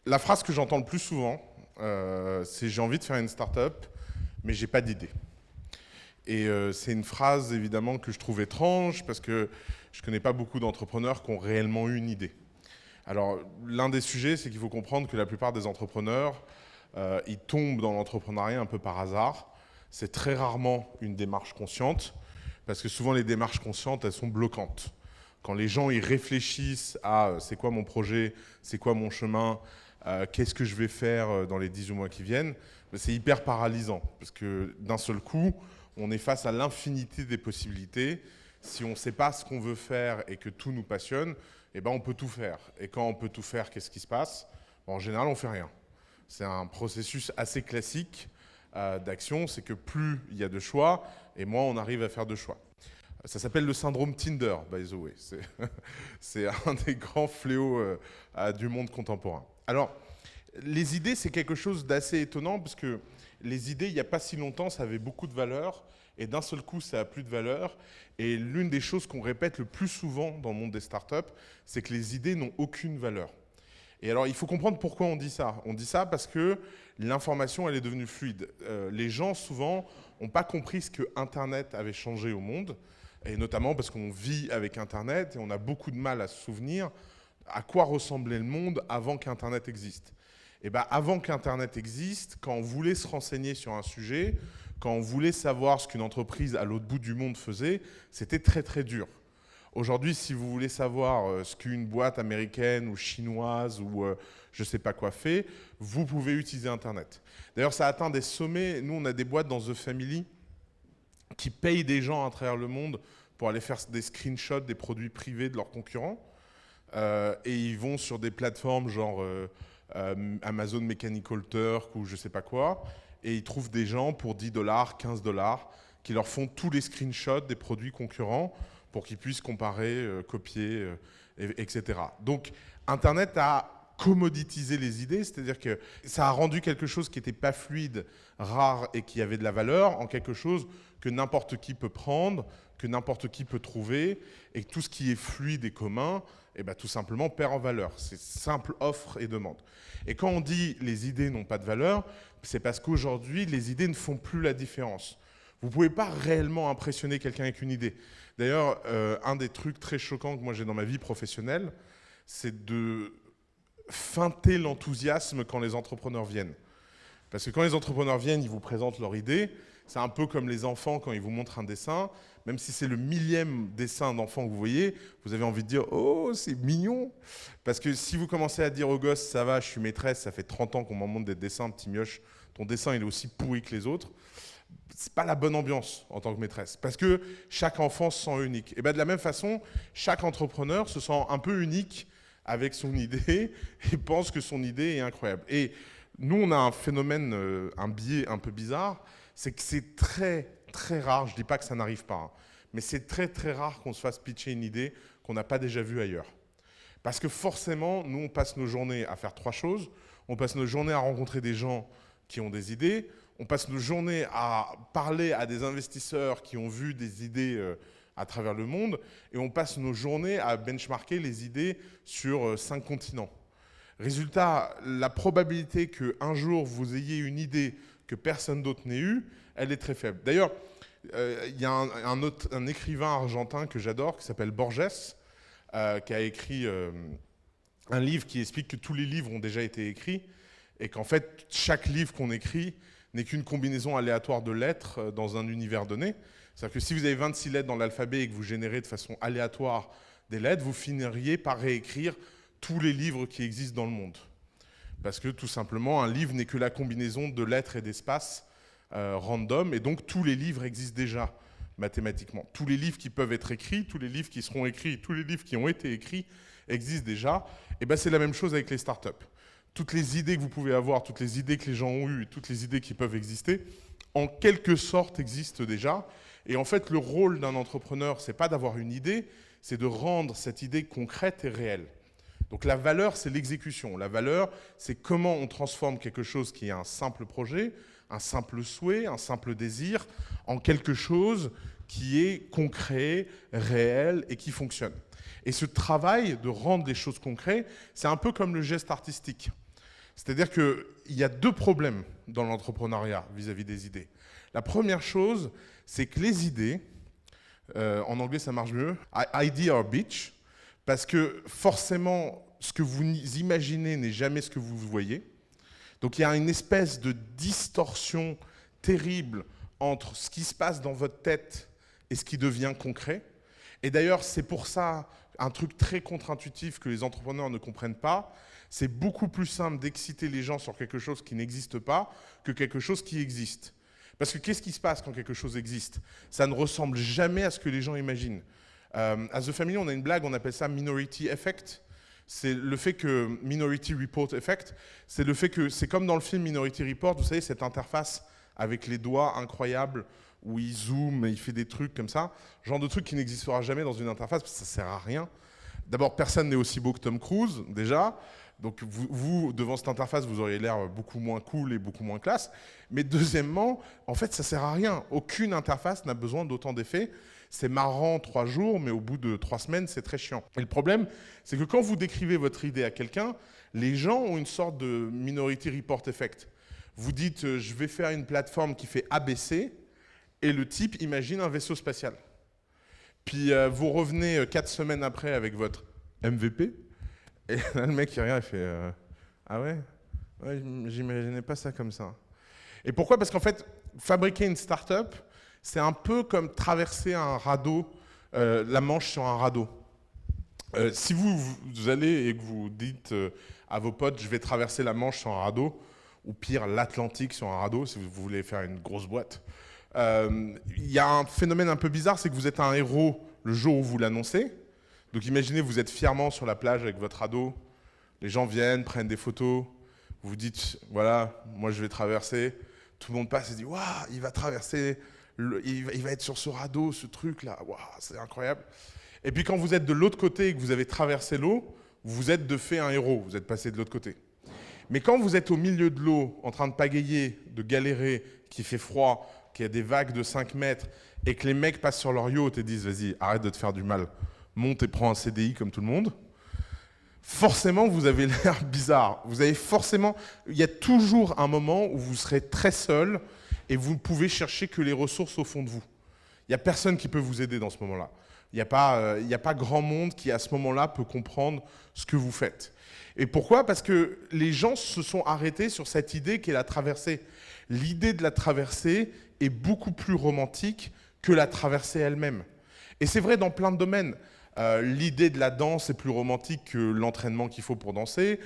La phrase que j'entends le plus souvent, c'est j'ai envie de faire une start-up, mais j'ai pas d'idée. Et c'est une phrase évidemment que je trouve étrange parce que je connais pas beaucoup d'entrepreneurs qui ont réellement eu une idée. Alors l'un des sujets, c'est qu'il faut comprendre que la plupart des entrepreneurs, ils tombent dans l'entrepreneuriat un peu par hasard. C'est très rarement une démarche consciente parce que souvent les démarches conscientes, elles sont bloquantes. Quand les gens ils réfléchissent à c'est quoi mon projet, c'est quoi mon chemin, qu'est-ce que je vais faire dans les 18 mois qui viennent, c'est hyper paralysant parce que d'un seul coup, on est face à l'infinité des possibilités. Si on ne sait pas ce qu'on veut faire et que tout nous passionne, eh ben on peut tout faire. Et quand on peut tout faire, qu'est-ce qui se passe? En général, on ne fait rien. C'est un processus assez classique d'action, c'est que plus il y a de choix, et moins on arrive à faire de choix. Ça s'appelle le syndrome Tinder, by the way. C'est un des grands fléaux du monde contemporain. Alors, les idées, c'est quelque chose d'assez étonnant, parce que les idées, il n'y a pas si longtemps, ça avait beaucoup de valeur, et d'un seul coup, ça n'a plus de valeur. Et l'une des choses qu'on répète le plus souvent dans le monde des startups, c'est que les idées n'ont aucune valeur. Et alors, il faut comprendre pourquoi on dit ça. On dit ça parce que l'information, elle est devenue fluide. Les gens, souvent, n'ont pas compris ce que Internet avait changé au monde, et notamment parce qu'on vit avec Internet et on a beaucoup de mal à se souvenir à quoi ressemblait le monde avant qu'Internet existe. Et bien, avant qu'Internet existe, quand on voulait se renseigner sur un sujet, quand on voulait savoir ce qu'une entreprise à l'autre bout du monde faisait, c'était très très dur. Aujourd'hui, si vous voulez savoir ce qu'une boîte américaine ou chinoise ou je ne sais pas quoi fait, vous pouvez utiliser Internet. D'ailleurs, ça atteint des sommets. Nous, on a des boîtes dans The Family qui payent des gens à travers le monde pour aller faire des screenshots des produits privés de leurs concurrents. Et ils vont sur des plateformes genre Amazon Mechanical Turk ou je ne sais pas quoi, et ils trouvent des gens pour 10 dollars, 15 dollars, qui leur font tous les screenshots des produits concurrents pour qu'ils puissent comparer, copier, etc. Donc, Internet a commoditisé les idées, c'est-à-dire que ça a rendu quelque chose qui n'était pas fluide, rare et qui avait de la valeur en quelque chose que n'importe qui peut prendre, que n'importe qui peut trouver, et que tout ce qui est fluide et commun, eh ben, tout simplement perd en valeur. C'est simple offre et demande. Et quand on dit les idées n'ont pas de valeur, c'est parce qu'aujourd'hui, les idées ne font plus la différence. Vous ne pouvez pas réellement impressionner quelqu'un avec une idée. D'ailleurs, un des trucs très choquants que moi j'ai dans ma vie professionnelle, c'est de feinter l'enthousiasme quand les entrepreneurs viennent. Parce que quand les entrepreneurs viennent, ils vous présentent leur idée. C'est un peu comme les enfants quand ils vous montrent un dessin. Même si c'est le millième dessin d'enfant que vous voyez, vous avez envie de dire « Oh, c'est mignon !» Parce que si vous commencez à dire aux gosses « Ça va, je suis maîtresse, ça fait 30 ans qu'on m'en montre des dessins, petit mioche, ton dessin il est aussi pourri que les autres », c'est pas la bonne ambiance en tant que maîtresse. Parce que chaque enfant se sent unique. Et bien de la même façon, chaque entrepreneur se sent un peu unique avec son idée et pense que son idée est incroyable. Et nous, on a un phénomène, un biais un peu bizarre, c'est que c'est très, très rare, je dis pas que ça n'arrive pas, hein, mais c'est très, très rare qu'on se fasse pitcher une idée qu'on n'a pas déjà vue ailleurs. Parce que forcément, nous, on passe nos journées à faire trois choses. On passe nos journées à rencontrer des gens qui ont des idées. On passe nos journées à parler à des investisseurs qui ont vu des idées à travers le monde. Et on passe nos journées à benchmarker les idées sur 5 continents. Résultat, la probabilité qu'un jour vous ayez une idée que personne d'autre n'ait eue, elle est très faible. D'ailleurs, il y a un écrivain argentin que j'adore qui s'appelle Borges, qui a écrit un livre qui explique que tous les livres ont déjà été écrits et qu'en fait, chaque livre qu'on écrit n'est qu'une combinaison aléatoire de lettres dans un univers donné. C'est-à-dire que si vous avez 26 lettres dans l'alphabet et que vous générez de façon aléatoire des lettres, vous finiriez par réécrire tous les livres qui existent dans le monde. Parce que tout simplement, un livre n'est que la combinaison de lettres et d'espaces random, et donc tous les livres existent déjà mathématiquement. Tous les livres qui peuvent être écrits, tous les livres qui seront écrits, tous les livres qui ont été écrits existent déjà. Et ben c'est la même chose avec les startups. Toutes les idées que vous pouvez avoir, toutes les idées que les gens ont eues, toutes les idées qui peuvent exister, en quelque sorte existent déjà. Et en fait, le rôle d'un entrepreneur, c'est pas d'avoir une idée, c'est de rendre cette idée concrète et réelle. Donc la valeur, c'est l'exécution. La valeur, c'est comment on transforme quelque chose qui est un simple projet, un simple souhait, un simple désir, en quelque chose qui est concret, réel et qui fonctionne. Et ce travail de rendre les choses concrètes, c'est un peu comme le geste artistique. C'est-à-dire qu'il y a deux problèmes dans l'entrepreneuriat vis-à-vis des idées. La première chose, c'est que les idées, en anglais ça marche mieux, idea or bitch, parce que forcément, ce que vous imaginez n'est jamais ce que vous voyez. Donc il y a une espèce de distorsion terrible entre ce qui se passe dans votre tête et ce qui devient concret. Et d'ailleurs, c'est pour ça un truc très contre-intuitif que les entrepreneurs ne comprennent pas. C'est beaucoup plus simple d'exciter les gens sur quelque chose qui n'existe pas que quelque chose qui existe. Parce que qu'est-ce qui se passe quand quelque chose existe? Ça ne ressemble jamais à ce que les gens imaginent. À The Family, on a une blague, on appelle ça Minority Effect. C'est le fait que Minority Report Effect, c'est le fait que c'est comme dans le film Minority Report, vous savez, cette interface avec les doigts incroyables où il zoome, il fait des trucs comme ça, genre de truc qui n'existera jamais dans une interface parce que ça sert à rien. D'abord, personne n'est aussi beau que Tom Cruise, déjà. Donc vous, devant cette interface, vous auriez l'air beaucoup moins cool et beaucoup moins classe. Mais deuxièmement, en fait, ça sert à rien. Aucune interface n'a besoin d'autant d'effets. C'est marrant 3 jours, mais au bout de 3 semaines, c'est très chiant. Et le problème, c'est que quand vous décrivez votre idée à quelqu'un, les gens ont une sorte de Minority Report Effect. Vous dites, je vais faire une plateforme qui fait ABC, et le type imagine un vaisseau spatial. Puis vous revenez 4 semaines après avec votre MVP, et là, le mec, il regarde et fait ah ouais, j'imaginais pas ça comme ça. Et pourquoi? Parce qu'en fait, fabriquer une start-up, c'est un peu comme traverser un radeau, la Manche sur un radeau. Si vous allez et que vous dites à vos potes, je vais traverser la Manche sur un radeau, ou pire, l'Atlantique sur un radeau, si vous voulez faire une grosse boîte, il y a un phénomène un peu bizarre, c'est que vous êtes un héros le jour où vous l'annoncez. Donc imaginez, vous êtes fièrement sur la plage avec votre radeau, les gens viennent, prennent des photos, vous vous dites, voilà, moi je vais traverser, tout le monde passe et dit, waouh, il va traverser, il va être sur ce radeau, ce truc-là, waouh, c'est incroyable. Et puis quand vous êtes de l'autre côté et que vous avez traversé l'eau, vous êtes de fait un héros, vous êtes passé de l'autre côté. Mais quand vous êtes au milieu de l'eau, en train de pagayer, de galérer, qu'il fait froid, qu'il y a des vagues de 5 mètres, et que les mecs passent sur leur yacht et disent, vas-y, arrête de te faire du mal, monte et prends un CDI comme tout le monde, forcément, vous avez l'air bizarre. Vous avez forcément... Il y a toujours un moment où vous serez très seul et vous ne pouvez chercher que les ressources au fond de vous. Il n'y a personne qui peut vous aider dans ce moment-là. Il n'y a pas grand monde qui, à ce moment-là, peut comprendre ce que vous faites. Et pourquoi? Parce que les gens se sont arrêtés sur cette idée qu'est la traversée. L'idée de la traversée est beaucoup plus romantique que la traversée elle-même. Et c'est vrai dans plein de domaines. L'idée de la danse est plus romantique que l'entraînement qu'il faut pour danser.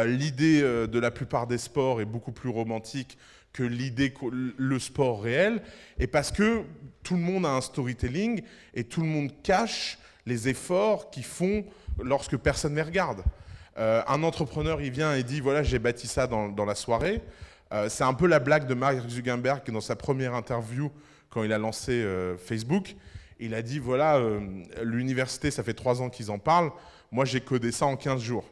L'idée de la plupart des sports est beaucoup plus romantique que l'idée que le sport réel. Et parce que tout le monde a un storytelling et tout le monde cache les efforts qu'ils font lorsque personne ne les regarde. Un entrepreneur, il vient et dit, voilà, j'ai bâti ça dans la soirée. C'est un peu la blague de Mark Zuckerberg dans sa première interview quand il a lancé Facebook. Il a dit, voilà, l'université, ça fait 3 ans qu'ils en parlent. Moi, j'ai codé ça en 15 jours.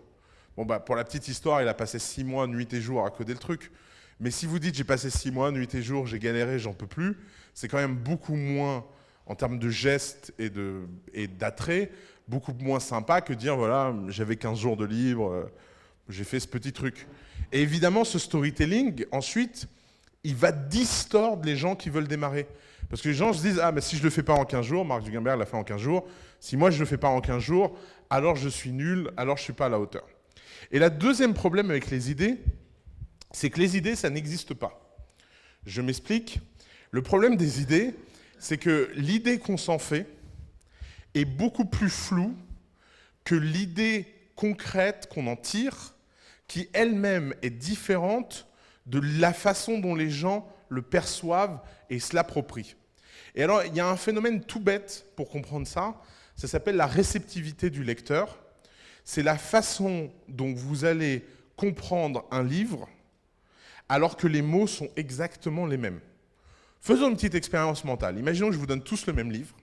Bon, bah, pour la petite histoire, il a passé 6 mois, nuit et jour à coder le truc. Mais si vous dites, j'ai passé 6 mois, nuit et jour, j'ai galéré, j'en peux plus, c'est quand même beaucoup moins, en termes de gestes et d'attrait, beaucoup moins sympa que dire, voilà, j'avais 15 jours de libre, j'ai fait ce petit truc. Et évidemment, ce storytelling, ensuite, il va distordre les gens qui veulent démarrer. Parce que les gens se disent, ah, mais si je ne le fais pas en 15 jours, Mark Zuckerberg l'a fait en 15 jours, si moi je ne le fais pas en 15 jours, alors je suis nul, alors je ne suis pas à la hauteur. Et le deuxième problème avec les idées, c'est que les idées, ça n'existe pas. Je m'explique. Le problème des idées, c'est que l'idée qu'on s'en fait est beaucoup plus floue que l'idée concrète qu'on en tire, qui elle-même est différente de la façon dont les gens le perçoivent et se l'approprient. Et alors, il y a un phénomène tout bête pour comprendre ça, ça s'appelle la réceptivité du lecteur. C'est la façon dont vous allez comprendre un livre alors que les mots sont exactement les mêmes. Faisons une petite expérience mentale. Imaginons que je vous donne tous le même livre,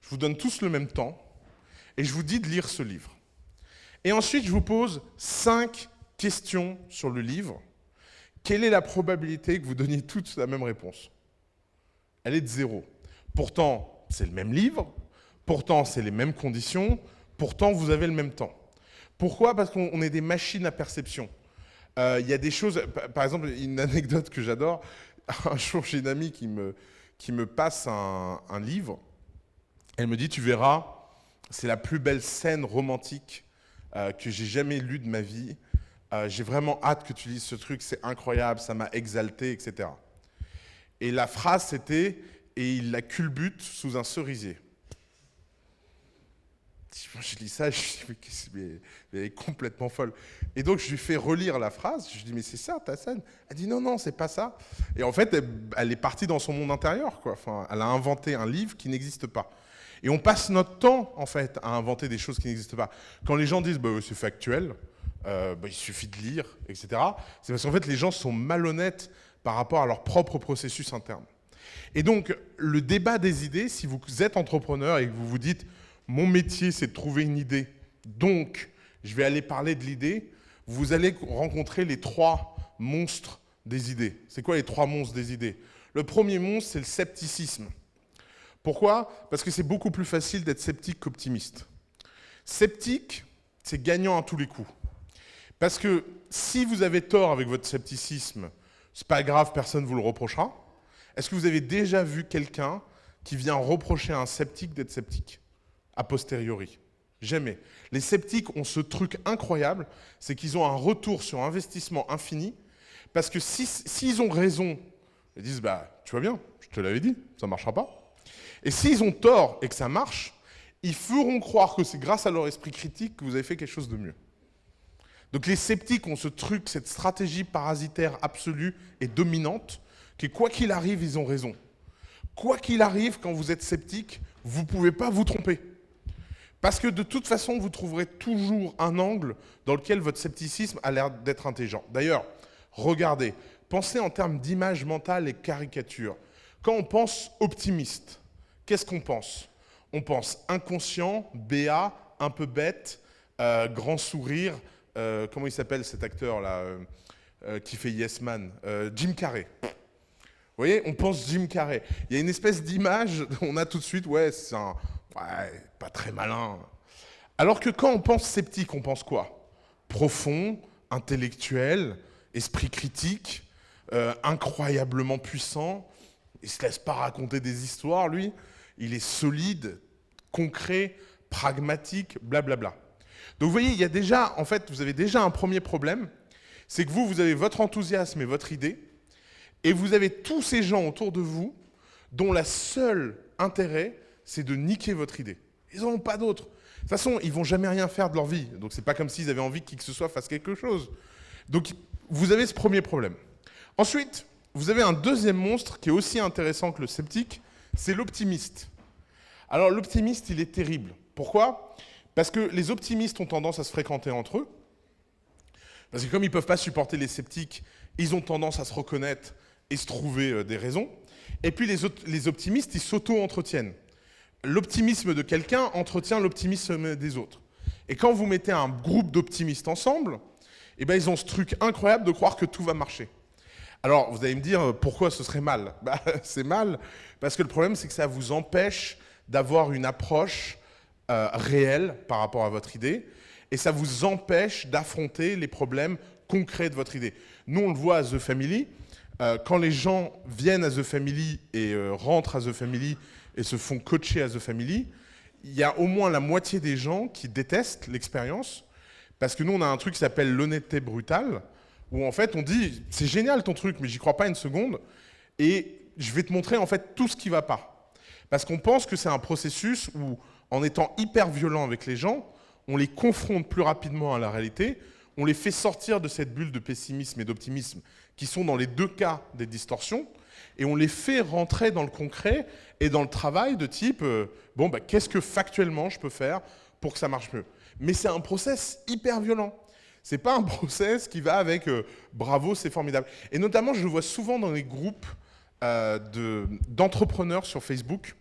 je vous donne tous le même temps, et je vous dis de lire ce livre. Et ensuite, je vous pose 5 questions sur le livre. Quelle est la probabilité que vous donniez toutes la même réponse? Elle est de 0. Pourtant, c'est le même livre, pourtant, c'est les mêmes conditions, pourtant, vous avez le même temps. Pourquoi? Parce qu'on est des machines à perception. Il y a des choses, par exemple, une anecdote que j'adore. Un jour, j'ai une amie qui me passe un livre. Elle me dit, tu verras, c'est la plus belle scène romantique que j'ai jamais lue de ma vie. J'ai vraiment hâte que tu lises ce truc, c'est incroyable, ça m'a exalté, etc. Et la phrase, c'était « Et il la culbute sous un cerisier ». Je lis ça, je dis mais elle est complètement folle. Et donc je lui fais relire la phrase, je lui dis mais c'est ça ta scène? Elle dit non, non, c'est pas ça. Et en fait, elle est partie dans son monde intérieur, quoi. Enfin, elle a inventé un livre qui n'existe pas. Et on passe notre temps, en fait, à inventer des choses qui n'existent pas. Quand les gens disent bah, c'est factuel, il suffit de lire, etc., c'est parce qu'en fait, les gens sont malhonnêtes par rapport à leur propre processus interne. Et donc, le débat des idées, si vous êtes entrepreneur et que vous vous dites mon métier, c'est de trouver une idée, donc je vais aller parler de l'idée, vous allez rencontrer les 3 monstres des idées. C'est quoi les 3 monstres des idées? Le premier monstre, c'est le scepticisme. Pourquoi? Parce que c'est beaucoup plus facile d'être sceptique qu'optimiste. Sceptique, c'est gagnant à tous les coups. Parce que si vous avez tort avec votre scepticisme, c'est pas grave, personne ne vous le reprochera. Est-ce que vous avez déjà vu quelqu'un qui vient reprocher à un sceptique d'être sceptique? A posteriori. Jamais. Les sceptiques ont ce truc incroyable, c'est qu'ils ont un retour sur investissement infini, parce que s'ils ont raison, ils disent bah tu vois bien, je te l'avais dit, ça ne marchera pas. Et s'ils ont tort et que ça marche, ils feront croire que c'est grâce à leur esprit critique que vous avez fait quelque chose de mieux. Donc les sceptiques ont ce truc, cette stratégie parasitaire absolue et dominante, que quoi qu'il arrive, ils ont raison. Quoi qu'il arrive, quand vous êtes sceptique, vous ne pouvez pas vous tromper. Parce que de toute façon, vous trouverez toujours un angle dans lequel votre scepticisme a l'air d'être intelligent. D'ailleurs, regardez, pensez en termes d'image mentale et caricature. Quand on pense optimiste, qu'est-ce qu'on pense? On pense inconscient, béat, un peu bête, grand sourire. Comment il s'appelle cet acteur-là qui fait Yes Man? Jim Carrey. Vous voyez, on pense Jim Carrey. Il y a une espèce d'image, on a tout de suite, ouais, c'est un... Ouais, pas très malin. Alors que quand on pense sceptique, on pense quoi? Profond, intellectuel, esprit critique, incroyablement puissant. Il ne se laisse pas raconter des histoires, lui. Il est solide, concret, pragmatique, blablabla. Donc vous voyez, il y a déjà, en fait, vous avez déjà un premier problème. C'est que vous avez votre enthousiasme et votre idée. Et vous avez tous ces gens autour de vous dont la seule intérêt, c'est de niquer votre idée. Ils n'en ont pas d'autre. De toute façon, ils ne vont jamais rien faire de leur vie. Donc, ce n'est pas comme s'ils avaient envie que qui que ce soit fasse quelque chose. Donc, vous avez ce premier problème. Ensuite, vous avez un deuxième monstre qui est aussi intéressant que le sceptique, c'est l'optimiste. Alors, l'optimiste, il est terrible. Pourquoi? Parce que les optimistes ont tendance à se fréquenter entre eux. Parce que comme ils ne peuvent pas supporter les sceptiques, ils ont tendance à se reconnaître et se trouver des raisons. Et puis, les optimistes, ils s'auto-entretiennent. L'optimisme de quelqu'un entretient l'optimisme des autres. Et quand vous mettez un groupe d'optimistes ensemble, eh ben, ils ont ce truc incroyable de croire que tout va marcher. Alors, vous allez me dire, pourquoi ce serait mal? C'est mal parce que le problème, c'est que ça vous empêche d'avoir une approche réelle par rapport à votre idée, et ça vous empêche d'affronter les problèmes concrets de votre idée. Nous, on le voit à The Family, quand les gens viennent à The Family et rentrent à The Family et se font coacher à The Family, il y a au moins la moitié des gens qui détestent l'expérience, parce que nous, on a un truc qui s'appelle l'honnêteté brutale, où en fait, on dit, c'est génial ton truc, mais j'y crois pas une seconde, et je vais te montrer en fait tout ce qui va pas. Parce qu'on pense que c'est un processus où, en étant hyper violent avec les gens, on les confronte plus rapidement à la réalité, on les fait sortir de cette bulle de pessimisme et d'optimisme, qui sont dans les deux cas des distorsions, et on les fait rentrer dans le concret et dans le travail de type bon, bah, qu'est-ce que factuellement je peux faire pour que ça marche mieux? Mais c'est un process hyper violent. C'est pas un process qui va avec bravo, c'est formidable. Et notamment, je le vois souvent dans les groupes d'entrepreneurs sur Facebook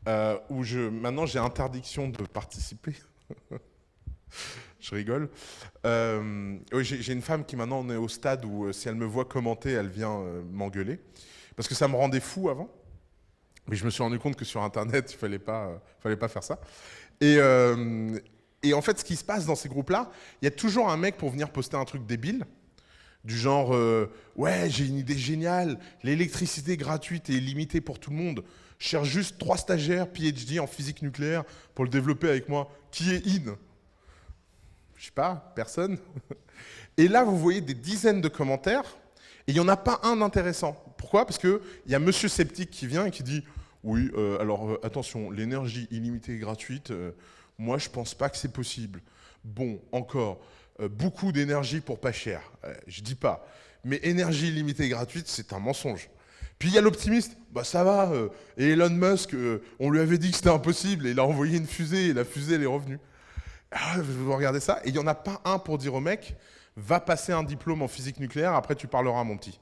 où maintenant j'ai interdiction de participer. Je rigole. Oui, j'ai une femme qui maintenant on est au stade où si elle me voit commenter, elle vient m'engueuler. Parce que ça me rendait fou avant. Mais je me suis rendu compte que sur Internet, il fallait pas faire ça. Et en fait, ce qui se passe dans ces groupes-là, il y a toujours un mec pour venir poster un truc débile. Du genre, ouais, j'ai une idée géniale, l'électricité gratuite et illimitée pour tout le monde. Je cherche juste 3 stagiaires PhD en physique nucléaire pour le développer avec moi. Qui est in? Je sais pas, personne. Et là, vous voyez des dizaines de commentaires, et il n'y en a pas un intéressant. Pourquoi? Parce qu'il y a Monsieur Sceptique qui vient et qui dit « Oui, alors attention, l'énergie illimitée et gratuite, moi je pense pas que c'est possible. Bon, encore, beaucoup d'énergie pour pas cher. Je dis pas. Mais énergie illimitée et gratuite, c'est un mensonge. » Puis il y a l'optimiste, bah ça va, et Elon Musk, on lui avait dit que c'était impossible, et il a envoyé une fusée, et la fusée elle est revenue. Ah, vous regardez ça, et il n'y en a pas un pour dire au mec, va passer un diplôme en physique nucléaire, après tu parleras mon petit.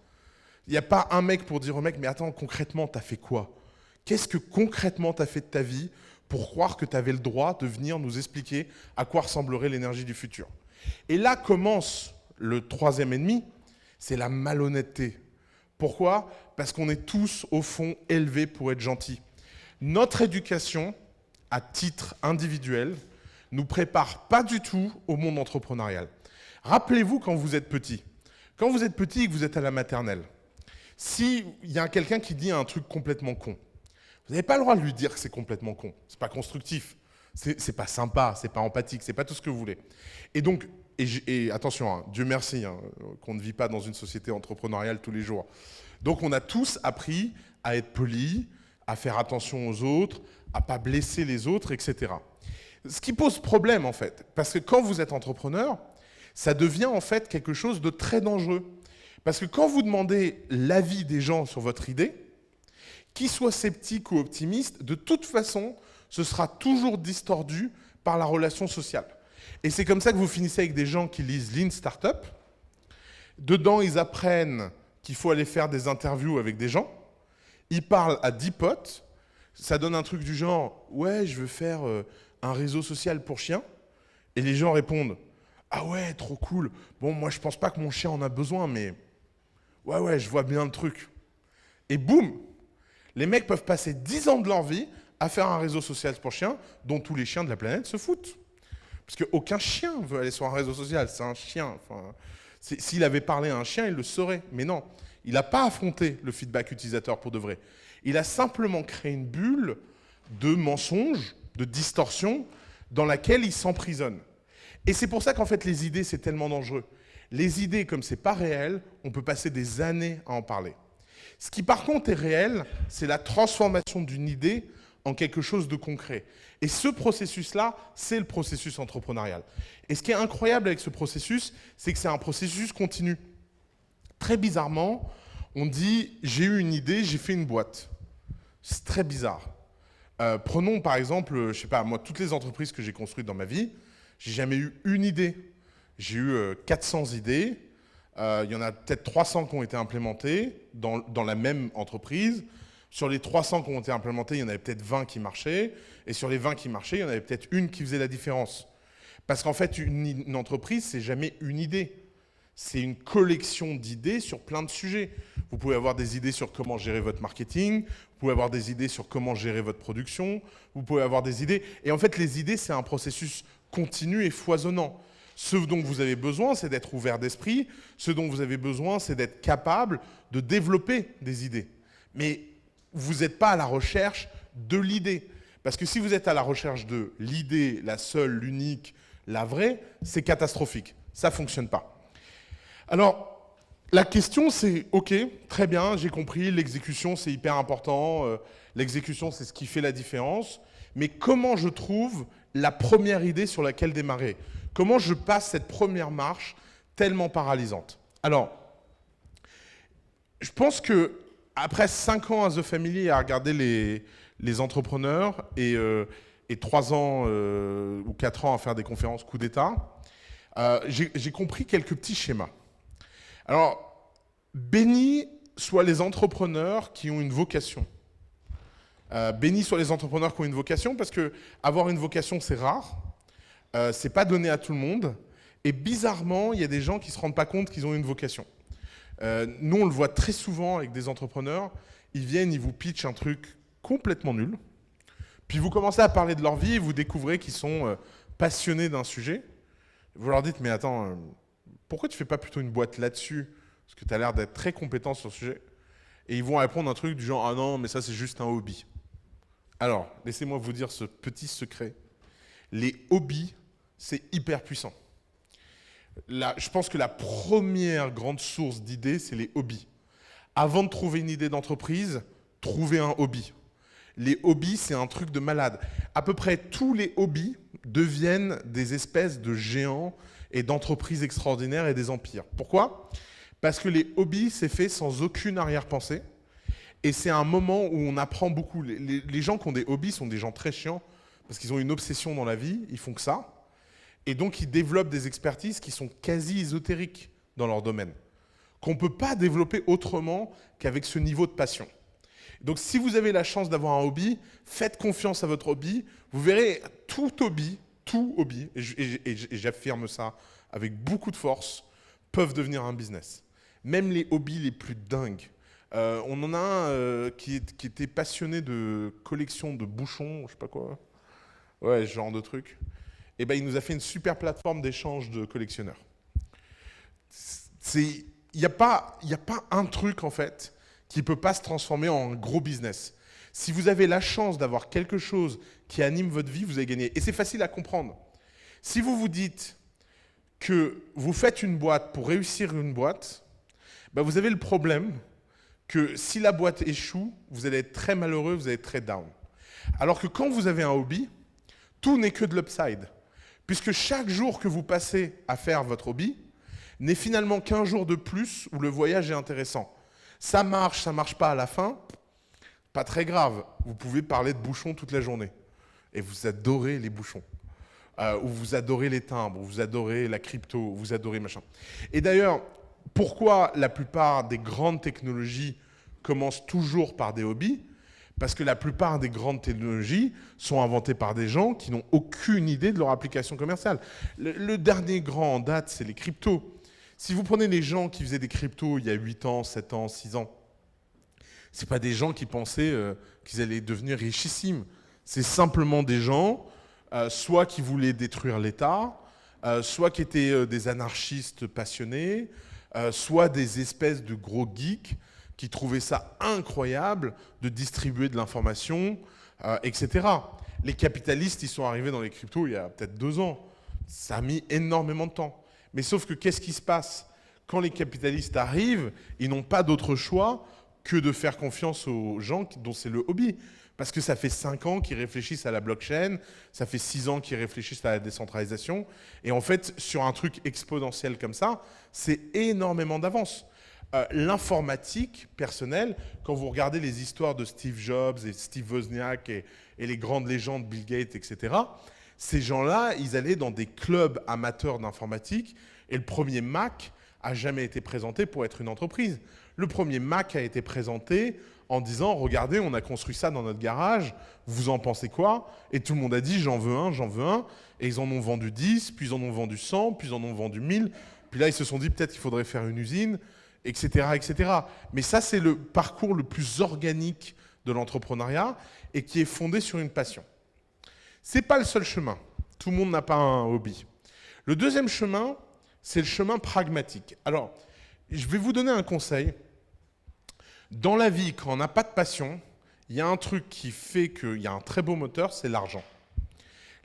Il n'y a pas un mec pour dire au mec, mais attends, concrètement, t'as fait quoi? Qu'est-ce que concrètement t'as fait de ta vie pour croire que tu avais le droit de venir nous expliquer à quoi ressemblerait l'énergie du futur? Et là commence le troisième ennemi, c'est la malhonnêteté. Pourquoi? Parce qu'on est tous, au fond, élevés pour être gentils. Notre éducation, à titre individuel, nous prépare pas du tout au monde entrepreneurial. Rappelez-vous quand vous êtes petit. Quand vous êtes petit et que vous êtes à la maternelle, s'il y a quelqu'un qui dit un truc complètement con, vous n'avez pas le droit de lui dire que c'est complètement con. C'est pas constructif, c'est pas sympa, c'est pas empathique, c'est pas tout ce que vous voulez. Et donc, et attention, hein, Dieu merci, hein, qu'on ne vit pas dans une société entrepreneuriale tous les jours. Donc on a tous appris à être polis, à faire attention aux autres, à pas blesser les autres, etc. Ce qui pose problème en fait, parce que quand vous êtes entrepreneur, ça devient en fait quelque chose de très dangereux. Parce que quand vous demandez l'avis des gens sur votre idée, qu'ils soient sceptiques ou optimistes, de toute façon, ce sera toujours distordu par la relation sociale. Et c'est comme ça que vous finissez avec des gens qui lisent Lean Startup. Dedans, ils apprennent qu'il faut aller faire des interviews avec des gens. Ils parlent à 10 potes. Ça donne un truc du genre « Ouais, je veux faire un réseau social pour chiens. » Et les gens répondent « Ah ouais, trop cool. Bon, moi, je pense pas que mon chien en a besoin, mais ouais, je vois bien le truc. » Et boum, les mecs peuvent passer 10 ans de leur vie à faire un réseau social pour chiens dont tous les chiens de la planète se foutent. Parce qu'aucun chien veut aller sur un réseau social, c'est un chien. Enfin, s'il avait parlé à un chien, il le saurait. Mais non, il n'a pas affronté le feedback utilisateur pour de vrai. Il a simplement créé une bulle de mensonges, de distorsions, dans laquelle il s'emprisonne. Et c'est pour ça qu'en fait, les idées, c'est tellement dangereux. Les idées, comme c'est pas réel, on peut passer des années à en parler. Ce qui par contre est réel, c'est la transformation d'une idée en quelque chose de concret. Et ce processus-là, c'est le processus entrepreneurial. Et ce qui est incroyable avec ce processus, c'est que c'est un processus continu. Très bizarrement, on dit « j'ai eu une idée, j'ai fait une boîte ». C'est très bizarre. Prenons par exemple, je sais pas, moi, toutes les entreprises que j'ai construites dans ma vie, j'ai jamais eu une idée. J'ai eu 400 idées. Il y en a peut-être 300 qui ont été implémentées dans la même entreprise. Sur les 300 qui ont été implémentées, il y en avait peut-être 20 qui marchaient. Et sur les 20 qui marchaient, il y en avait peut-être une qui faisait la différence. Parce qu'en fait, une entreprise, c'est jamais une idée. C'est une collection d'idées sur plein de sujets. Vous pouvez avoir des idées sur comment gérer votre marketing, vous pouvez avoir des idées sur comment gérer votre production, vous pouvez avoir des idées. Et en fait, les idées, c'est un processus continu et foisonnant. Ce dont vous avez besoin, c'est d'être ouvert d'esprit. Ce dont vous avez besoin, c'est d'être capable de développer des idées. Mais vous n'êtes pas à la recherche de l'idée. Parce que si vous êtes à la recherche de l'idée, la seule, l'unique, la vraie, c'est catastrophique. Ça ne fonctionne pas. Alors, la question c'est, ok, très bien, j'ai compris, l'exécution c'est hyper important, l'exécution c'est ce qui fait la différence, mais comment je trouve la première idée sur laquelle démarrer? Comment je passe cette première marche tellement paralysante? Alors, je pense que après 5 ans à The Family à regarder les entrepreneurs et 3 ans ou 4 ans à faire des conférences coup d'État, j'ai compris quelques petits schémas. Alors, bénis soient les entrepreneurs qui ont une vocation. Bénis soient les entrepreneurs qui ont une vocation, parce que avoir une vocation, c'est rare. C'est pas donné à tout le monde. Et bizarrement, il y a des gens qui ne se rendent pas compte qu'ils ont une vocation. Nous, on le voit très souvent avec des entrepreneurs. Ils viennent, ils vous pitchent un truc complètement nul. Puis vous commencez à parler de leur vie et vous découvrez qu'ils sont passionnés d'un sujet. Vous leur dites, mais attends, pourquoi tu ne fais pas plutôt une boîte là-dessus parce que tu as l'air d'être très compétent sur le sujet, et ils vont répondre un truc du genre « Ah non, mais ça c'est juste un hobby ». Alors, laissez-moi vous dire ce petit secret. Les hobbies, c'est hyper puissant. Je pense que la première grande source d'idées, c'est les hobbies. Avant de trouver une idée d'entreprise, trouvez un hobby. Les hobbies, c'est un truc de malade. À peu près tous les hobbies deviennent des espèces de géants et d'entreprises extraordinaires et des empires. Pourquoi ? Parce que les hobbies, c'est fait sans aucune arrière-pensée. Et c'est un moment où on apprend beaucoup. Les gens qui ont des hobbies sont des gens très chiants parce qu'ils ont une obsession dans la vie, ils font que ça. Et donc, ils développent des expertises qui sont quasi ésotériques dans leur domaine, qu'on ne peut pas développer autrement qu'avec ce niveau de passion. Donc, si vous avez la chance d'avoir un hobby, faites confiance à votre hobby. Vous verrez, tout hobby, et j'affirme ça avec beaucoup de force, peuvent devenir un business. Même les hobbies les plus dingues. On en a un qui était passionné de collection de bouchons, je sais pas quoi. Ouais, ce genre de truc. Et ben, il nous a fait une super plateforme d'échange de collectionneurs. Il n'y a pas un truc, en fait, qui ne peut pas se transformer en gros business. Si vous avez la chance d'avoir quelque chose qui anime votre vie, vous avez gagné. Et c'est facile à comprendre. Si vous vous dites que vous faites une boîte pour réussir une boîte, ben vous avez le problème que si la boîte échoue, vous allez être très malheureux, vous allez être très down. Alors que quand vous avez un hobby, tout n'est que de l'upside. Puisque chaque jour que vous passez à faire votre hobby n'est finalement qu'un jour de plus où le voyage est intéressant. Ça marche pas à la fin, pas très grave. Vous pouvez parler de bouchons toute la journée. Et vous adorez les bouchons. Ou vous adorez les timbres, ou vous adorez la crypto, ou vous adorez machin. Et d'ailleurs, pourquoi la plupart des grandes technologies commencent toujours par des hobbies ? Parce que la plupart des grandes technologies sont inventées par des gens qui n'ont aucune idée de leur application commerciale. Le dernier grand en date, c'est les cryptos. Si vous prenez les gens qui faisaient des cryptos il y a 8 ans, 7 ans, 6 ans, ce pas des gens qui pensaient qu'ils allaient devenir richissimes. C'est simplement des gens, soit qui voulaient détruire l'État, soit qui étaient des anarchistes passionnés, soit des espèces de gros geeks qui trouvaient ça incroyable de distribuer de l'information, etc. Les capitalistes, ils sont arrivés dans les cryptos il y a peut-être 2 ans. Ça a mis énormément de temps. Mais sauf que qu'est-ce qui se passe ? Quand les capitalistes arrivent, ils n'ont pas d'autre choix que de faire confiance aux gens dont c'est le hobby. Parce que ça fait 5 ans qu'ils réfléchissent à la blockchain, ça fait 6 ans qu'ils réfléchissent à la décentralisation. Et en fait, sur un truc exponentiel comme ça, c'est énormément d'avance. L'informatique personnelle, quand vous regardez les histoires de Steve Jobs et Steve Wozniak et les grandes légendes Bill Gates, etc., ces gens-là, ils allaient dans des clubs amateurs d'informatique et le premier Mac a jamais été présenté pour être une entreprise. Le premier Mac a été présenté en disant « Regardez, on a construit ça dans notre garage, vous en pensez quoi ?» Et tout le monde a dit « J'en veux un, j'en veux un ». Et ils en ont vendu 10, puis ils en ont vendu 100, puis ils en ont vendu 1000. Puis là, ils se sont dit peut-être qu'il faudrait faire une usine, etc., etc. Mais ça, c'est le parcours le plus organique de l'entrepreneuriat et qui est fondé sur une passion. Ce n'est pas le seul chemin. Tout le monde n'a pas un hobby. Le deuxième chemin, c'est le chemin pragmatique. Alors, je vais vous donner un conseil. Dans la vie, quand on n'a pas de passion, il y a un truc qui fait qu'il y a un très beau moteur, c'est l'argent.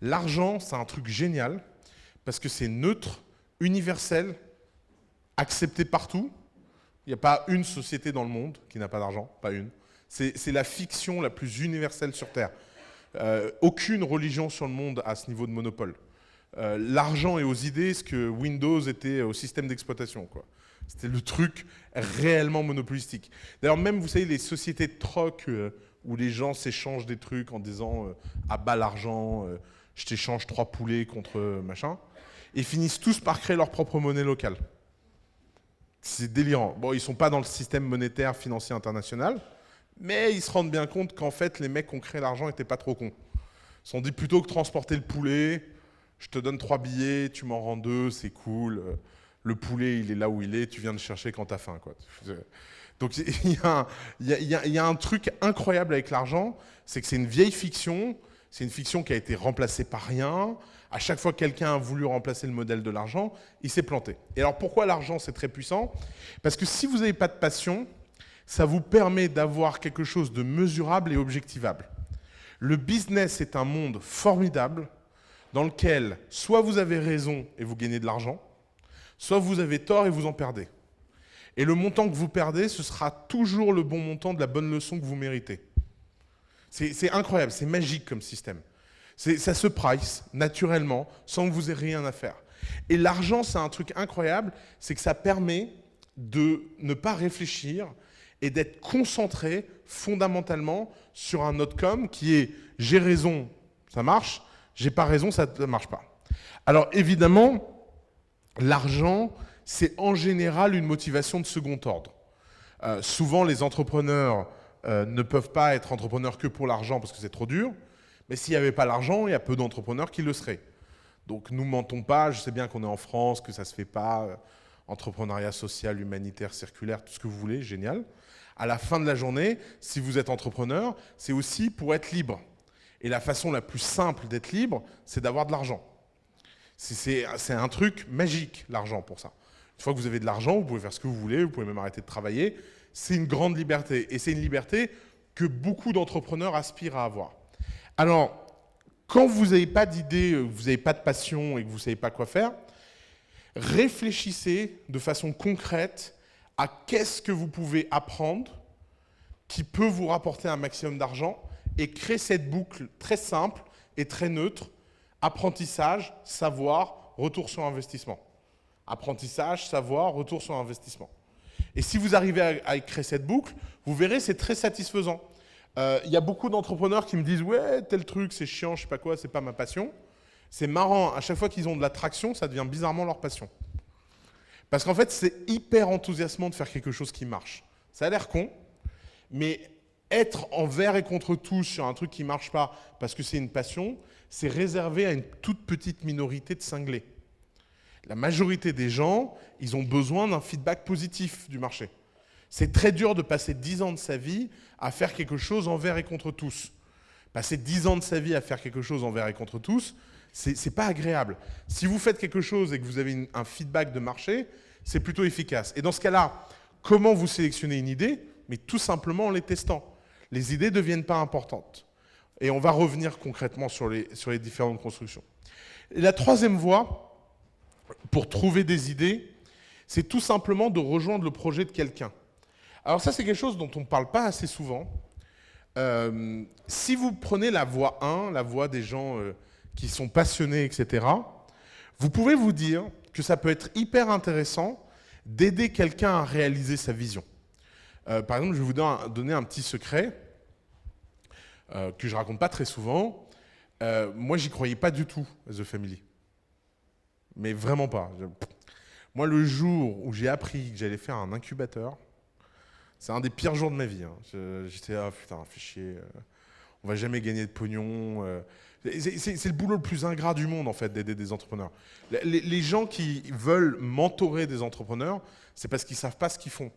L'argent, c'est un truc génial parce que c'est neutre, universel, accepté partout. Il n'y a pas une société dans le monde qui n'a pas d'argent, pas une. C'est la fiction la plus universelle sur Terre. Aucune religion sur le monde a ce niveau de monopole. L'argent est aux idées ce que Windows était au système d'exploitation, quoi. C'était le truc réellement monopolistique. D'ailleurs, même, vous savez, les sociétés de troc où les gens s'échangent des trucs en disant à bas l'argent, je t'échange 3 poulets contre machin, et finissent tous par créer leur propre monnaie locale. C'est délirant. Bon, ils ne sont pas dans le système monétaire financier international, mais ils se rendent bien compte qu'en fait, les mecs qui ont créé l'argent n'étaient pas trop cons. Ils se sont dit, plutôt que transporter le poulet, je te donne 3 billets, tu m'en rends 2, c'est cool. Le poulet, il est là où il est, tu viens le chercher quand tu as faim, quoi. Donc il y a un truc incroyable avec l'argent, c'est que c'est une vieille fiction, C'est une fiction qui a été remplacée par rien. À chaque fois que quelqu'un a voulu remplacer le modèle de l'argent, il s'est planté. Et alors pourquoi l'argent, c'est très puissant? Parce que si vous n'avez pas de passion, ça vous permet d'avoir quelque chose de mesurable et objectivable. Le business est un monde formidable dans lequel soit vous avez raison et vous gagnez de l'argent, soit vous avez tort et vous en perdez. Et le montant que vous perdez, ce sera toujours le bon montant de la bonne leçon que vous méritez. C'est incroyable, c'est magique comme système. Ça se price naturellement, sans que vous ayez rien à faire. Et l'argent, c'est un truc incroyable, c'est que ça permet de ne pas réfléchir et d'être concentré fondamentalement sur un outcome qui est « j'ai raison, ça marche, j'ai pas raison, ça ne marche pas ». Alors évidemment, l'argent, c'est en général une motivation de second ordre. Souvent, les entrepreneurs ne peuvent pas être entrepreneurs que pour l'argent parce que c'est trop dur. Mais s'il n'y avait pas l'argent, il y a peu d'entrepreneurs qui le seraient. Donc nous ne mentons pas, je sais bien qu'on est en France, que ça ne se fait pas, entrepreneuriat social, humanitaire, circulaire, tout ce que vous voulez, génial. À la fin de la journée, si vous êtes entrepreneur, c'est aussi pour être libre. Et la façon la plus simple d'être libre, c'est d'avoir de l'argent. C'est un truc magique, l'argent, pour ça. Une fois que vous avez de l'argent, vous pouvez faire ce que vous voulez, vous pouvez même arrêter de travailler. C'est une grande liberté. Et c'est une liberté que beaucoup d'entrepreneurs aspirent à avoir. Alors, quand vous n'avez pas d'idée, vous n'avez pas de passion et que vous ne savez pas quoi faire, réfléchissez de façon concrète à qu'est-ce que vous pouvez apprendre qui peut vous rapporter un maximum d'argent et créer cette boucle très simple et très neutre. Apprentissage, savoir, retour sur investissement. Apprentissage, savoir, retour sur investissement. Et si vous arrivez à créer cette boucle, vous verrez, c'est très satisfaisant. Il y a beaucoup d'entrepreneurs qui me disent « Ouais, tel truc, c'est chiant, je sais pas quoi, c'est pas ma passion ». C'est marrant, à chaque fois qu'ils ont de la traction, ça devient bizarrement leur passion. Parce qu'en fait, c'est hyper enthousiasmant de faire quelque chose qui marche. Ça a l'air con, mais être envers et contre tous sur un truc qui marche pas parce que c'est une passion, c'est réservé à une toute petite minorité de cinglés. La majorité des gens, ils ont besoin d'un feedback positif du marché. C'est très dur de passer 10 ans de sa vie à faire quelque chose envers et contre tous. Passer 10 ans de sa vie à faire quelque chose envers et contre tous, c'est pas agréable. Si vous faites quelque chose et que vous avez un feedback de marché, c'est plutôt efficace. Et dans ce cas-là, comment vous sélectionnez une idée? Mais tout simplement en les testant. Les idées ne deviennent pas importantes. Et on va revenir concrètement sur les différentes constructions. Et la troisième voie, pour trouver des idées, c'est tout simplement de rejoindre le projet de quelqu'un. Alors ça, c'est quelque chose dont on ne parle pas assez souvent. Si vous prenez la voie 1, la voie des gens qui sont passionnés, etc., vous pouvez vous dire que ça peut être hyper intéressant d'aider quelqu'un à réaliser sa vision. Par exemple, je vais vous donner un petit secret que je ne raconte pas très souvent. Moi, j'y croyais pas du tout à The Family. Mais vraiment pas. Moi, le jour où j'ai appris que j'allais faire un incubateur, c'est un des pires jours de ma vie. Hein. J'étais là, putain, fais chier, on va jamais gagner de pognon. C'est le boulot le plus ingrat du monde, en fait, d'aider des entrepreneurs. Les gens qui veulent mentorer des entrepreneurs, c'est parce qu'ils savent pas ce qu'ils font.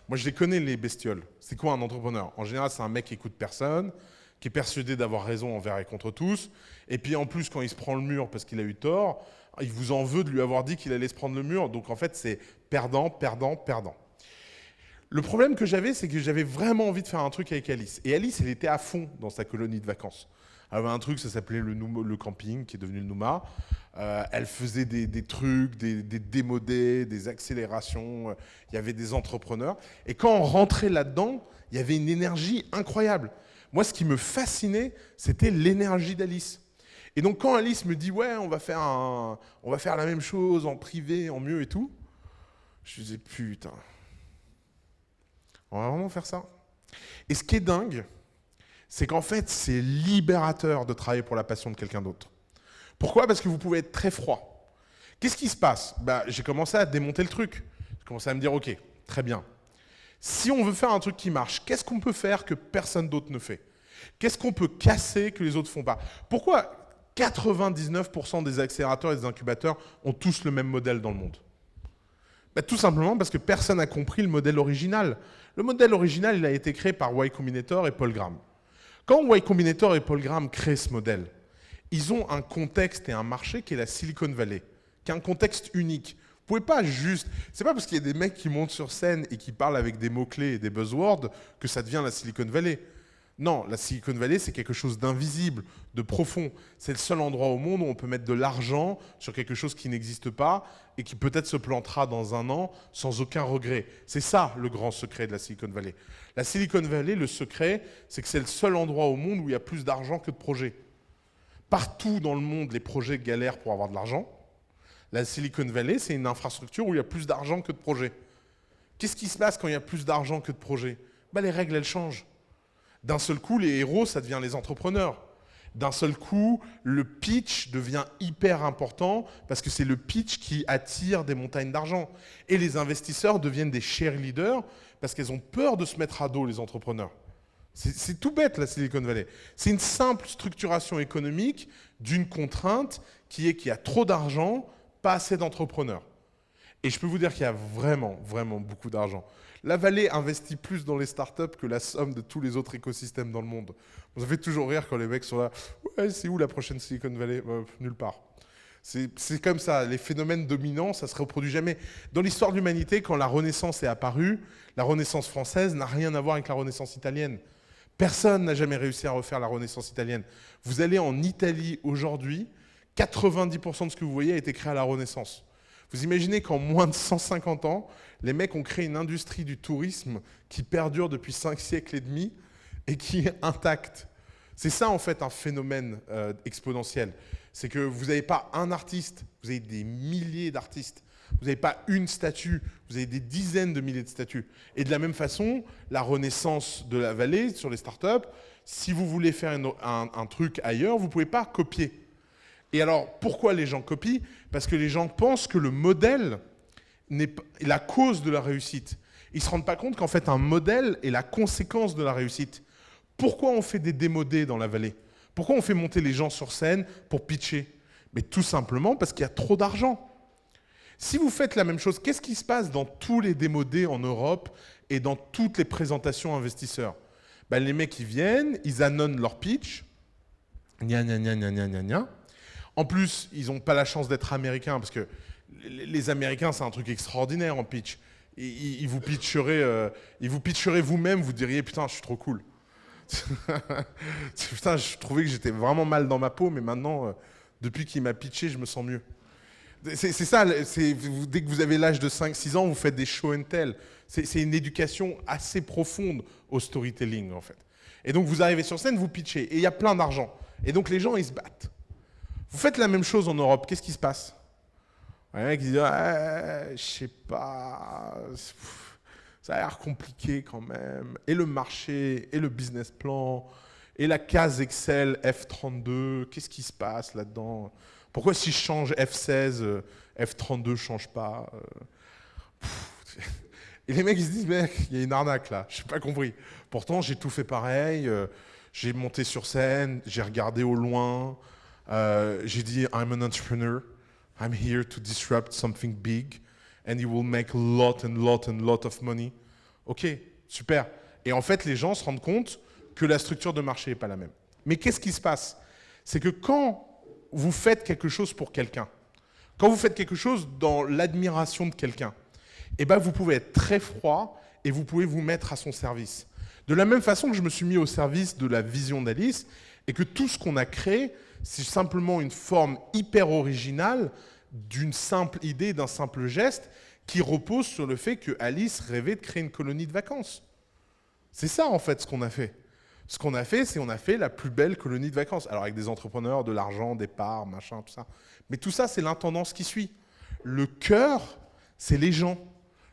Moi, je les connais, les bestioles. C'est quoi un entrepreneur? En général, c'est un mec qui écoute personne, qui est persuadé d'avoir raison envers et contre tous. Et puis, en plus, quand il se prend le mur parce qu'il a eu tort, il vous en veut de lui avoir dit qu'il allait se prendre le mur. Donc, en fait, c'est perdant, perdant, perdant. Le problème que j'avais, c'est que j'avais vraiment envie de faire un truc avec Alice. Et Alice, elle était à fond dans sa colonie de vacances. Elle avait un truc, ça s'appelait le camping, qui est devenu le Nouma. Elle faisait des trucs, des démodés, des accélérations. Il y avait des entrepreneurs. Et quand on rentrait là-dedans, il y avait une énergie incroyable. Moi, ce qui me fascinait, c'était l'énergie d'Alice. Et donc, quand Alice me dit « Ouais, on va faire la même chose en privé, en mieux et tout », je me disais « Putain, on va vraiment faire ça ?» Et ce qui est dingue, c'est qu'en fait, c'est libérateur de travailler pour la passion de quelqu'un d'autre. Pourquoi? Parce que vous pouvez être très froid. Qu'est-ce qui se passe? J'ai commencé à démonter le truc. J'ai commencé à me dire « Ok, très bien. Si on veut faire un truc qui marche, qu'est-ce qu'on peut faire que personne d'autre ne fait? Qu'est-ce qu'on peut casser que les autres ne font pas? Pourquoi 99% des accélérateurs et des incubateurs ont tous le même modèle dans le monde? Tout simplement parce que personne n'a compris le modèle original. Le modèle original, il a été créé par Y Combinator et Paul Graham. Quand Y Combinator et Paul Graham créent ce modèle, ils ont un contexte et un marché qui est la Silicon Valley, qui est un contexte unique. Vous pouvez pas juste... C'est pas parce qu'il y a des mecs qui montent sur scène et qui parlent avec des mots-clés et des buzzwords que ça devient la Silicon Valley. Non, la Silicon Valley, c'est quelque chose d'invisible, de profond. C'est le seul endroit au monde où on peut mettre de l'argent sur quelque chose qui n'existe pas et qui peut-être se plantera dans un an sans aucun regret. C'est ça le grand secret de la Silicon Valley. La Silicon Valley, le secret, c'est que c'est le seul endroit au monde où il y a plus d'argent que de projets. Partout dans le monde, les projets galèrent pour avoir de l'argent. La Silicon Valley, c'est une infrastructure où il y a plus d'argent que de projets. Qu'est-ce qui se passe quand il y a plus d'argent que de projets? Les règles, elles changent. D'un seul coup, les héros, ça devient les entrepreneurs. D'un seul coup, le pitch devient hyper important parce que c'est le pitch qui attire des montagnes d'argent. Et les investisseurs deviennent des cheerleaders parce qu'elles ont peur de se mettre à dos, les entrepreneurs. C'est tout bête, la Silicon Valley. C'est une simple structuration économique d'une contrainte qui est qu'il y a trop d'argent, pas assez d'entrepreneurs. Et je peux vous dire qu'il y a vraiment, vraiment beaucoup d'argent. La vallée investit plus dans les startups que la somme de tous les autres écosystèmes dans le monde. Ça fait toujours rire quand les mecs sont là. Ouais, c'est où la prochaine Silicon Valley? Nulle part. C'est comme ça. Les phénomènes dominants, ça ne se reproduit jamais. Dans l'histoire de l'humanité, quand la Renaissance est apparue, la Renaissance française n'a rien à voir avec la Renaissance italienne. Personne n'a jamais réussi à refaire la Renaissance italienne. Vous allez en Italie aujourd'hui, 90% de ce que vous voyez a été créé à la Renaissance. Vous imaginez qu'en moins de 150 ans, les mecs ont créé une industrie du tourisme qui perdure depuis 5 siècles et demi et qui est intacte. C'est ça en fait un phénomène exponentiel. C'est que vous n'avez pas un artiste, vous avez des milliers d'artistes. Vous n'avez pas une statue, vous avez des dizaines de milliers de statues. Et de la même façon, la renaissance de la vallée sur les startups, si vous voulez faire un truc ailleurs, vous ne pouvez pas copier. Et alors, pourquoi les gens copient? Parce que les gens pensent que le modèle est la cause de la réussite. Ils ne se rendent pas compte qu'en fait, un modèle est la conséquence de la réussite. Pourquoi on fait des démodés dans la vallée? Pourquoi on fait monter les gens sur scène pour pitcher? Mais tout simplement parce qu'il y a trop d'argent. Si vous faites la même chose, qu'est-ce qui se passe dans tous les démodés en Europe et dans toutes les présentations investisseurs? Les mecs, ils viennent, ils annonnent leur pitch. Gna, gna, gna, gna, gna, gna, gna. En plus, ils n'ont pas la chance d'être américains, parce que les Américains, c'est un truc extraordinaire en pitch. Ils vous pitcheraient vous-même, vous diriez « Putain, je suis trop cool ». Putain, je trouvais que j'étais vraiment mal dans ma peau, mais maintenant, depuis qu'il m'a pitché, je me sens mieux. C'est ça, dès que vous avez l'âge de 5-6 ans, vous faites des show and tell. C'est une éducation assez profonde au storytelling, en fait. Et donc, vous arrivez sur scène, vous pitchez, et il y a plein d'argent. Et donc, les gens, ils se battent. Vous faites la même chose en Europe, qu'est-ce qui se passe? Un mec dit, je sais pas, ça a l'air compliqué quand même. Et le marché, et le business plan, et la case Excel F32, qu'est-ce qui se passe là-dedans? Pourquoi si je change F16, F32 ne change pas? Et les mecs, ils se disent, mec, il y a une arnaque là, je n'ai pas compris. Pourtant, j'ai tout fait pareil, j'ai monté sur scène, j'ai regardé au loin, j'ai dit, I'm an entrepreneur, I'm here to disrupt something big, and you will make a lot and lot and lot of money. Ok, super. Et en fait, les gens se rendent compte que la structure de marché n'est pas la même. Mais qu'est-ce qui se passe? C'est que quand vous faites quelque chose pour quelqu'un, quand vous faites quelque chose dans l'admiration de quelqu'un, vous pouvez être très froid et vous pouvez vous mettre à son service. De la même façon que je me suis mis au service de la vision d'Alice et que tout ce qu'on a créé, c'est simplement une forme hyper originale d'une simple idée, d'un simple geste qui repose sur le fait que Alice rêvait de créer une colonie de vacances. C'est ça en fait ce qu'on a fait. Ce qu'on a fait, c'est qu'on a fait la plus belle colonie de vacances. Alors avec des entrepreneurs, de l'argent, des parts, machin, tout ça. Mais tout ça, c'est l'intendance qui suit. Le cœur, c'est les gens.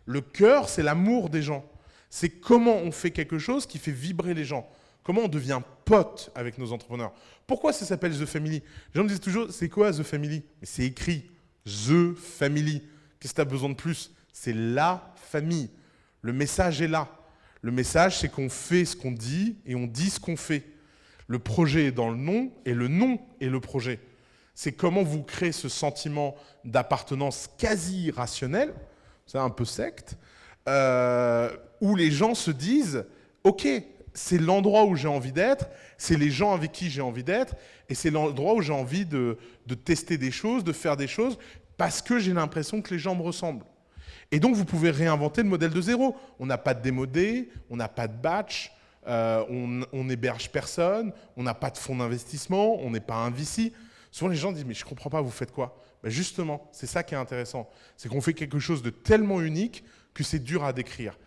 Le cœur, c'est l'amour des gens. C'est comment on fait quelque chose qui fait vibrer les gens. Comment on devient pote avec nos entrepreneurs. Pourquoi ça s'appelle The Family? Les gens me disent toujours, c'est quoi The Family? Mais c'est écrit, The Family. Qu'est-ce que tu as besoin de plus? C'est la famille. Le message est là. Le message, c'est qu'on fait ce qu'on dit et on dit ce qu'on fait. Le projet est dans le nom et le nom est le projet. C'est comment vous créez ce sentiment d'appartenance quasi rationnelle, c'est un peu secte, où les gens se disent « Ok, c'est l'endroit où j'ai envie d'être, c'est les gens avec qui j'ai envie d'être, et c'est l'endroit où j'ai envie de tester des choses, de faire des choses, parce que j'ai l'impression que les gens me ressemblent. Et donc, vous pouvez réinventer le modèle de zéro. On n'a pas de démodé, on n'a pas de batch, on n'héberge personne, on n'a pas de fonds d'investissement, on n'est pas un VC. Souvent, les gens disent « mais je ne comprends pas, vous faites quoi ?» Ben justement, c'est ça qui est intéressant. C'est qu'on fait quelque chose de tellement unique que c'est dur à décrire.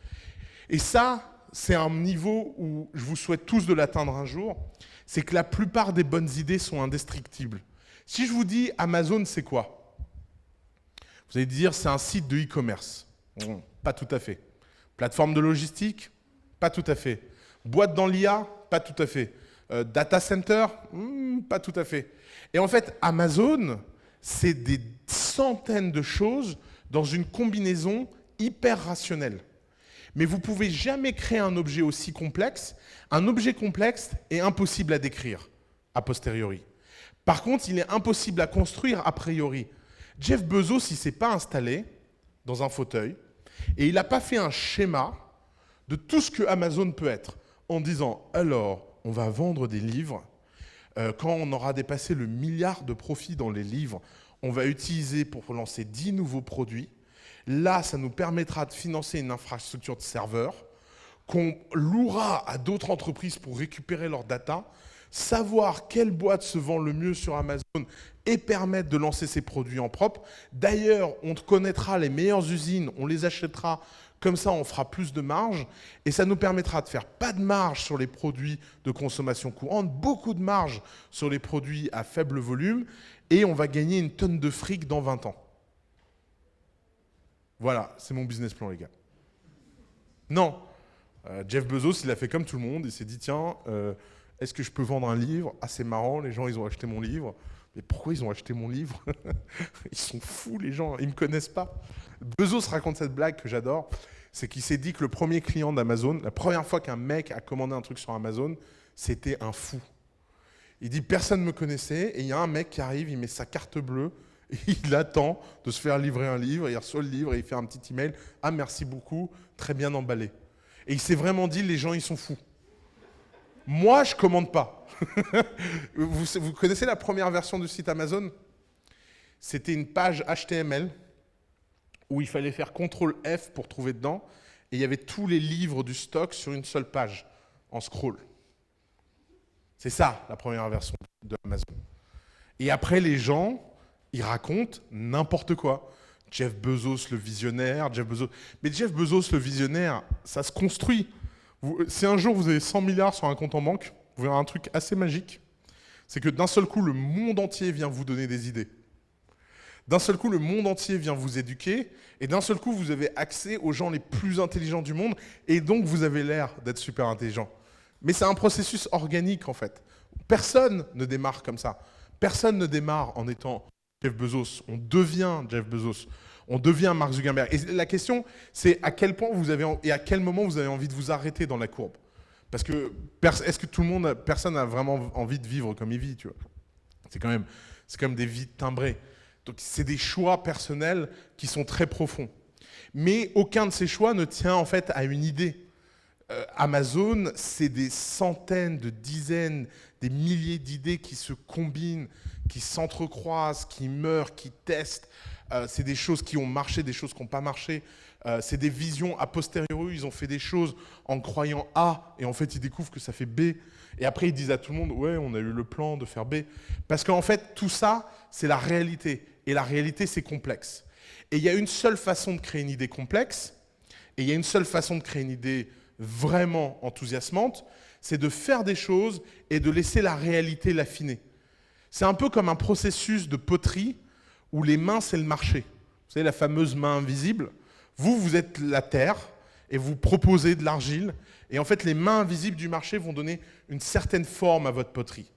Et ça, c'est un niveau où je vous souhaite tous de l'atteindre un jour, c'est que la plupart des bonnes idées sont indestructibles. Si je vous dis Amazon, c'est quoi ? Vous allez dire, c'est un site de e-commerce. Pas tout à fait. Plateforme de logistique? Pas tout à fait. Boîte dans l'IA? Pas tout à fait. Data center? Pas tout à fait. Et en fait, Amazon, c'est des centaines de choses dans une combinaison hyper rationnelle. Mais vous ne pouvez jamais créer un objet aussi complexe. Un objet complexe est impossible à décrire, a posteriori. Par contre, il est impossible à construire a priori. Jeff Bezos, il ne s'est pas installé dans un fauteuil et il n'a pas fait un schéma de tout ce que Amazon peut être en disant « alors, on va vendre des livres, quand on aura dépassé le milliard de profits dans les livres, on va utiliser pour lancer 10 nouveaux produits. Là, ça nous permettra de financer une infrastructure de serveurs qu'on louera à d'autres entreprises pour récupérer leurs data, savoir quelle boîte se vend le mieux sur Amazon et permettre de lancer ses produits en propre. D'ailleurs, on connaîtra les meilleures usines, on les achètera, comme ça on fera plus de marge et ça nous permettra de faire pas de marge sur les produits de consommation courante, beaucoup de marge sur les produits à faible volume et on va gagner une tonne de fric dans 20 ans. Voilà, c'est mon business plan, les gars. Non, Jeff Bezos, il a fait comme tout le monde, il s'est dit, tiens, est-ce que je peux vendre un livre? Ah, c'est marrant, les gens, ils ont acheté mon livre. Mais pourquoi ils ont acheté mon livre? Ils sont fous, les gens, ils ne me connaissent pas. Bezos raconte cette blague que j'adore, c'est qu'il s'est dit que le premier client d'Amazon, la première fois qu'un mec a commandé un truc sur Amazon, c'était un fou. Il dit, personne ne me connaissait, et il y a un mec qui arrive, il met sa carte bleue, et il attend de se faire livrer un livre, et il reçoit le livre, et il fait un petit email, « Ah, merci beaucoup, très bien emballé. » Et il s'est vraiment dit, les gens, ils sont fous. Moi, je ne commande pas. Vous connaissez la première version du site Amazon? C'était une page HTML où il fallait faire CTRL F pour trouver dedans, et il y avait tous les livres du stock sur une seule page, en scroll. C'est ça, la première version de Amazon. Et après, les gens, ils racontent n'importe quoi. Jeff Bezos, le visionnaire, Jeff Bezos... Mais Jeff Bezos, le visionnaire, ça se construit. Si un jour vous avez 100 milliards sur un compte en banque, vous verrez un truc assez magique, c'est que d'un seul coup, le monde entier vient vous donner des idées. D'un seul coup, le monde entier vient vous éduquer, et d'un seul coup, vous avez accès aux gens les plus intelligents du monde, et donc vous avez l'air d'être super intelligent. Mais c'est un processus organique, en fait. Personne ne démarre comme ça. Personne ne démarre en étant Jeff Bezos. On devient Jeff Bezos. On devient Mark Zuckerberg. Et la question, c'est à quel point vous avez et à quel moment vous avez envie de vous arrêter dans la courbe. Parce que est-ce que personne n'a vraiment envie de vivre comme il vit, tu vois? C'est quand même des vies timbrées. Donc c'est des choix personnels qui sont très profonds. Mais aucun de ces choix ne tient en fait à une idée. Amazon, c'est des centaines, de dizaines, des milliers d'idées qui se combinent, qui s'entrecroisent, qui meurent, qui testent. C'est des choses qui ont marché, des choses qui n'ont pas marché. C'est des visions a posteriori. Ils ont fait des choses en croyant A, et en fait, ils découvrent que ça fait B. Et après, ils disent à tout le monde, ouais, on a eu le plan de faire B. Parce qu'en fait, tout ça, c'est la réalité. Et la réalité, c'est complexe. Et il y a une seule façon de créer une idée complexe, et il y a une seule façon de créer une idée vraiment enthousiasmante, c'est de faire des choses et de laisser la réalité l'affiner. C'est un peu comme un processus de poterie où les mains, c'est le marché. Vous savez, la fameuse main invisible. Vous êtes la terre et vous proposez de l'argile. Et en fait, les mains invisibles du marché vont donner une certaine forme à votre poterie.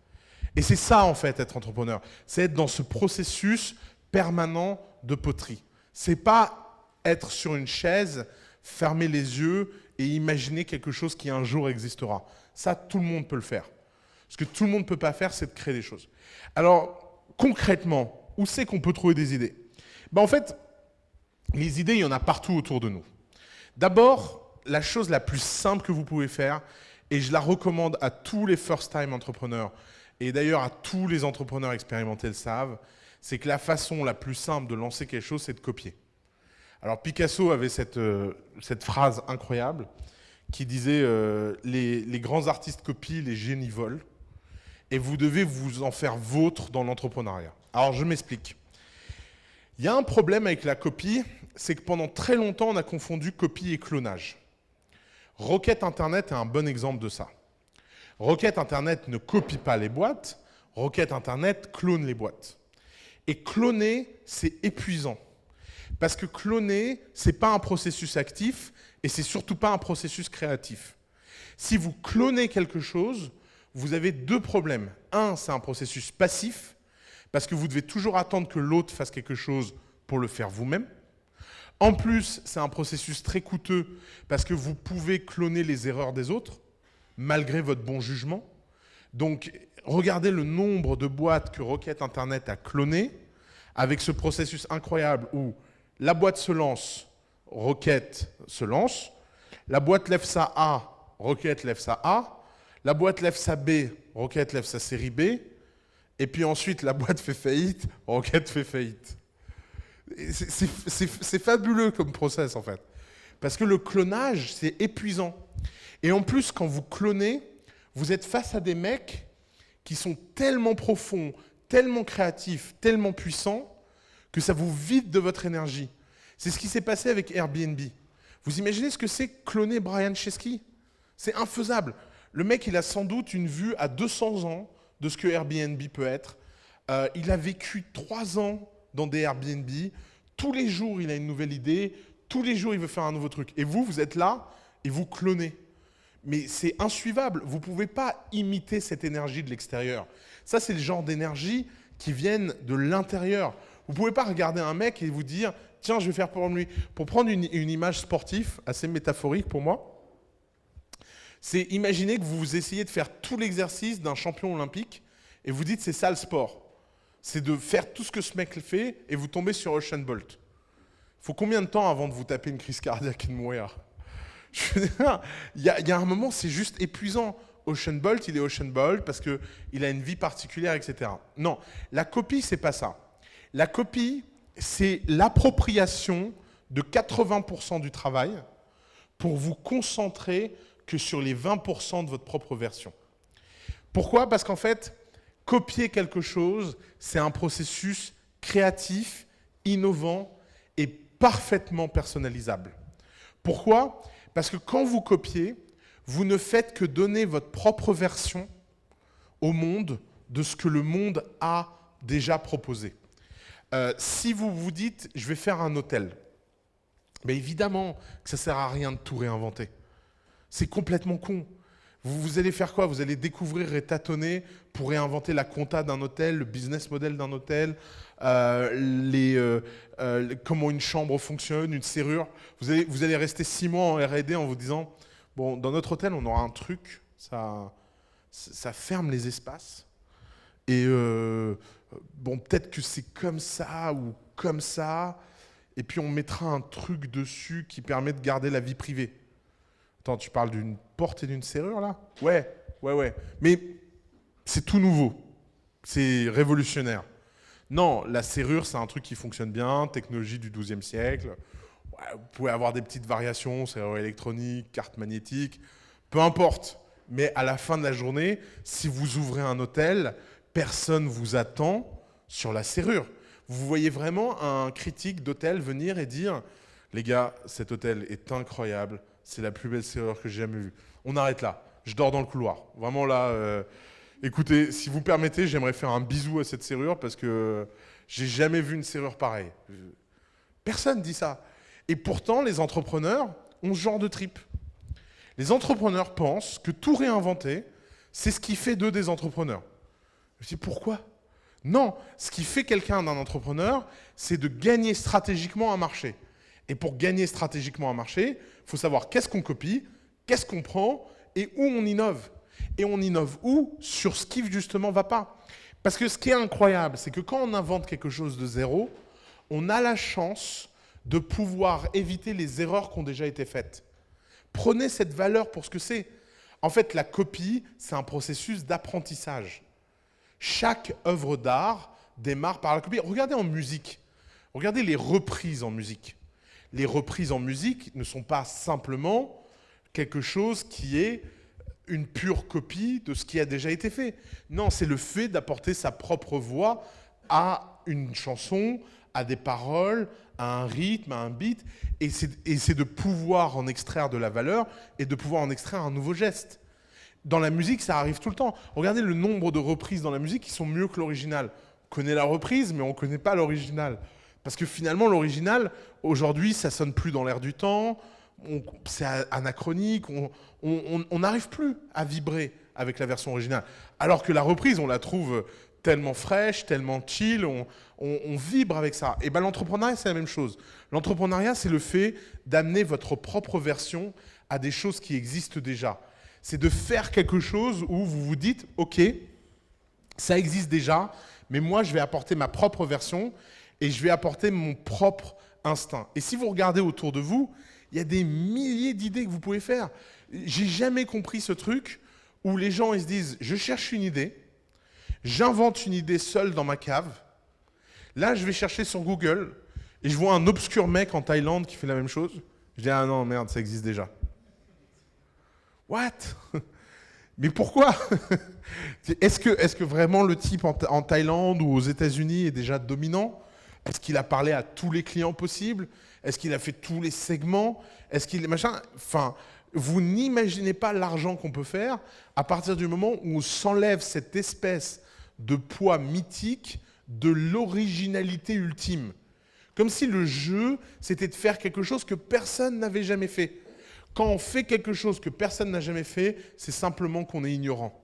Et c'est ça, en fait, être entrepreneur. C'est être dans ce processus permanent de poterie. C'est pas être sur une chaise, fermer les yeux et imaginer quelque chose qui un jour existera. Ça, tout le monde peut le faire. Ce que tout le monde ne peut pas faire, c'est de créer des choses. Alors, concrètement, où c'est qu'on peut trouver des idées? Ben, en fait, les idées, il y en a partout autour de nous. D'abord, la chose la plus simple que vous pouvez faire, et je la recommande à tous les first-time entrepreneurs, et d'ailleurs à tous les entrepreneurs expérimentés le savent, c'est que la façon la plus simple de lancer quelque chose, c'est de copier. Alors Picasso avait cette phrase incroyable qui disait les grands artistes copient, les génies volent, et vous devez vous en faire vôtre dans l'entrepreneuriat. Alors je m'explique. Il y a un problème avec la copie, c'est que pendant très longtemps, on a confondu copie et clonage. Rocket Internet est un bon exemple de ça. Rocket Internet ne copie pas les boîtes, Rocket Internet clone les boîtes. Et cloner, c'est épuisant. Parce que cloner, ce n'est pas un processus actif et c'est surtout pas un processus créatif. Si vous clonez quelque chose, vous avez deux problèmes. Un, c'est un processus passif, parce que vous devez toujours attendre que l'autre fasse quelque chose pour le faire vous-même. En plus, c'est un processus très coûteux, parce que vous pouvez cloner les erreurs des autres, malgré votre bon jugement. Donc, regardez le nombre de boîtes que Rocket Internet a clonées, avec ce processus incroyable où la boîte se lance, Rocket se lance, la boîte lève sa A, Rocket lève sa A, la boîte lève sa B, Rocket lève sa série B, et puis ensuite la boîte fait faillite, Rocket fait faillite. C'est fabuleux comme process en fait. Parce que le clonage, c'est épuisant. Et en plus, quand vous clonez, vous êtes face à des mecs qui sont tellement profonds, tellement créatifs, tellement puissants, que ça vous vide de votre énergie. C'est ce qui s'est passé avec Airbnb. Vous imaginez ce que c'est cloner Brian Chesky? C'est infaisable. Le mec, il a sans doute une vue à 200 ans de ce que Airbnb peut être. Il a vécu 3 ans dans des Airbnb. Tous les jours, il a une nouvelle idée. Tous les jours, il veut faire un nouveau truc. Et vous êtes là et vous clonez. Mais c'est insuivable. Vous ne pouvez pas imiter cette énergie de l'extérieur. Ça, c'est le genre d'énergie qui viennent de l'intérieur. Vous ne pouvez pas regarder un mec et vous dire « Tiens, je vais faire pour lui ». Pour prendre une image sportive, assez métaphorique pour moi, c'est imaginer que vous essayez de faire tout l'exercice d'un champion olympique et vous dites « C'est ça le sport ». C'est de faire tout ce que ce mec fait et vous tombez sur Usain Bolt. Il faut combien de temps avant de vous taper une crise cardiaque et de mourir? Je veux dire, il y a un moment, c'est juste épuisant. Usain Bolt, il est Usain Bolt parce qu'il a une vie particulière, etc. Non, la copie, c'est pas ça. La copie, c'est l'appropriation de 80% du travail pour vous concentrer que sur les 20% de votre propre version. Pourquoi? Parce qu'en fait, copier quelque chose, c'est un processus créatif, innovant et parfaitement personnalisable. Pourquoi? Parce que quand vous copiez, vous ne faites que donner votre propre version au monde de ce que le monde a déjà proposé. Si vous vous dites « je vais faire un hôtel », ben évidemment que ça ne sert à rien de tout réinventer. C'est complètement con. Vous allez faire quoi? Vous allez découvrir et tâtonner pour réinventer la compta d'un hôtel, le business model d'un hôtel, comment une chambre fonctionne, une serrure. Vous allez rester 6 mois en R&D en vous disant « bon, dans notre hôtel, on aura un truc, ça ferme les espaces. Et bon, peut-être que c'est comme ça ou comme ça. Et puis on mettra un truc dessus qui permet de garder la vie privée. » Attends, tu parles d'une porte et d'une serrure là? Ouais. Mais c'est tout nouveau. C'est révolutionnaire. Non, la serrure, c'est un truc qui fonctionne bien, technologie du XIIe siècle. Ouais, vous pouvez avoir des petites variations, serrure électronique, carte magnétique, peu importe. Mais à la fin de la journée, si vous ouvrez un hôtel, personne ne vous attend sur la serrure. Vous voyez vraiment un critique d'hôtel venir et dire « Les gars, cet hôtel est incroyable, c'est la plus belle serrure que j'ai jamais vue. On arrête là, je dors dans le couloir. » Vraiment là, écoutez, si vous permettez, j'aimerais faire un bisou à cette serrure parce que j'ai jamais vu une serrure pareille. Personne dit ça. Et pourtant, les entrepreneurs ont ce genre de trip. Les entrepreneurs pensent que tout réinventer, c'est ce qui fait d'eux des entrepreneurs. Je dis pourquoi? Non, ce qui fait quelqu'un d'un entrepreneur, c'est de gagner stratégiquement un marché. Et pour gagner stratégiquement un marché, il faut savoir qu'est-ce qu'on copie, qu'est-ce qu'on prend et où on innove. Et on innove où? Sur ce qui justement ne va pas. Parce que ce qui est incroyable, c'est que quand on invente quelque chose de zéro, on a la chance de pouvoir éviter les erreurs qui ont déjà été faites. Prenez cette valeur pour ce que c'est. En fait, la copie, c'est un processus d'apprentissage. Chaque œuvre d'art démarre par la copie. Regardez en musique. Regardez les reprises en musique. Les reprises en musique ne sont pas simplement quelque chose qui est une pure copie de ce qui a déjà été fait. Non, c'est le fait d'apporter sa propre voix à une chanson, à des paroles, à un rythme, à un beat, et c'est de pouvoir en extraire de la valeur et de pouvoir en extraire un nouveau geste. Dans la musique, ça arrive tout le temps. Regardez le nombre de reprises dans la musique qui sont mieux que l'original. On connaît la reprise, mais on ne connaît pas l'original. Parce que finalement, l'original, aujourd'hui, ça sonne plus dans l'air du temps, c'est anachronique, on n'arrive plus à vibrer avec la version originale. Alors que la reprise, on la trouve tellement fraîche, tellement chill, on vibre avec ça. Et bien l'entrepreneuriat, c'est la même chose. L'entrepreneuriat, c'est le fait d'amener votre propre version à des choses qui existent déjà. C'est de faire quelque chose où vous vous dites, ok, ça existe déjà, mais moi, je vais apporter ma propre version et je vais apporter mon propre instinct. Et si vous regardez autour de vous, il y a des milliers d'idées que vous pouvez faire. J'ai jamais compris ce truc où les gens ils se disent, je cherche une idée, j'invente une idée seule dans ma cave. Là, je vais chercher sur Google et je vois un obscur mec en Thaïlande qui fait la même chose. Je dis, ah non, merde, ça existe déjà. What? Mais pourquoi? Est-ce que vraiment le type en Thaïlande ou aux États-Unis est déjà dominant? Est-ce qu'il a parlé à tous les clients possibles? Est-ce qu'il a fait tous les segments? Est-ce qu'il machin? Enfin, vous n'imaginez pas l'argent qu'on peut faire à partir du moment où on s'enlève cette espèce de poids mythique de l'originalité ultime. Comme si le jeu, c'était de faire quelque chose que personne n'avait jamais fait. Quand on fait quelque chose que personne n'a jamais fait, c'est simplement qu'on est ignorant.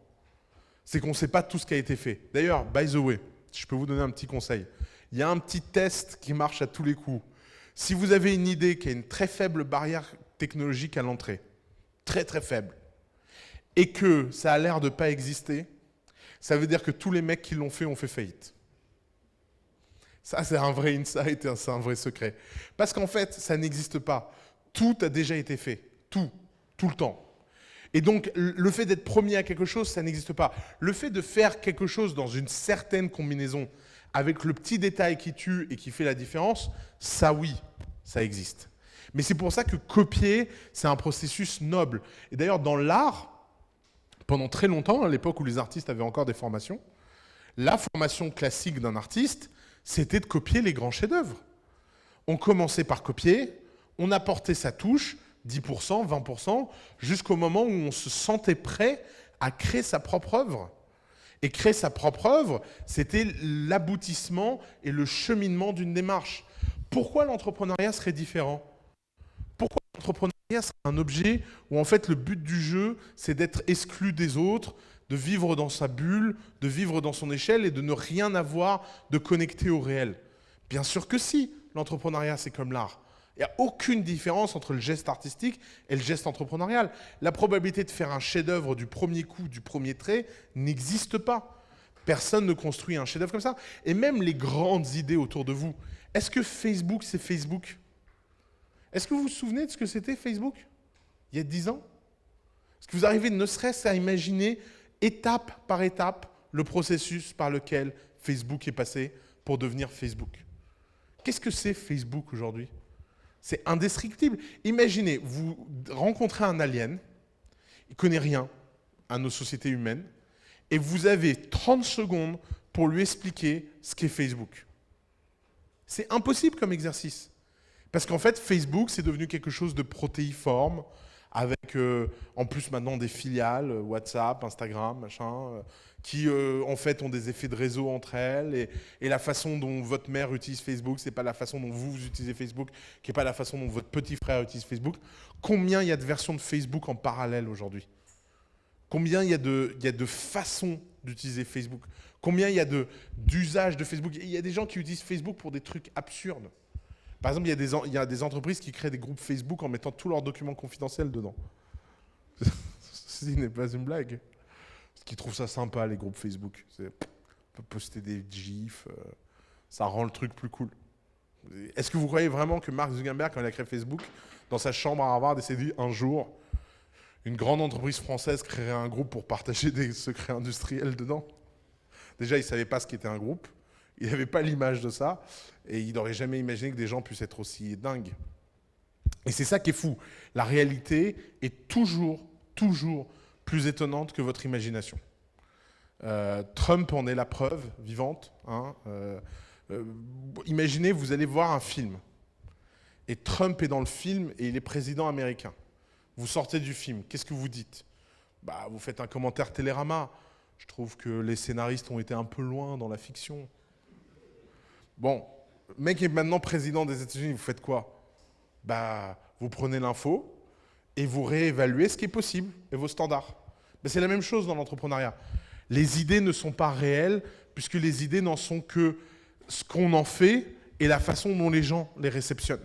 C'est qu'on ne sait pas tout ce qui a été fait. D'ailleurs, by the way, je peux vous donner un petit conseil. Il y a un petit test qui marche à tous les coups. Si vous avez une idée qui a une très faible barrière technologique à l'entrée, très très faible, et que ça a l'air de ne pas exister, ça veut dire que tous les mecs qui l'ont fait ont fait faillite. Ça, c'est un vrai insight et c'est un vrai secret. Parce qu'en fait, ça n'existe pas. Tout a déjà été fait. Tout le temps. Et donc, le fait d'être premier à quelque chose, ça n'existe pas. Le fait de faire quelque chose dans une certaine combinaison, avec le petit détail qui tue et qui fait la différence, ça oui, ça existe. Mais c'est pour ça que copier, c'est un processus noble. Et d'ailleurs, dans l'art, pendant très longtemps, à l'époque où les artistes avaient encore des formations, la formation classique d'un artiste, c'était de copier les grands chefs-d'œuvre. On commençait par copier, on apportait sa touche, 10%, 20%, jusqu'au moment où on se sentait prêt à créer sa propre œuvre. Et créer sa propre œuvre, c'était l'aboutissement et le cheminement d'une démarche. Pourquoi l'entrepreneuriat serait différent? Pourquoi l'entrepreneuriat serait un objet où en fait le but du jeu, c'est d'être exclu des autres, de vivre dans sa bulle, de vivre dans son échelle et de ne rien avoir de connecté au réel? Bien sûr que si, l'entrepreneuriat c'est comme l'art. Il n'y a aucune différence entre le geste artistique et le geste entrepreneurial. La probabilité de faire un chef-d'œuvre du premier coup, du premier trait, n'existe pas. Personne ne construit un chef-d'œuvre comme ça. Et même les grandes idées autour de vous. Est-ce que Facebook, c'est Facebook? Est-ce que vous vous souvenez de ce que c'était Facebook il y a 10 ans? Est-ce que vous arrivez ne serait-ce à imaginer étape par étape le processus par lequel Facebook est passé pour devenir Facebook? Qu'est-ce que c'est Facebook aujourd'hui? C'est indescriptible. Imaginez, vous rencontrez un alien, il ne connaît rien à nos sociétés humaines, et vous avez 30 secondes pour lui expliquer ce qu'est Facebook. C'est impossible comme exercice. Parce qu'en fait, Facebook, c'est devenu quelque chose de protéiforme, avec en plus maintenant des filiales, WhatsApp, Instagram, machin, qui en fait ont des effets de réseau entre elles, et la façon dont votre mère utilise Facebook, c'est pas la façon dont vous utilisez Facebook, qui n'est pas la façon dont votre petit frère utilise Facebook. Combien il y a de versions de Facebook en parallèle aujourd'hui? Combien il y a de façons d'utiliser Facebook? Combien il y a d'usages de Facebook? Il y a des gens qui utilisent Facebook pour des trucs absurdes. Par exemple, il y a des entreprises qui créent des groupes Facebook en mettant tous leurs documents confidentiels dedans. Ceci n'est pas une blague. Parce qu'ils trouvent ça sympa, les groupes Facebook. On peut poster des gifs, ça rend le truc plus cool. Est-ce que vous croyez vraiment que Mark Zuckerberg, quand il a créé Facebook, dans sa chambre à Harvard, s'est dit un jour, Une grande entreprise française créerait un groupe pour partager des secrets industriels dedans. Déjà, il ne savait pas ce qu'était un groupe. Il n'avait pas l'image de ça. Et il n'aurait jamais imaginé que des gens puissent être aussi dingues. Et c'est ça qui est fou. La réalité est toujours, toujours plus étonnante que votre imagination. Trump en est la preuve vivante. Hein. Imaginez, vous allez voir un film. Et Trump est dans le film et il est président américain. Vous sortez du film, qu'est-ce que vous dites? Bah, vous faites un commentaire Télérama. Je trouve que les scénaristes ont été un peu loin dans la fiction. Bon, le mec est maintenant président des États-Unis, vous faites quoi? Bah, vous prenez l'info et vous réévaluez ce qui est possible et vos standards. Ben, c'est la même chose dans l'entrepreneuriat. Les idées ne sont pas réelles puisque les idées n'en sont que ce qu'on en fait et la façon dont les gens les réceptionnent.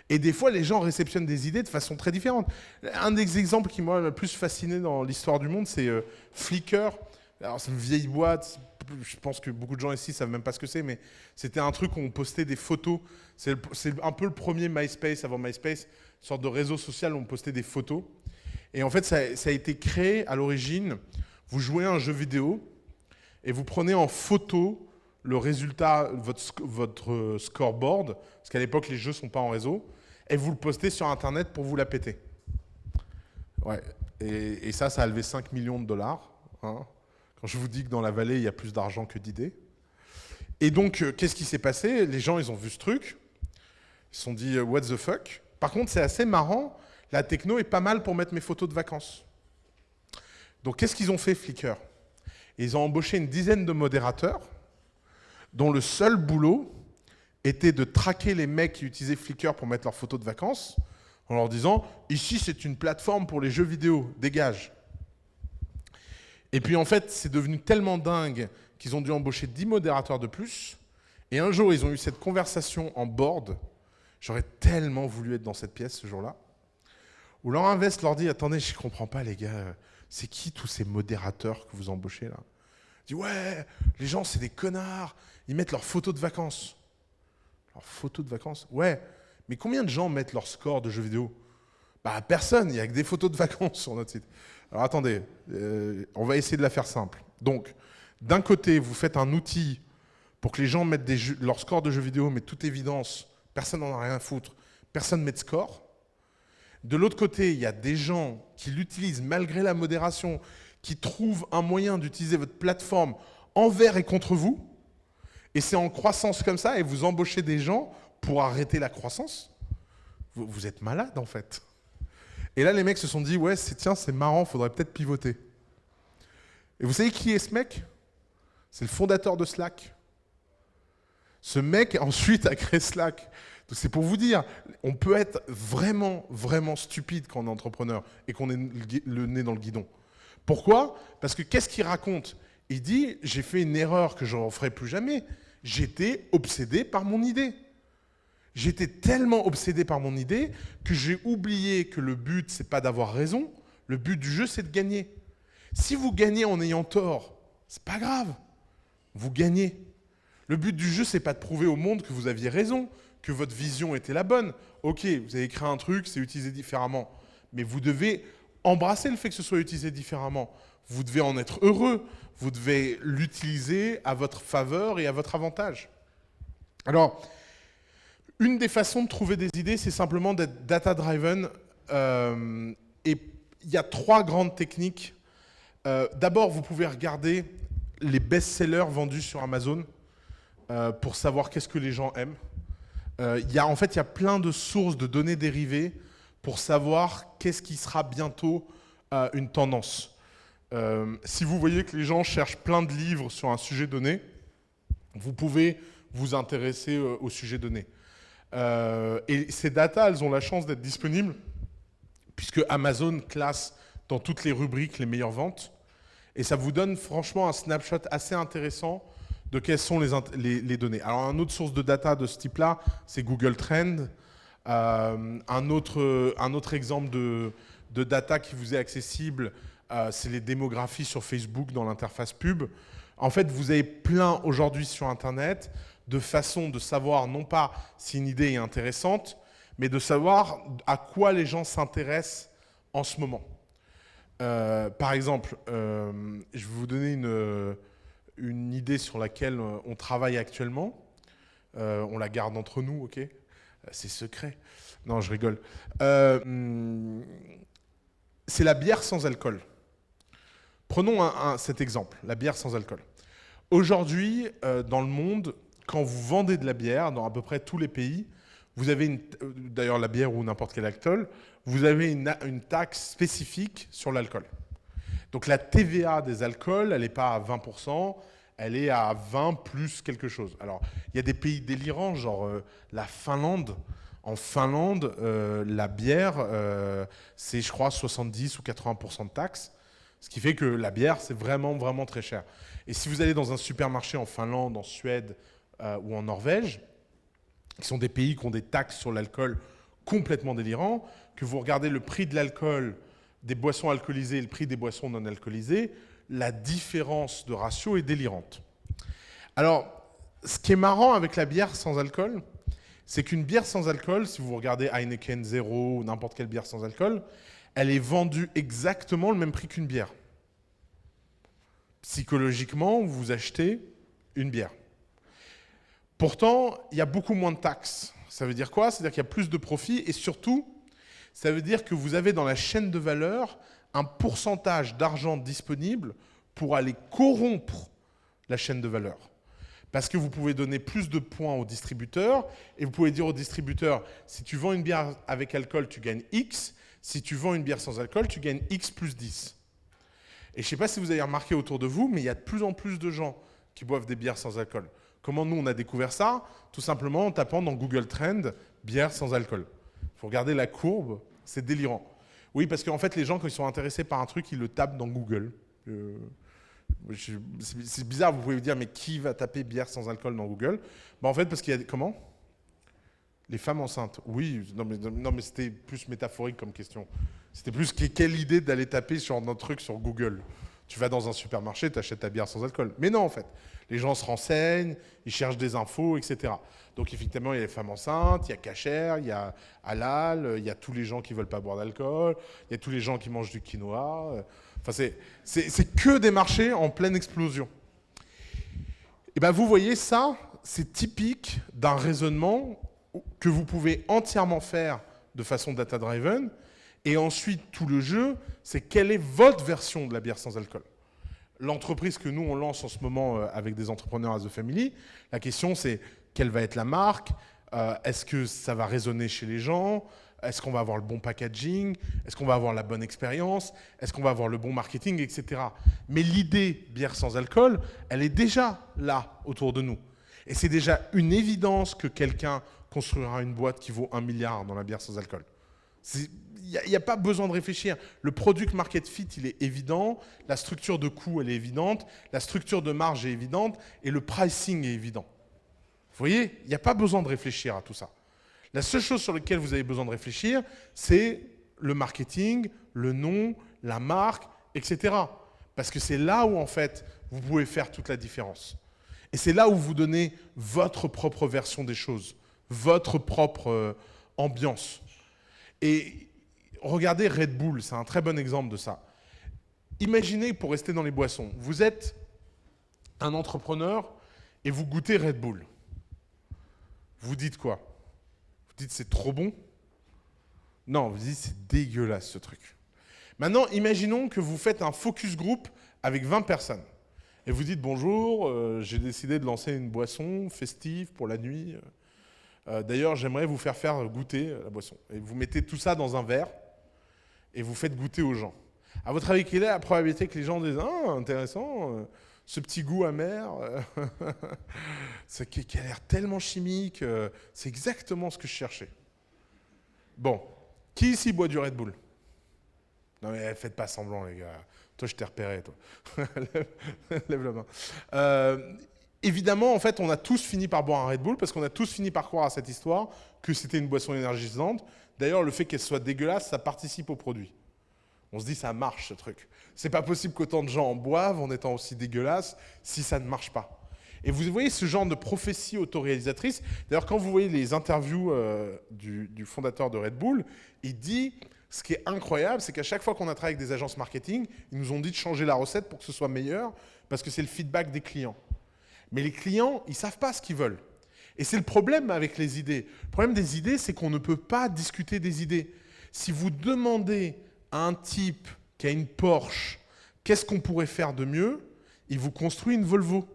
Et des fois, les gens réceptionnent des idées de façon très différente. Un des exemples qui m'a le plus fasciné dans l'histoire du monde, c'est Flickr. Alors, c'est une vieille boîte. Je pense que beaucoup de gens ici ne savent même pas ce que c'est, mais c'était un truc où on postait des photos. C'est un peu le premier MySpace avant MySpace, une sorte de réseau social où on postait des photos. Et en fait, ça a été créé à l'origine. Vous jouez à un jeu vidéo et vous prenez en photo le résultat, votre scoreboard, parce qu'à l'époque, les jeux ne sont pas en réseau, et vous le postez sur Internet pour vous la péter. Ouais. Et ça a levé 5 millions de dollars. Hein. Quand je vous dis que dans la vallée, il y a plus d'argent que d'idées. Et donc, qu'est-ce qui s'est passé? Les gens, ils ont vu ce truc. Ils se sont dit, what the fuck? Par contre, c'est assez marrant. La techno est pas mal pour mettre mes photos de vacances. Donc, qu'est-ce qu'ils ont fait, Flickr? Ils ont embauché une dizaine de modérateurs dont le seul boulot était de traquer les mecs qui utilisaient Flickr pour mettre leurs photos de vacances en leur disant « Ici, c'est une plateforme pour les jeux vidéo, dégage ». Et puis en fait, c'est devenu tellement dingue qu'ils ont dû embaucher 10 modérateurs de plus. Et un jour, ils ont eu cette conversation en board. J'aurais tellement voulu être dans cette pièce ce jour-là. Où leur invest leur dit « Attendez, je ne comprends pas les gars, c'est qui tous ces modérateurs que vous embauchez là ?» Il dit « Ouais, les gens, c'est des connards, ils mettent leurs photos de vacances. » Leurs photos de vacances? Ouais, mais combien de gens mettent leur score de jeux vidéo? Bah personne, il n'y a que des photos de vacances sur notre site. Alors attendez, on va essayer de la faire simple. Donc, d'un côté, vous faites un outil pour que les gens mettent leur score de jeux vidéo, mais toute évidence, personne n'en a rien à foutre, personne ne met de score. De l'autre côté, il y a des gens qui l'utilisent malgré la modération, qui trouvent un moyen d'utiliser votre plateforme envers et contre vous. Et c'est en croissance comme ça, et vous embauchez des gens pour arrêter la croissance. Vous êtes malade en fait. Et là, les mecs se sont dit, ouais, tiens, c'est marrant, faudrait peut-être pivoter. Et vous savez qui est ce mec? C'est le fondateur de Slack. Ce mec, ensuite, a créé Slack. Donc c'est pour vous dire, on peut être vraiment, vraiment stupide quand on est entrepreneur et qu'on est le nez dans le guidon. Pourquoi? Parce que qu'est-ce qu'il raconte? Il dit, j'ai fait une erreur que je ne referai plus jamais. J'étais obsédé par mon idée. J'étais tellement obsédé par mon idée que j'ai oublié que le but, c'est pas d'avoir raison. Le but du jeu, c'est de gagner. Si vous gagnez en ayant tort, c'est pas grave. Vous gagnez. Le but du jeu, c'est pas de prouver au monde que vous aviez raison, que votre vision était la bonne. Ok, vous avez créé un truc, c'est utilisé différemment. Mais vous devez embrasser le fait que ce soit utilisé différemment. Vous devez en être heureux. Vous devez l'utiliser à votre faveur et à votre avantage. Alors, une des façons de trouver des idées, c'est simplement d'être data-driven. Et il y a 3 grandes techniques. D'abord, vous pouvez regarder les best-sellers vendus sur Amazon pour savoir qu'est-ce que les gens aiment. En fait, il y a plein de sources de données dérivées pour savoir qu'est-ce qui sera bientôt une tendance. Si vous voyez que les gens cherchent plein de livres sur un sujet donné, vous pouvez vous intéresser au sujet donné. Et ces datas, elles ont la chance d'être disponibles puisque Amazon classe dans toutes les rubriques les meilleures ventes. Et ça vous donne franchement un snapshot assez intéressant de quelles sont les données. Alors, une autre source de data de ce type-là, c'est Google Trends. Un autre exemple de data qui vous est accessible, c'est les démographies sur Facebook dans l'interface pub. En fait, vous avez plein aujourd'hui sur Internet de façons de savoir non pas si une idée est intéressante, mais de savoir à quoi les gens s'intéressent en ce moment. Par exemple, je vais vous donner une idée sur laquelle on travaille actuellement. On la garde entre nous, ok? C'est secret. Non, je rigole. C'est la bière sans alcool. Prenons cet exemple, la bière sans alcool. Aujourd'hui, dans le monde, quand vous vendez de la bière, dans à peu près tous les pays, vous avez d'ailleurs la bière ou n'importe quel alcool, vous avez une taxe spécifique sur l'alcool. Donc la TVA des alcools, elle n'est pas à 20%, elle est à 20 plus quelque chose. Alors, il y a des pays délirants, genre la Finlande. En Finlande, la bière, c'est, je crois, 70 ou 80% de taxes. Ce qui fait que la bière, c'est vraiment, vraiment très cher. Et si vous allez dans un supermarché en Finlande, en Suède ou en Norvège, qui sont des pays qui ont des taxes sur l'alcool complètement délirants, que vous regardez le prix de l'alcool des boissons alcoolisées et le prix des boissons non alcoolisées, la différence de ratio est délirante. Alors, ce qui est marrant avec la bière sans alcool, c'est qu'une bière sans alcool, si vous regardez Heineken Zero ou n'importe quelle bière sans alcool, elle est vendue exactement le même prix qu'une bière. Psychologiquement, vous achetez une bière. Pourtant, il y a beaucoup moins de taxes. Ça veut dire quoi? C'est-à-dire qu'il y a plus de profits et surtout, ça veut dire que vous avez dans la chaîne de valeur un pourcentage d'argent disponible pour aller corrompre la chaîne de valeur. Parce que vous pouvez donner plus de points au distributeur et vous pouvez dire au distributeur, si tu vends une bière avec alcool, tu gagnes X. Si tu vends une bière sans alcool, tu gagnes X plus 10. Et je ne sais pas si vous avez remarqué autour de vous, mais il y a de plus en plus de gens qui boivent des bières sans alcool. Comment nous, on a découvert ça? Tout simplement en tapant dans Google Trends « bière sans alcool ». Il faut regarder la courbe, c'est délirant. Oui, parce qu'en fait, les gens, quand ils sont intéressés par un truc, ils le tapent dans Google. C'est bizarre, vous pouvez vous dire, mais qui va taper bière sans alcool dans Google? En fait, parce qu'il y a... Comment? Les femmes enceintes. Oui, non mais c'était plus métaphorique comme question. C'était plus quelle idée d'aller taper sur notre truc sur Google. Tu vas dans un supermarché, tu achètes ta bière sans alcool. Mais non, en fait. Les gens se renseignent, ils cherchent des infos, etc. Donc, effectivement, il y a les femmes enceintes, il y a Kasher, il y a Halal, il y a tous les gens qui ne veulent pas boire d'alcool, il y a tous les gens qui mangent du quinoa. Enfin, c'est que des marchés en pleine explosion. Et bien, vous voyez, ça, c'est typique d'un raisonnement que vous pouvez entièrement faire de façon data-driven. Et ensuite, tout le jeu, c'est quelle est votre version de la bière sans alcool. L'entreprise que nous, on lance en ce moment avec des entrepreneurs as the family, la question, c'est quelle va être la marque? Est-ce que ça va résonner chez les gens? Est-ce qu'on va avoir le bon packaging? Est-ce qu'on va avoir la bonne expérience? Est-ce qu'on va avoir le bon marketing, etc. Mais l'idée bière sans alcool, elle est déjà là, autour de nous. Et c'est déjà une évidence que quelqu'un construira une boîte qui vaut 1 milliard dans la bière sans alcool. Il n'y a pas besoin de réfléchir. Le product market fit, il est évident. La structure de coût, elle est évidente. La structure de marge est évidente. Et le pricing est évident. Vous voyez, il n'y a pas besoin de réfléchir à tout ça. La seule chose sur laquelle vous avez besoin de réfléchir, c'est le marketing, le nom, la marque, etc. Parce que c'est là où, en fait, vous pouvez faire toute la différence. Et c'est là où vous donnez votre propre version des choses, votre propre ambiance. Et regardez Red Bull, c'est un très bon exemple de ça. Imaginez, pour rester dans les boissons, vous êtes un entrepreneur et vous goûtez Red Bull. Vous dites quoi? Vous dites c'est trop bon? Non, vous dites c'est dégueulasse ce truc. Maintenant, imaginons que vous faites un focus group avec 20 personnes. Et vous dites bonjour, j'ai décidé de lancer une boisson festive pour la nuit. D'ailleurs, j'aimerais vous faire goûter la boisson. Et vous mettez tout ça dans un verre et vous faites goûter aux gens. À votre avis, quelle est la probabilité que les gens disent « Ah, intéressant, ce petit goût amer, qui a l'air tellement chimique, c'est exactement ce que je cherchais. » Bon, qui ici boit du Red Bull? Non mais faites pas semblant les gars. Toi, je t'ai repéré, toi. Lève la main. Évidemment, en fait, on a tous fini par boire un Red Bull parce qu'on a tous fini par croire à cette histoire que c'était une boisson énergisante. D'ailleurs, le fait qu'elle soit dégueulasse, ça participe au produit. On se dit, ça marche, ce truc. C'est pas possible qu'autant de gens en boivent en étant aussi dégueulasse si ça ne marche pas. Et vous voyez ce genre de prophétie autoréalisatrice. D'ailleurs, quand vous voyez les interviews du fondateur de Red Bull, il dit Ce qui est incroyable, c'est qu'à chaque fois qu'on a travaillé avec des agences marketing, ils nous ont dit de changer la recette pour que ce soit meilleur, parce que c'est le feedback des clients. Mais les clients, ils ne savent pas ce qu'ils veulent. Et c'est le problème avec les idées. Le problème des idées, c'est qu'on ne peut pas discuter des idées. Si vous demandez à un type qui a une Porsche, qu'est-ce qu'on pourrait faire de mieux, il vous construit une Volvo.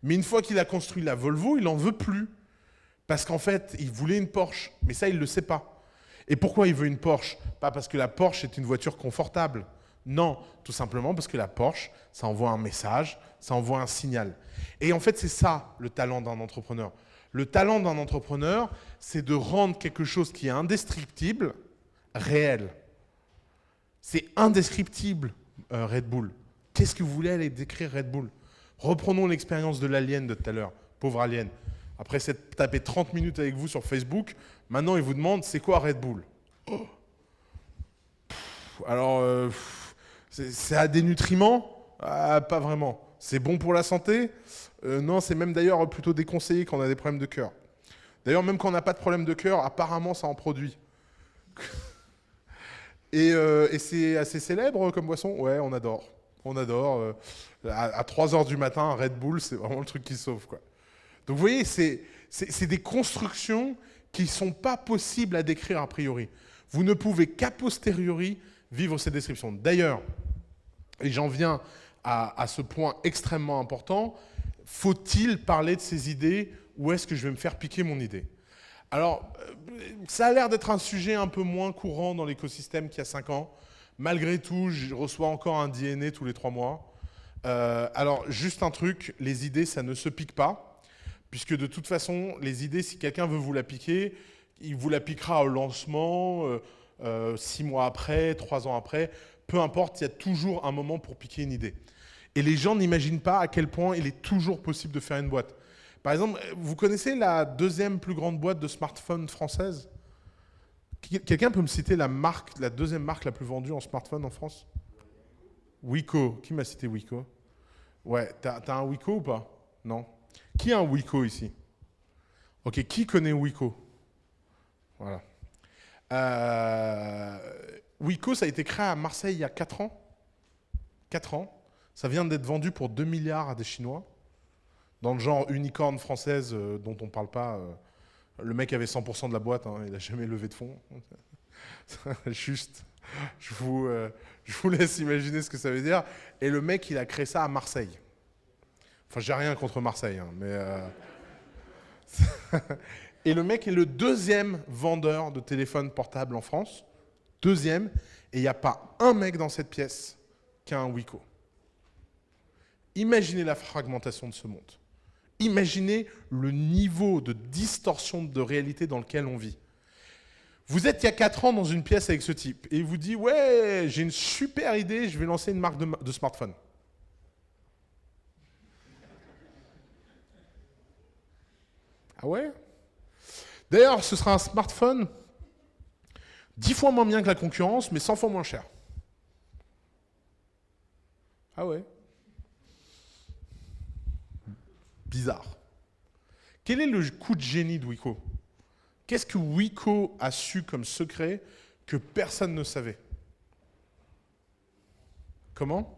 Mais une fois qu'il a construit la Volvo, il n'en veut plus. Parce qu'en fait, il voulait une Porsche. Mais ça, il ne le sait pas. Et pourquoi il veut une Porsche? Pas parce que la Porsche est une voiture confortable. Non, tout simplement parce que la Porsche, ça envoie un message, ça envoie un signal. Et en fait, c'est ça le talent d'un entrepreneur. Le talent d'un entrepreneur, c'est de rendre quelque chose qui est indescriptible, réel. C'est indescriptible, Red Bull. Qu'est-ce que vous voulez aller décrire Red Bull? Reprenons l'expérience de l'alien de tout à l'heure, pauvre alien. Après s'être tapé 30 minutes avec vous sur Facebook, maintenant il vous demande c'est quoi Red Bull? Oh. Alors, c'est à des nutriments? Ah, pas vraiment. C'est bon pour la santé? Non, c'est même d'ailleurs plutôt déconseillé quand on a des problèmes de cœur. D'ailleurs, même quand on n'a pas de problème de cœur, apparemment ça en produit. Et c'est assez célèbre comme boisson? Ouais, on adore. On adore. À 3 heures du matin, Red Bull, c'est vraiment le truc qui sauve, quoi. Donc vous voyez, c'est des constructions qui ne sont pas possibles à décrire a priori. Vous ne pouvez qu'a posteriori vivre ces descriptions. D'ailleurs, et j'en viens à ce point extrêmement important, faut-il parler de ces idées ou est-ce que je vais me faire piquer mon idée? Alors, ça a l'air d'être un sujet un peu moins courant dans l'écosystème qu'il y a 5 ans. Malgré tout, je reçois encore un DNA tous les 3 mois. Alors, juste un truc, les idées, ça ne se pique pas. Puisque de toute façon, les idées, si quelqu'un veut vous la piquer, il vous la piquera au lancement, 6 mois après, 3 ans après. Peu importe, il y a toujours un moment pour piquer une idée. Et les gens n'imaginent pas à quel point il est toujours possible de faire une boîte. Par exemple, vous connaissez la deuxième plus grande boîte de smartphones française? Quelqu'un peut me citer la deuxième marque la plus vendue en smartphone en France? Wiko. Qui m'a cité Wiko? Ouais, t'as un Wiko ou pas? Non. Qui a un Wiko ici? Ok, qui connaît Wiko? Voilà. Wiko, ça a été créé à Marseille il y a 4 ans. 4 ans. Ça vient d'être vendu pour 2 milliards à des Chinois. Dans le genre unicorne française dont on ne parle pas. Le mec avait 100% de la boîte, hein, il n'a jamais levé de fonds. Juste, je vous laisse imaginer ce que ça veut dire. Et le mec, il a créé ça à Marseille. Enfin, j'ai rien contre Marseille, hein, mais... Et le mec est le deuxième vendeur de téléphones portables en France. Deuxième. Et il n'y a pas un mec dans cette pièce qui a un Wiko. Imaginez la fragmentation de ce monde. Imaginez le niveau de distorsion de réalité dans lequel on vit. Vous êtes il y a 4 ans dans une pièce avec ce type et il vous dit « Ouais, j'ai une super idée, je vais lancer une marque de smartphone. » Ah ouais? D'ailleurs, ce sera un smartphone 10 fois moins bien que la concurrence, mais 100 fois moins cher. Ah ouais? Bizarre. Quel est le coup de génie de Wiko? Qu'est-ce que Wiko a su comme secret que personne ne savait? Comment?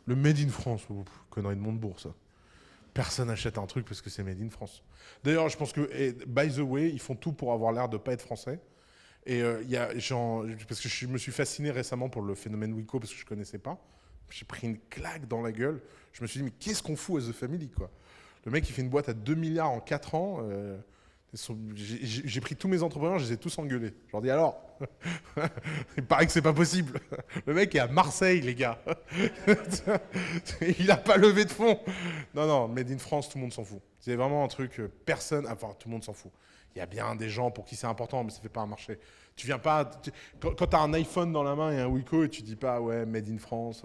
Le Made in France. Oh, connerie de Montebourg, ça. Personne n'achète un truc parce que c'est Made in France. D'ailleurs, je pense que, by the way, ils font tout pour avoir l'air de ne pas être français. Et parce que je me suis fasciné récemment pour le phénomène Wiko parce que je ne connaissais pas. J'ai pris une claque dans la gueule. Je me suis dit, mais qu'est-ce qu'on fout à The Family, quoi? Le mec, il fait une boîte à 2 milliards en 4 ans. J'ai pris tous mes entrepreneurs, je les ai tous engueulés. Je leur dis alors, il paraît que c'est pas possible. Le mec est à Marseille, les gars. Il n'a pas levé de fonds. Non, non, Made in France, tout le monde s'en fout. C'est vraiment un truc, personne, enfin tout le monde s'en fout. Il y a bien des gens pour qui c'est important, mais ça ne fait pas un marché. Tu viens pas, quand tu as un iPhone dans la main et un Wiko et tu dis pas, ouais, Made in France,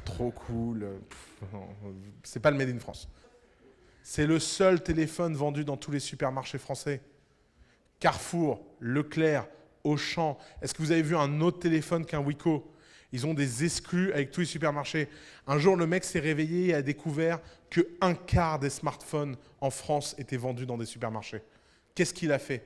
trop cool. C'est pas le Made in France. C'est le seul téléphone vendu dans tous les supermarchés français. Carrefour, Leclerc, Auchan. Est-ce que vous avez vu un autre téléphone qu'un Wiko? Ils ont des exclus avec tous les supermarchés. Un jour, le mec s'est réveillé et a découvert qu'un quart des smartphones en France étaient vendus dans des supermarchés. Qu'est-ce qu'il a fait?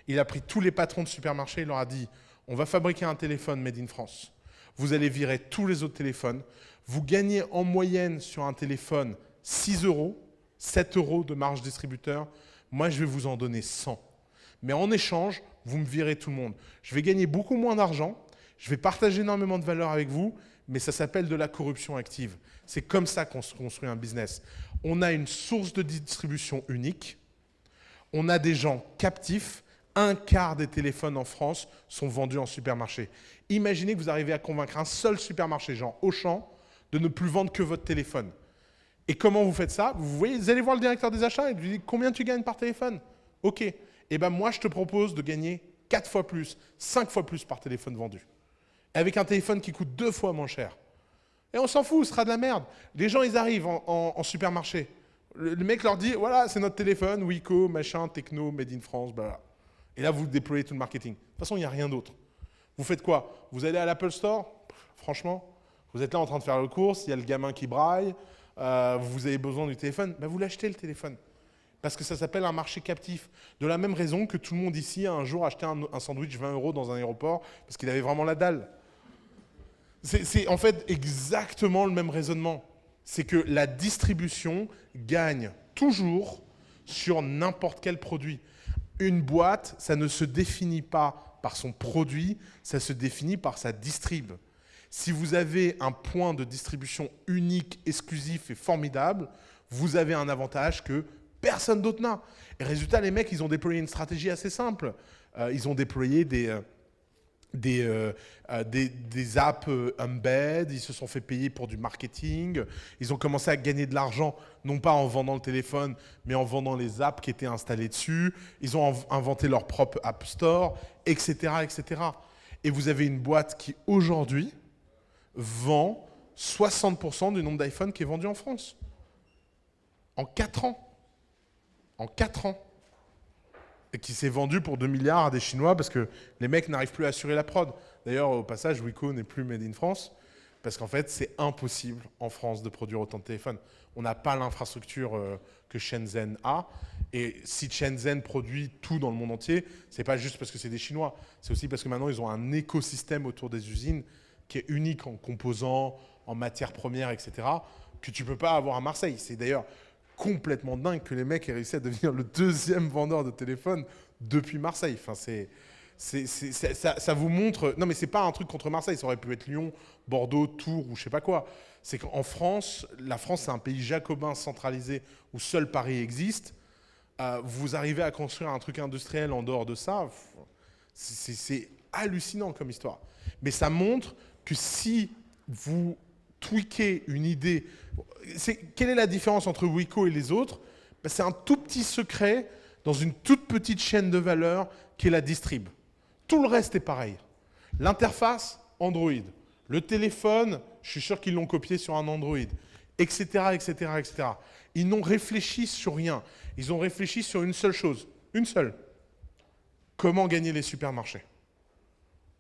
Il a pris tous les patrons de supermarchés, il leur a dit « On va fabriquer un téléphone made in France. Vous allez virer tous les autres téléphones. Vous gagnez en moyenne sur un téléphone 6 euros, 7 euros de marge distributeur. Moi, je vais vous en donner 100. Mais en échange, vous me virez tout le monde. Je vais gagner beaucoup moins d'argent. Je vais partager énormément de valeur avec vous, mais ça s'appelle de la corruption active. C'est comme ça qu'on se construit un business. On a une source de distribution unique. On a des gens captifs. Un quart des téléphones en France sont vendus en supermarché. Imaginez que vous arrivez à convaincre un seul supermarché, genre Auchan, de ne plus vendre que votre téléphone. Et comment vous faites ça? Vous allez voir le directeur des achats et lui dites combien tu gagnes par téléphone? Ok. Eh bien moi, je te propose de gagner 4 fois plus, 5 fois plus par téléphone vendu. Avec un téléphone qui coûte 2 fois moins cher. Et on s'en fout, ce sera de la merde. Les gens, ils arrivent en supermarché. Le mec leur dit, voilà, c'est notre téléphone, Wiko, machin, Techno, Made in France, blablabla. Et là, vous déployez tout le marketing. De toute façon, il n'y a rien d'autre. Vous faites quoi? Vous allez à l'Apple Store? Franchement, vous êtes là en train de faire le course, il y a le gamin qui braille, vous avez besoin du téléphone, ben vous l'achetez le téléphone. Parce que ça s'appelle un marché captif. De la même raison que tout le monde ici a un jour acheté un sandwich 20 euros dans un aéroport parce qu'il avait vraiment la dalle. C'est en fait exactement le même raisonnement. C'est que la distribution gagne toujours sur n'importe quel produit. Une boîte, ça ne se définit pas par son produit, ça se définit par sa distrib. Si vous avez un point de distribution unique, exclusif et formidable, vous avez un avantage que personne d'autre n'a. Et résultat, les mecs, ils ont déployé une stratégie assez simple. Ils ont déployé des apps embed, ils se sont fait payer pour du marketing, ils ont commencé à gagner de l'argent, non pas en vendant le téléphone, mais en vendant les apps qui étaient installées dessus. Ils ont inventé leur propre App Store, etc., etc. Et vous avez une boîte qui, aujourd'hui, vend 60% du nombre d'iPhone qui est vendu en France. En 4 ans. En 4 ans. Et qui s'est vendu pour 2 milliards à des Chinois parce que les mecs n'arrivent plus à assurer la prod. D'ailleurs, au passage, Wiko n'est plus made in France parce qu'en fait, c'est impossible en France de produire autant de téléphones. On n'a pas l'infrastructure que Shenzhen a. Et si Shenzhen produit tout dans le monde entier, c'est pas juste parce que c'est des Chinois. C'est aussi parce que maintenant, ils ont un écosystème autour des usines qui est unique en composants, en matières premières, etc., que tu peux pas avoir à Marseille. C'est d'ailleurs complètement dingue que les mecs aient réussi à devenir le 2e vendeur de téléphone depuis Marseille. Enfin, ça vous montre... Non, mais c'est pas un truc contre Marseille. Ça aurait pu être Lyon, Bordeaux, Tours ou je sais pas quoi. C'est qu'en France, la France, c'est un pays jacobin centralisé où seul Paris existe. Vous arrivez à construire un truc industriel en dehors de ça, c'est hallucinant comme histoire. Mais ça montre que si vous tweakez une idée... Quelle est la différence entre Wiko et les autres? Ben, c'est un tout petit secret dans une toute petite chaîne de valeur qui est la distrib. Tout le reste est pareil. L'interface, Android. Le téléphone, je suis sûr qu'ils l'ont copié sur un Android, etc., etc., etc. Ils n'ont réfléchi sur rien. Ils ont réfléchi sur une seule chose. Une seule. Comment gagner les supermarchés.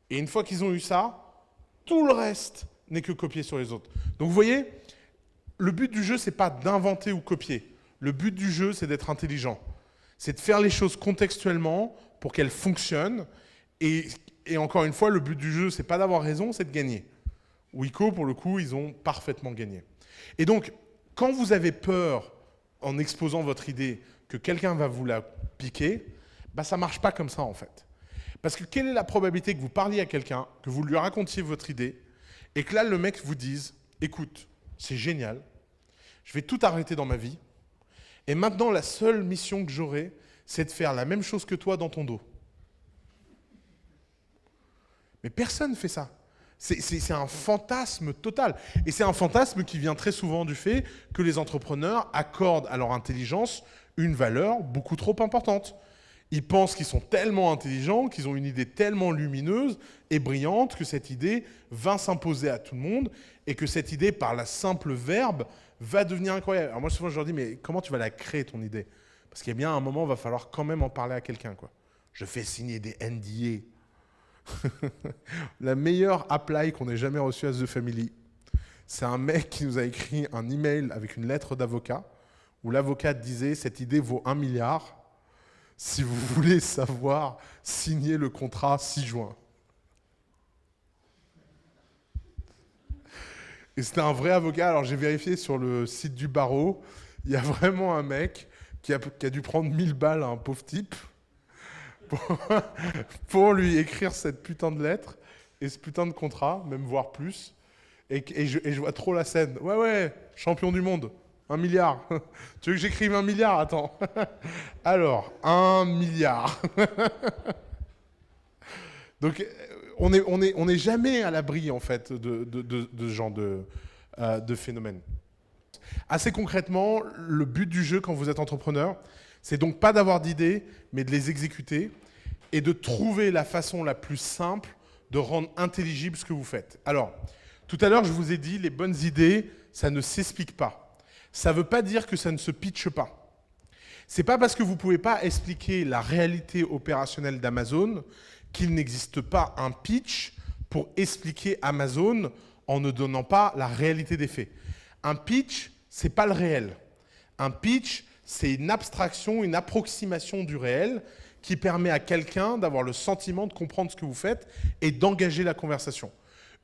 Et une fois qu'ils ont eu ça, tout le reste n'est que copié sur les autres. Donc vous voyez, le but du jeu, c'est pas d'inventer ou copier. Le but du jeu, c'est d'être intelligent. C'est de faire les choses contextuellement pour qu'elles fonctionnent. Et encore une fois, le but du jeu, c'est pas d'avoir raison, c'est de gagner. Wiko, pour le coup, ils ont parfaitement gagné. Et donc, quand vous avez peur, en exposant votre idée, que quelqu'un va vous la piquer, bah, ça marche pas comme ça, en fait. Parce que quelle est la probabilité que vous parliez à quelqu'un, que vous lui racontiez votre idée, et que là, le mec vous dise, écoute, c'est génial, je vais tout arrêter dans ma vie, et maintenant, la seule mission que j'aurai, c'est de faire la même chose que toi dans ton dos. Mais personne ne fait ça. C'est un fantasme total. Et c'est un fantasme qui vient très souvent du fait que les entrepreneurs accordent à leur intelligence une valeur beaucoup trop importante. Ils pensent qu'ils sont tellement intelligents, qu'ils ont une idée tellement lumineuse et brillante que cette idée va s'imposer à tout le monde et que cette idée, par la simple verbe, va devenir incroyable. Alors moi, souvent, je leur dis, mais comment tu vas la créer, ton idée? Parce qu'il y a bien un moment, il va falloir quand même en parler à quelqu'un, quoi. Je fais signer des NDA. La meilleure apply qu'on ait jamais reçue à The Family, c'est un mec qui nous a écrit un email avec une lettre d'avocat où l'avocat disait « cette idée vaut 1 milliard ». si vous voulez savoir, signez le contrat 6 juin. Et c'était un vrai avocat. Alors j'ai vérifié sur le site du barreau, il y a vraiment un mec qui a dû prendre 1000 balles à un pauvre type pour, pour lui écrire cette putain de lettre et ce putain de contrat, même voire plus. Et je vois trop la scène. Ouais, champion du monde. 1 milliard. Tu veux que j'écrive 1 milliard? Attends. Alors, 1 milliard. Donc, on est jamais à l'abri, en fait, de ce genre de phénomène. Assez concrètement, le but du jeu, quand vous êtes entrepreneur, c'est donc pas d'avoir d'idées, mais de les exécuter et de trouver la façon la plus simple de rendre intelligible ce que vous faites. Alors, tout à l'heure, je vous ai dit, les bonnes idées, ça ne s'explique pas. Ça ne veut pas dire que ça ne se pitche pas. C'est pas parce que vous ne pouvez pas expliquer la réalité opérationnelle d'Amazon qu'il n'existe pas un pitch pour expliquer Amazon en ne donnant pas la réalité des faits. Un pitch, c'est pas le réel. Un pitch, c'est une abstraction, une approximation du réel qui permet à quelqu'un d'avoir le sentiment de comprendre ce que vous faites et d'engager la conversation.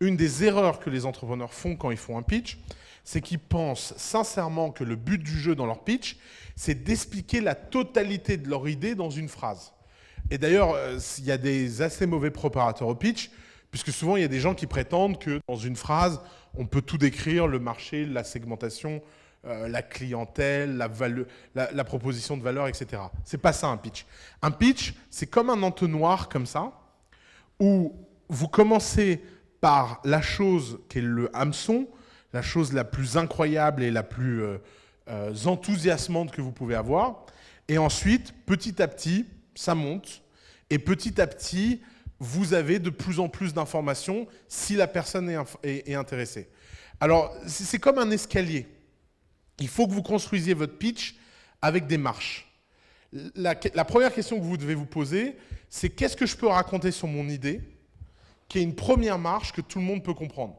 Une des erreurs que les entrepreneurs font quand ils font un pitch, c'est qu'ils pensent sincèrement que le but du jeu dans leur pitch, c'est d'expliquer la totalité de leur idée dans une phrase. Et d'ailleurs, il y a des assez mauvais préparateurs au pitch, puisque souvent, il y a des gens qui prétendent que dans une phrase, on peut tout décrire, le marché, la segmentation, la clientèle, la proposition de valeur, etc. C'est pas ça un pitch. Un pitch, c'est comme un entonnoir comme ça, où vous commencez par la chose qui est le hameçon, la chose la plus incroyable et la plus enthousiasmante que vous pouvez avoir. Et ensuite, petit à petit, ça monte. Et petit à petit, vous avez de plus en plus d'informations si la personne est intéressée. Alors, c'est comme un escalier. Il faut que vous construisiez votre pitch avec des marches. La première question que vous devez vous poser, c'est qu'est-ce que je peux raconter sur mon idée, qui est une première marche que tout le monde peut comprendre.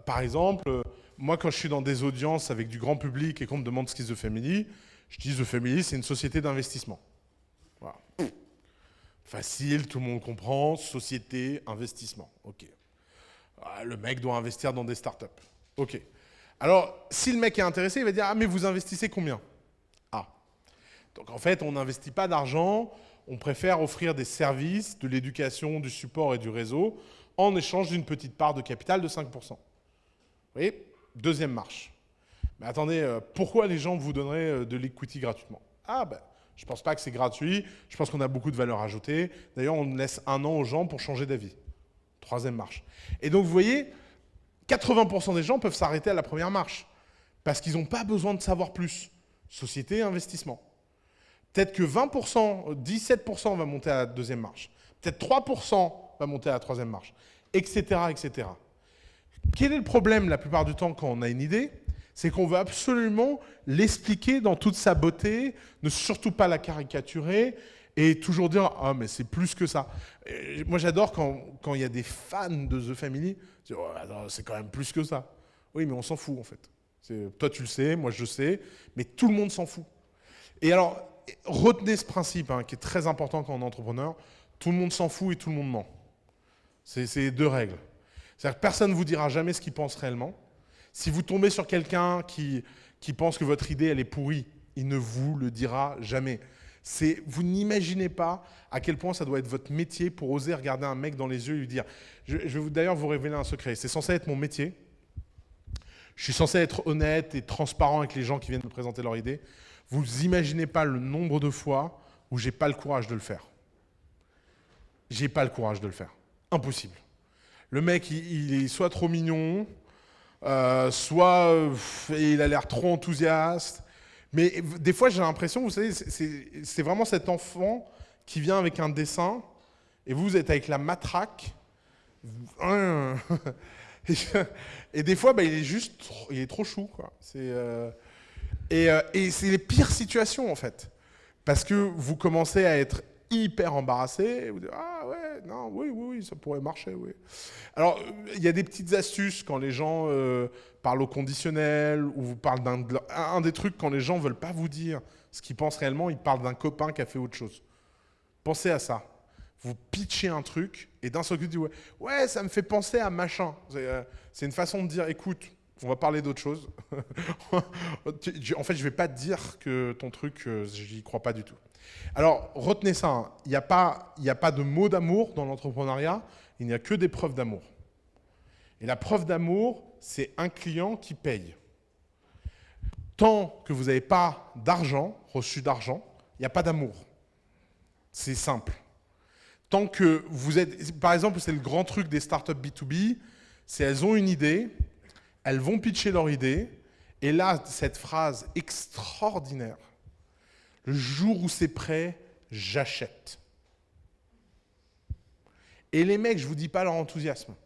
Par exemple, moi quand je suis dans des audiences avec du grand public et qu'on me demande ce qu'est The Family, je dis The Family, c'est une société d'investissement. Voilà. Facile, tout le monde comprend, société, investissement. Ok. Le mec doit investir dans des startups. Ok. Alors, si le mec est intéressé, il va dire « Ah, mais vous investissez combien ?» Ah. Donc en fait, on n'investit pas d'argent, on préfère offrir des services, de l'éducation, du support et du réseau en échange d'une petite part de capital de 5%. Vous voyez? Deuxième marche. Mais attendez, pourquoi les gens vous donneraient de l'equity gratuitement? Ah ben, je ne pense pas que c'est gratuit, je pense qu'on a beaucoup de valeur ajoutée. D'ailleurs, on laisse 1 an aux gens pour changer d'avis. Troisième marche. Et donc, vous voyez, 80% des gens peuvent s'arrêter à la première marche parce qu'ils n'ont pas besoin de savoir plus. Société, investissement. Peut-être que 20%, 17% va monter à la deuxième marche. Peut-être 3% va monter à la troisième marche, etc., etc. Quel est le problème la plupart du temps quand on a une idée? C'est qu'on veut absolument l'expliquer dans toute sa beauté, ne surtout pas la caricaturer et toujours dire « Ah, mais c'est plus que ça ». Moi, j'adore quand il y a des fans de The Family, dire oh, « C'est quand même plus que ça ». Oui, mais on s'en fout en fait. Toi, tu le sais, moi, je le sais, mais tout le monde s'en fout. Et alors, retenez ce principe qui est très important quand on est entrepreneur. Tout le monde s'en fout et tout le monde ment. C'est 2 règles. C'est-à-dire que personne ne vous dira jamais ce qu'il pense réellement. Si vous tombez sur quelqu'un qui pense que votre idée, elle est pourrie, il ne vous le dira jamais. Vous n'imaginez pas à quel point ça doit être votre métier pour oser regarder un mec dans les yeux et lui dire... Je vais d'ailleurs vous révéler un secret. C'est censé être mon métier. Je suis censé être honnête et transparent avec les gens qui viennent me présenter leur idée. Vous n'imaginez pas le nombre de fois où j'ai pas le courage de le faire. J'ai pas le courage de le faire. Impossible. Le mec, il est soit trop mignon, soit il a l'air trop enthousiaste. Mais des fois, j'ai l'impression, vous savez, c'est vraiment cet enfant qui vient avec un dessin et vous êtes avec la matraque. Et des fois, il est trop chou, quoi. Et c'est les pires situations, en fait. Parce que vous commencez à être hyper embarrassé, et vous dites « Ah ouais, non, oui, ça pourrait marcher, oui. » Alors, il y a des petites astuces quand les gens parlent au conditionnel, ou vous parlent un des trucs quand les gens ne veulent pas vous dire ce qu'ils pensent réellement, ils parlent d'un copain qui a fait autre chose. Pensez à ça. Vous pitchez un truc, et d'un seul coup, vous dites « Ouais, ça me fait penser à machin. » C'est une façon de dire « Écoute, on va parler d'autre chose. » En fait, je ne vais pas te dire que ton truc, j'y crois pas du tout. Alors, retenez ça, hein. Il n'y a pas de mot d'amour dans l'entrepreneuriat, il n'y a que des preuves d'amour. Et la preuve d'amour, c'est un client qui paye. Tant que vous n'avez pas d'argent, reçu d'argent, il n'y a pas d'amour. C'est simple. Tant que vous êtes... Par exemple, c'est le grand truc des startups B2B, c'est elles ont une idée, elles vont pitcher leur idée, et là, cette phrase extraordinaire, le jour où c'est prêt, j'achète. Et les mecs, je ne vous dis pas leur enthousiasme.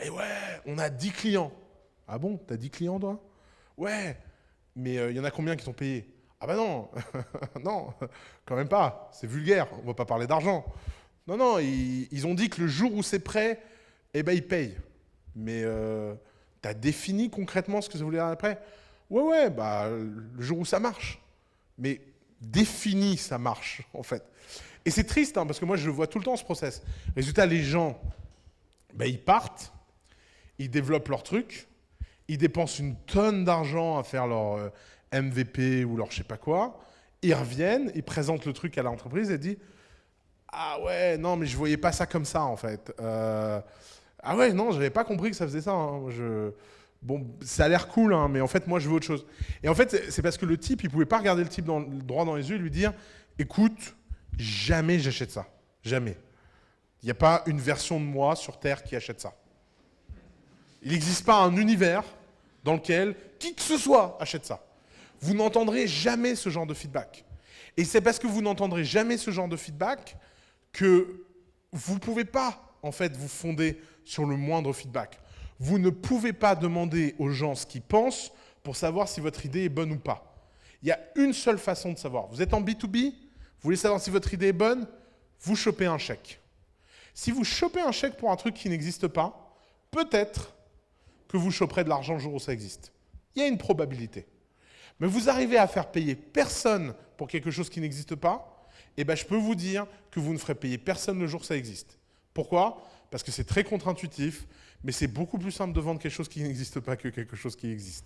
Eh ouais, on a 10 clients. Ah bon, t'as 10 clients, toi? Ouais, mais il y en a combien qui t'ont payé? Ah bah non, non, quand même pas, c'est vulgaire, on ne va pas parler d'argent. Non, ils ont dit que le jour où c'est prêt, eh ben ils payent. Mais t'as défini concrètement ce que ça voulait dire après? Ouais, bah le jour où ça marche. Mais défini, ça marche, en fait. Et c'est triste, hein, parce que moi, je le vois tout le temps, ce process. Résultat, les gens, ben, ils partent, ils développent leur truc, ils dépensent une tonne d'argent à faire leur MVP ou leur je sais pas quoi, ils reviennent, ils présentent le truc à l'entreprise et disent « Ah ouais, non, mais je voyais pas ça comme ça, en fait. Ah ouais, non, j'avais pas compris que ça faisait ça. Hein. Bon, ça a l'air cool, hein, mais en fait, moi, je veux autre chose. » Et en fait, c'est parce que le type, il pouvait pas regarder le type droit dans les yeux et lui dire « Écoute, jamais j'achète ça. Jamais. Il n'y a pas une version de moi sur Terre qui achète ça. Il n'existe pas un univers dans lequel qui que ce soit achète ça. Vous n'entendrez jamais ce genre de feedback. Et c'est parce que vous n'entendrez jamais ce genre de feedback que vous ne pouvez pas, en fait, vous fonder sur le moindre feedback. Vous ne pouvez pas demander aux gens ce qu'ils pensent pour savoir si votre idée est bonne ou pas. Il y a une seule façon de savoir. Vous êtes en B2B, vous voulez savoir si votre idée est bonne, vous chopez un chèque. Si vous chopez un chèque pour un truc qui n'existe pas, peut-être que vous choperez de l'argent le jour où ça existe. Il y a une probabilité. Mais vous arrivez à faire payer personne pour quelque chose qui n'existe pas, et ben je peux vous dire que vous ne ferez payer personne le jour où ça existe. Pourquoi? Parce que c'est très contre-intuitif, mais c'est beaucoup plus simple de vendre quelque chose qui n'existe pas que quelque chose qui existe.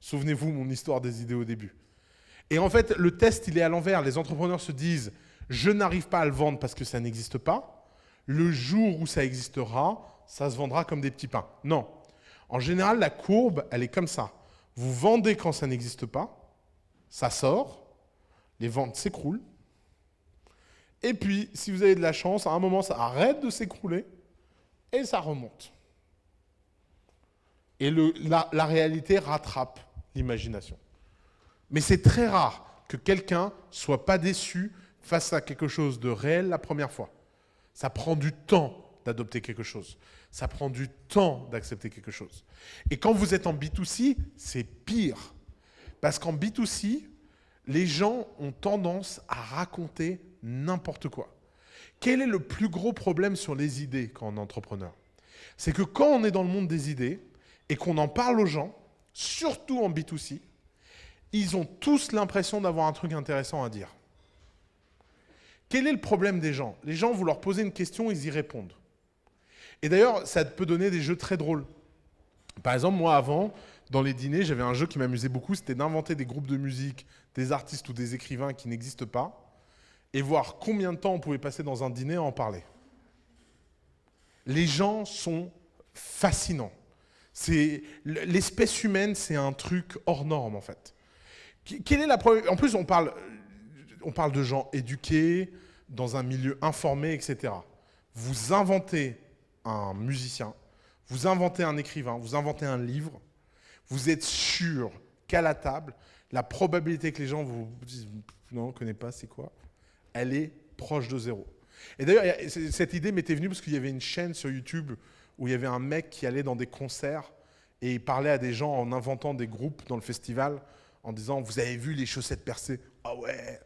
Souvenez-vous mon histoire des idées au début. Et en fait, le test, il est à l'envers. Les entrepreneurs se disent « je n'arrive pas à le vendre parce que ça n'existe pas. Le jour où ça existera, ça se vendra comme des petits pains. » Non. En général, la courbe, elle est comme ça. Vous vendez quand ça n'existe pas, ça sort, les ventes s'écroulent. Et puis, si vous avez de la chance, à un moment, ça arrête de s'écrouler et ça remonte. Et la réalité rattrape l'imagination. Mais c'est très rare que quelqu'un soit pas déçu face à quelque chose de réel la première fois. Ça prend du temps d'adopter quelque chose. Ça prend du temps d'accepter quelque chose. Et quand vous êtes en B2C, c'est pire. Parce qu'en B2C, les gens ont tendance à raconter n'importe quoi. Quel est le plus gros problème sur les idées quand on est entrepreneur? C'est que quand on est dans le monde des idées et qu'on en parle aux gens, surtout en B2C, ils ont tous l'impression d'avoir un truc intéressant à dire. Quel est le problème des gens? Les gens, vous leur posez une question, ils y répondent. Et d'ailleurs, ça peut donner des jeux très drôles. Par exemple, moi, avant, dans les dîners, j'avais un jeu qui m'amusait beaucoup, c'était d'inventer des groupes de musique, des artistes ou des écrivains qui n'existent pas, et voir combien de temps on pouvait passer dans un dîner à en parler. Les gens sont fascinants. L'espèce humaine, c'est un truc hors norme, en fait. Quelle est la première... En plus, on parle de gens éduqués, dans un milieu informé, etc. Vous inventez un musicien, vous inventez un écrivain, vous inventez un livre, vous êtes sûr qu'à la table, la probabilité que les gens vous disent « non, on ne connaît pas, c'est quoi ?» elle est proche de zéro. Et d'ailleurs, cette idée m'était venue parce qu'il y avait une chaîne sur YouTube où il y avait un mec qui allait dans des concerts et il parlait à des gens en inventant des groupes dans le festival en disant « vous avez vu les chaussettes percées ?» Ah ouais.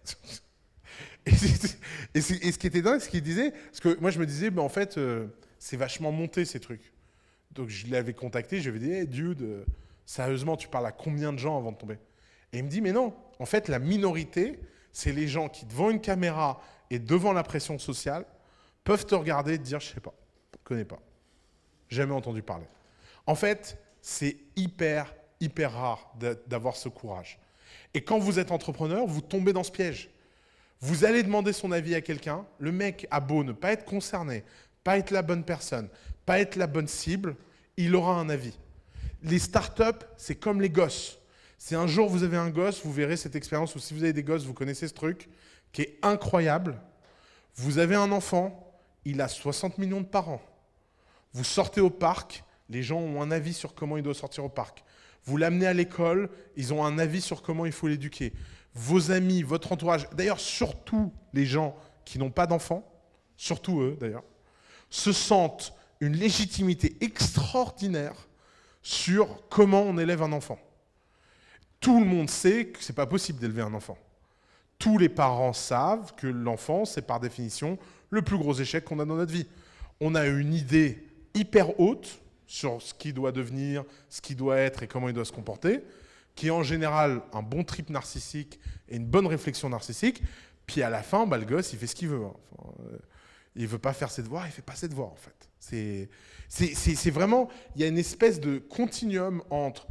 Et ce qui était dingue, c'est qu'il disait, parce que moi je me disais, en fait, c'est vachement monté ces trucs. Donc je l'avais contacté, je lui avais dit, hey, dude, sérieusement, tu parles à combien de gens avant de tomber? Et il me dit, mais non, en fait, la minorité, c'est les gens qui, devant une caméra et devant la pression sociale, peuvent te regarder et te dire, je sais pas, je connais pas, jamais entendu parler. En fait, c'est hyper, hyper rare d'avoir ce courage. Et quand vous êtes entrepreneur, vous tombez dans ce piège. Vous allez demander son avis à quelqu'un, le mec a beau ne pas être concerné, pas être la bonne personne, pas être la bonne cible, il aura un avis. Les startups, c'est comme les gosses. Si un jour vous avez un gosse, vous verrez cette expérience, ou si vous avez des gosses, vous connaissez ce truc, qui est incroyable. Vous avez un enfant, il a 60 millions de parents. Vous sortez au parc, les gens ont un avis sur comment il doit sortir au parc. Vous l'amenez à l'école, ils ont un avis sur comment il faut l'éduquer. Vos amis, votre entourage, d'ailleurs surtout les gens qui n'ont pas d'enfants, surtout eux d'ailleurs, se sentent une légitimité extraordinaire sur comment on élève un enfant. Tout le monde sait que c'est pas possible d'élever un enfant. Tous les parents savent que l'enfant, c'est par définition le plus gros échec qu'on a dans notre vie. On a une idée hyper haute sur ce qu'il doit devenir, ce qu'il doit être et comment il doit se comporter, qui est en général un bon trip narcissique et une bonne réflexion narcissique. Puis à la fin, le gosse, il fait ce qu'il veut. Enfin, il veut pas faire ses devoirs, il fait pas ses devoirs en fait. C'est vraiment, il y a une espèce de continuum entre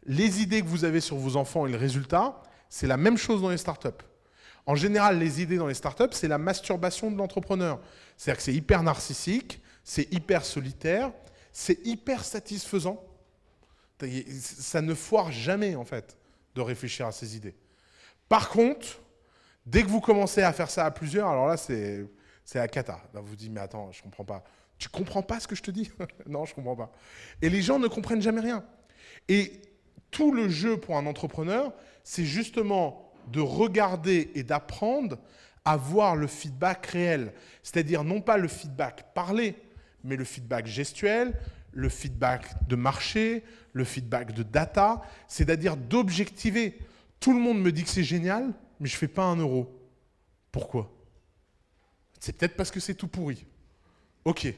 les idées que vous avez sur vos enfants et le résultat. C'est la même chose dans les startups. En général, les idées dans les startups, c'est la masturbation de l'entrepreneur. C'est-à-dire que c'est hyper narcissique, c'est hyper solitaire, c'est hyper satisfaisant. Ça ne foire jamais, en fait, de réfléchir à ces idées. Par contre, dès que vous commencez à faire ça à plusieurs, alors là, c'est la cata. Là, vous vous dites, mais attends, je comprends pas. Tu comprends pas ce que je te dis? Non, je comprends pas. Et les gens ne comprennent jamais rien. Et tout le jeu pour un entrepreneur, c'est justement de regarder et d'apprendre à voir le feedback réel. C'est-à-dire non pas le feedback parlé, mais le feedback gestuel, le feedback de marché, le feedback de data, c'est-à-dire d'objectiver. Tout le monde me dit que c'est génial, mais je ne fais pas 1 euro. Pourquoi? C'est peut-être parce que c'est tout pourri. Ok.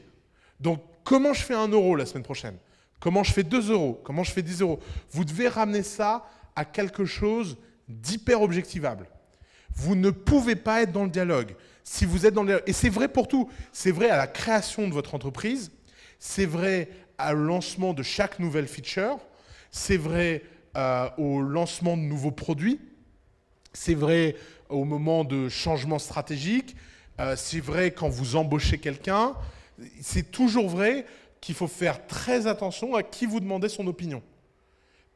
Donc, comment je fais 1 euro la semaine prochaine? Comment je fais 2 euros? Comment je fais 10 euros? Vous devez ramener ça à quelque chose d'hyper objectivable. Vous ne pouvez pas être dans le dialogue. Si vous êtes dans le dialogue, et c'est vrai pour tout, c'est vrai à la création de votre entreprise, c'est vrai au lancement de chaque nouvelle feature, c'est vrai au lancement de nouveaux produits, c'est vrai au moment de changement stratégique, c'est vrai quand vous embauchez quelqu'un, c'est toujours vrai qu'il faut faire très attention à qui vous demandez son opinion.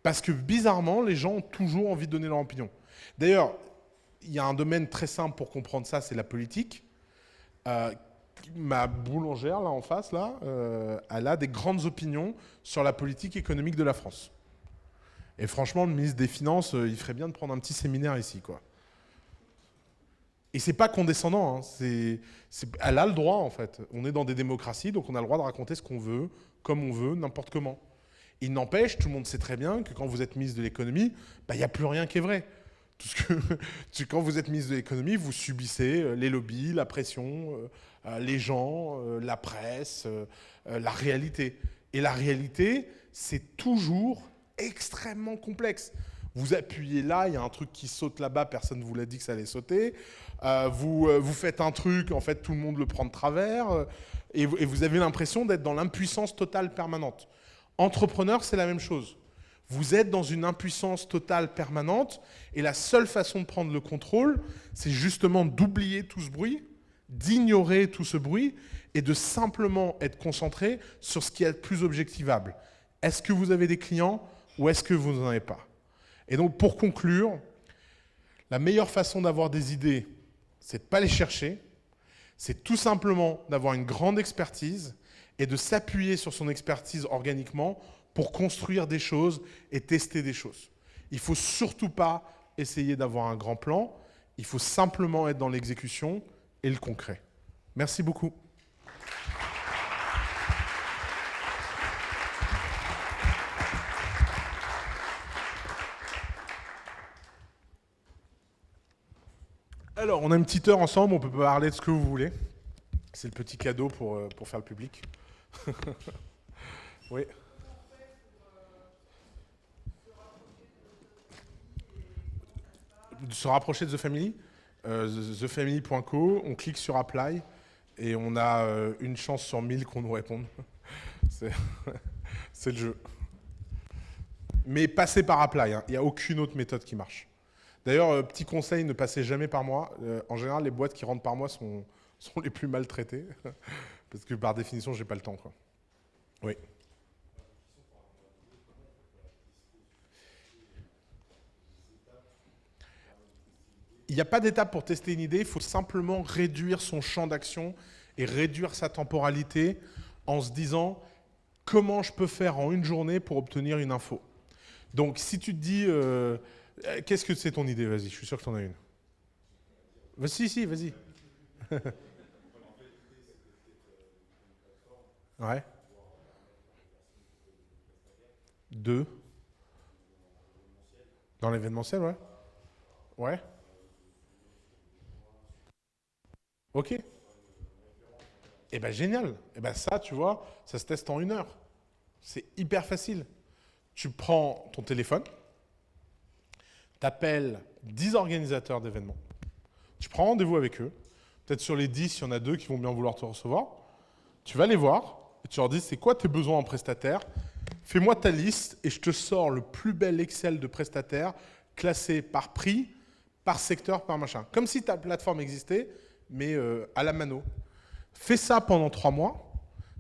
Parce que bizarrement, les gens ont toujours envie de donner leur opinion. D'ailleurs, il y a un domaine très simple pour comprendre ça, c'est la politique. Ma boulangère, là en face, elle a des grandes opinions sur la politique économique de la France. Et franchement, le ministre des Finances, il ferait bien de prendre un petit séminaire ici, quoi. Et c'est pas condescendant, hein. Elle a le droit, en fait. On est dans des démocraties, donc on a le droit de raconter ce qu'on veut, comme on veut, n'importe comment. Il n'empêche, tout le monde sait très bien que quand vous êtes ministre de l'économie, il n'y a plus rien qui est vrai. Tout ce que, quand vous êtes ministre de l'économie, vous subissez les lobbies, la pression, les gens, la presse, la réalité. Et la réalité, c'est toujours extrêmement complexe. Vous appuyez là, il y a un truc qui saute là-bas, personne ne vous l'a dit que ça allait sauter. Vous faites un truc, en fait, tout le monde le prend de travers. Et vous avez l'impression d'être dans l'impuissance totale permanente. Entrepreneur, c'est la même chose. Vous êtes dans une impuissance totale permanente et la seule façon de prendre le contrôle, c'est justement d'oublier tout ce bruit, d'ignorer tout ce bruit et de simplement être concentré sur ce qui est le plus objectivable. Est-ce que vous avez des clients ou est-ce que vous n'en avez pas? Et donc, pour conclure, la meilleure façon d'avoir des idées, c'est de ne pas les chercher, c'est tout simplement d'avoir une grande expertise et de s'appuyer sur son expertise organiquement pour construire des choses et tester des choses. Il ne faut surtout pas essayer d'avoir un grand plan, il faut simplement être dans l'exécution et le concret. Merci beaucoup. Alors, on a une petite heure ensemble, on peut parler de ce que vous voulez. C'est le petit cadeau pour faire le public. Oui. De se rapprocher de The Family, thefamily.co, on clique sur Apply et on a une chance sur 1000 qu'on nous réponde. C'est c'est le jeu. Mais passez par Apply, hein. Il n'y a aucune autre méthode qui marche. D'ailleurs, petit conseil, ne passez jamais par moi. En général, les boîtes qui rentrent par moi sont les plus maltraitées. Parce que par définition, j'ai pas le temps, quoi. Oui. Il n'y a pas d'étape pour tester une idée, il faut simplement réduire son champ d'action et réduire sa temporalité en se disant comment je peux faire en une journée pour obtenir une info. Donc si tu te dis qu'est-ce que c'est ton idée, vas-y, je suis sûr que tu en as une. Si, vas-y. Ouais. Deux. Dans l'événementiel, ouais. Ouais. Ok. Eh ben génial. Eh ben ça, tu vois, ça se teste en une heure. C'est hyper facile. Tu prends ton téléphone, t'appelles 10 organisateurs d'événements, tu prends rendez-vous avec eux, peut-être sur les 10, il y en a 2 qui vont bien vouloir te recevoir, tu vas les voir et tu leur dis c'est quoi tes besoins en prestataire, fais-moi ta liste et je te sors le plus bel Excel de prestataires classé par prix, par secteur, par machin. Comme si ta plateforme existait, mais à la mano. Fais ça pendant 3 mois.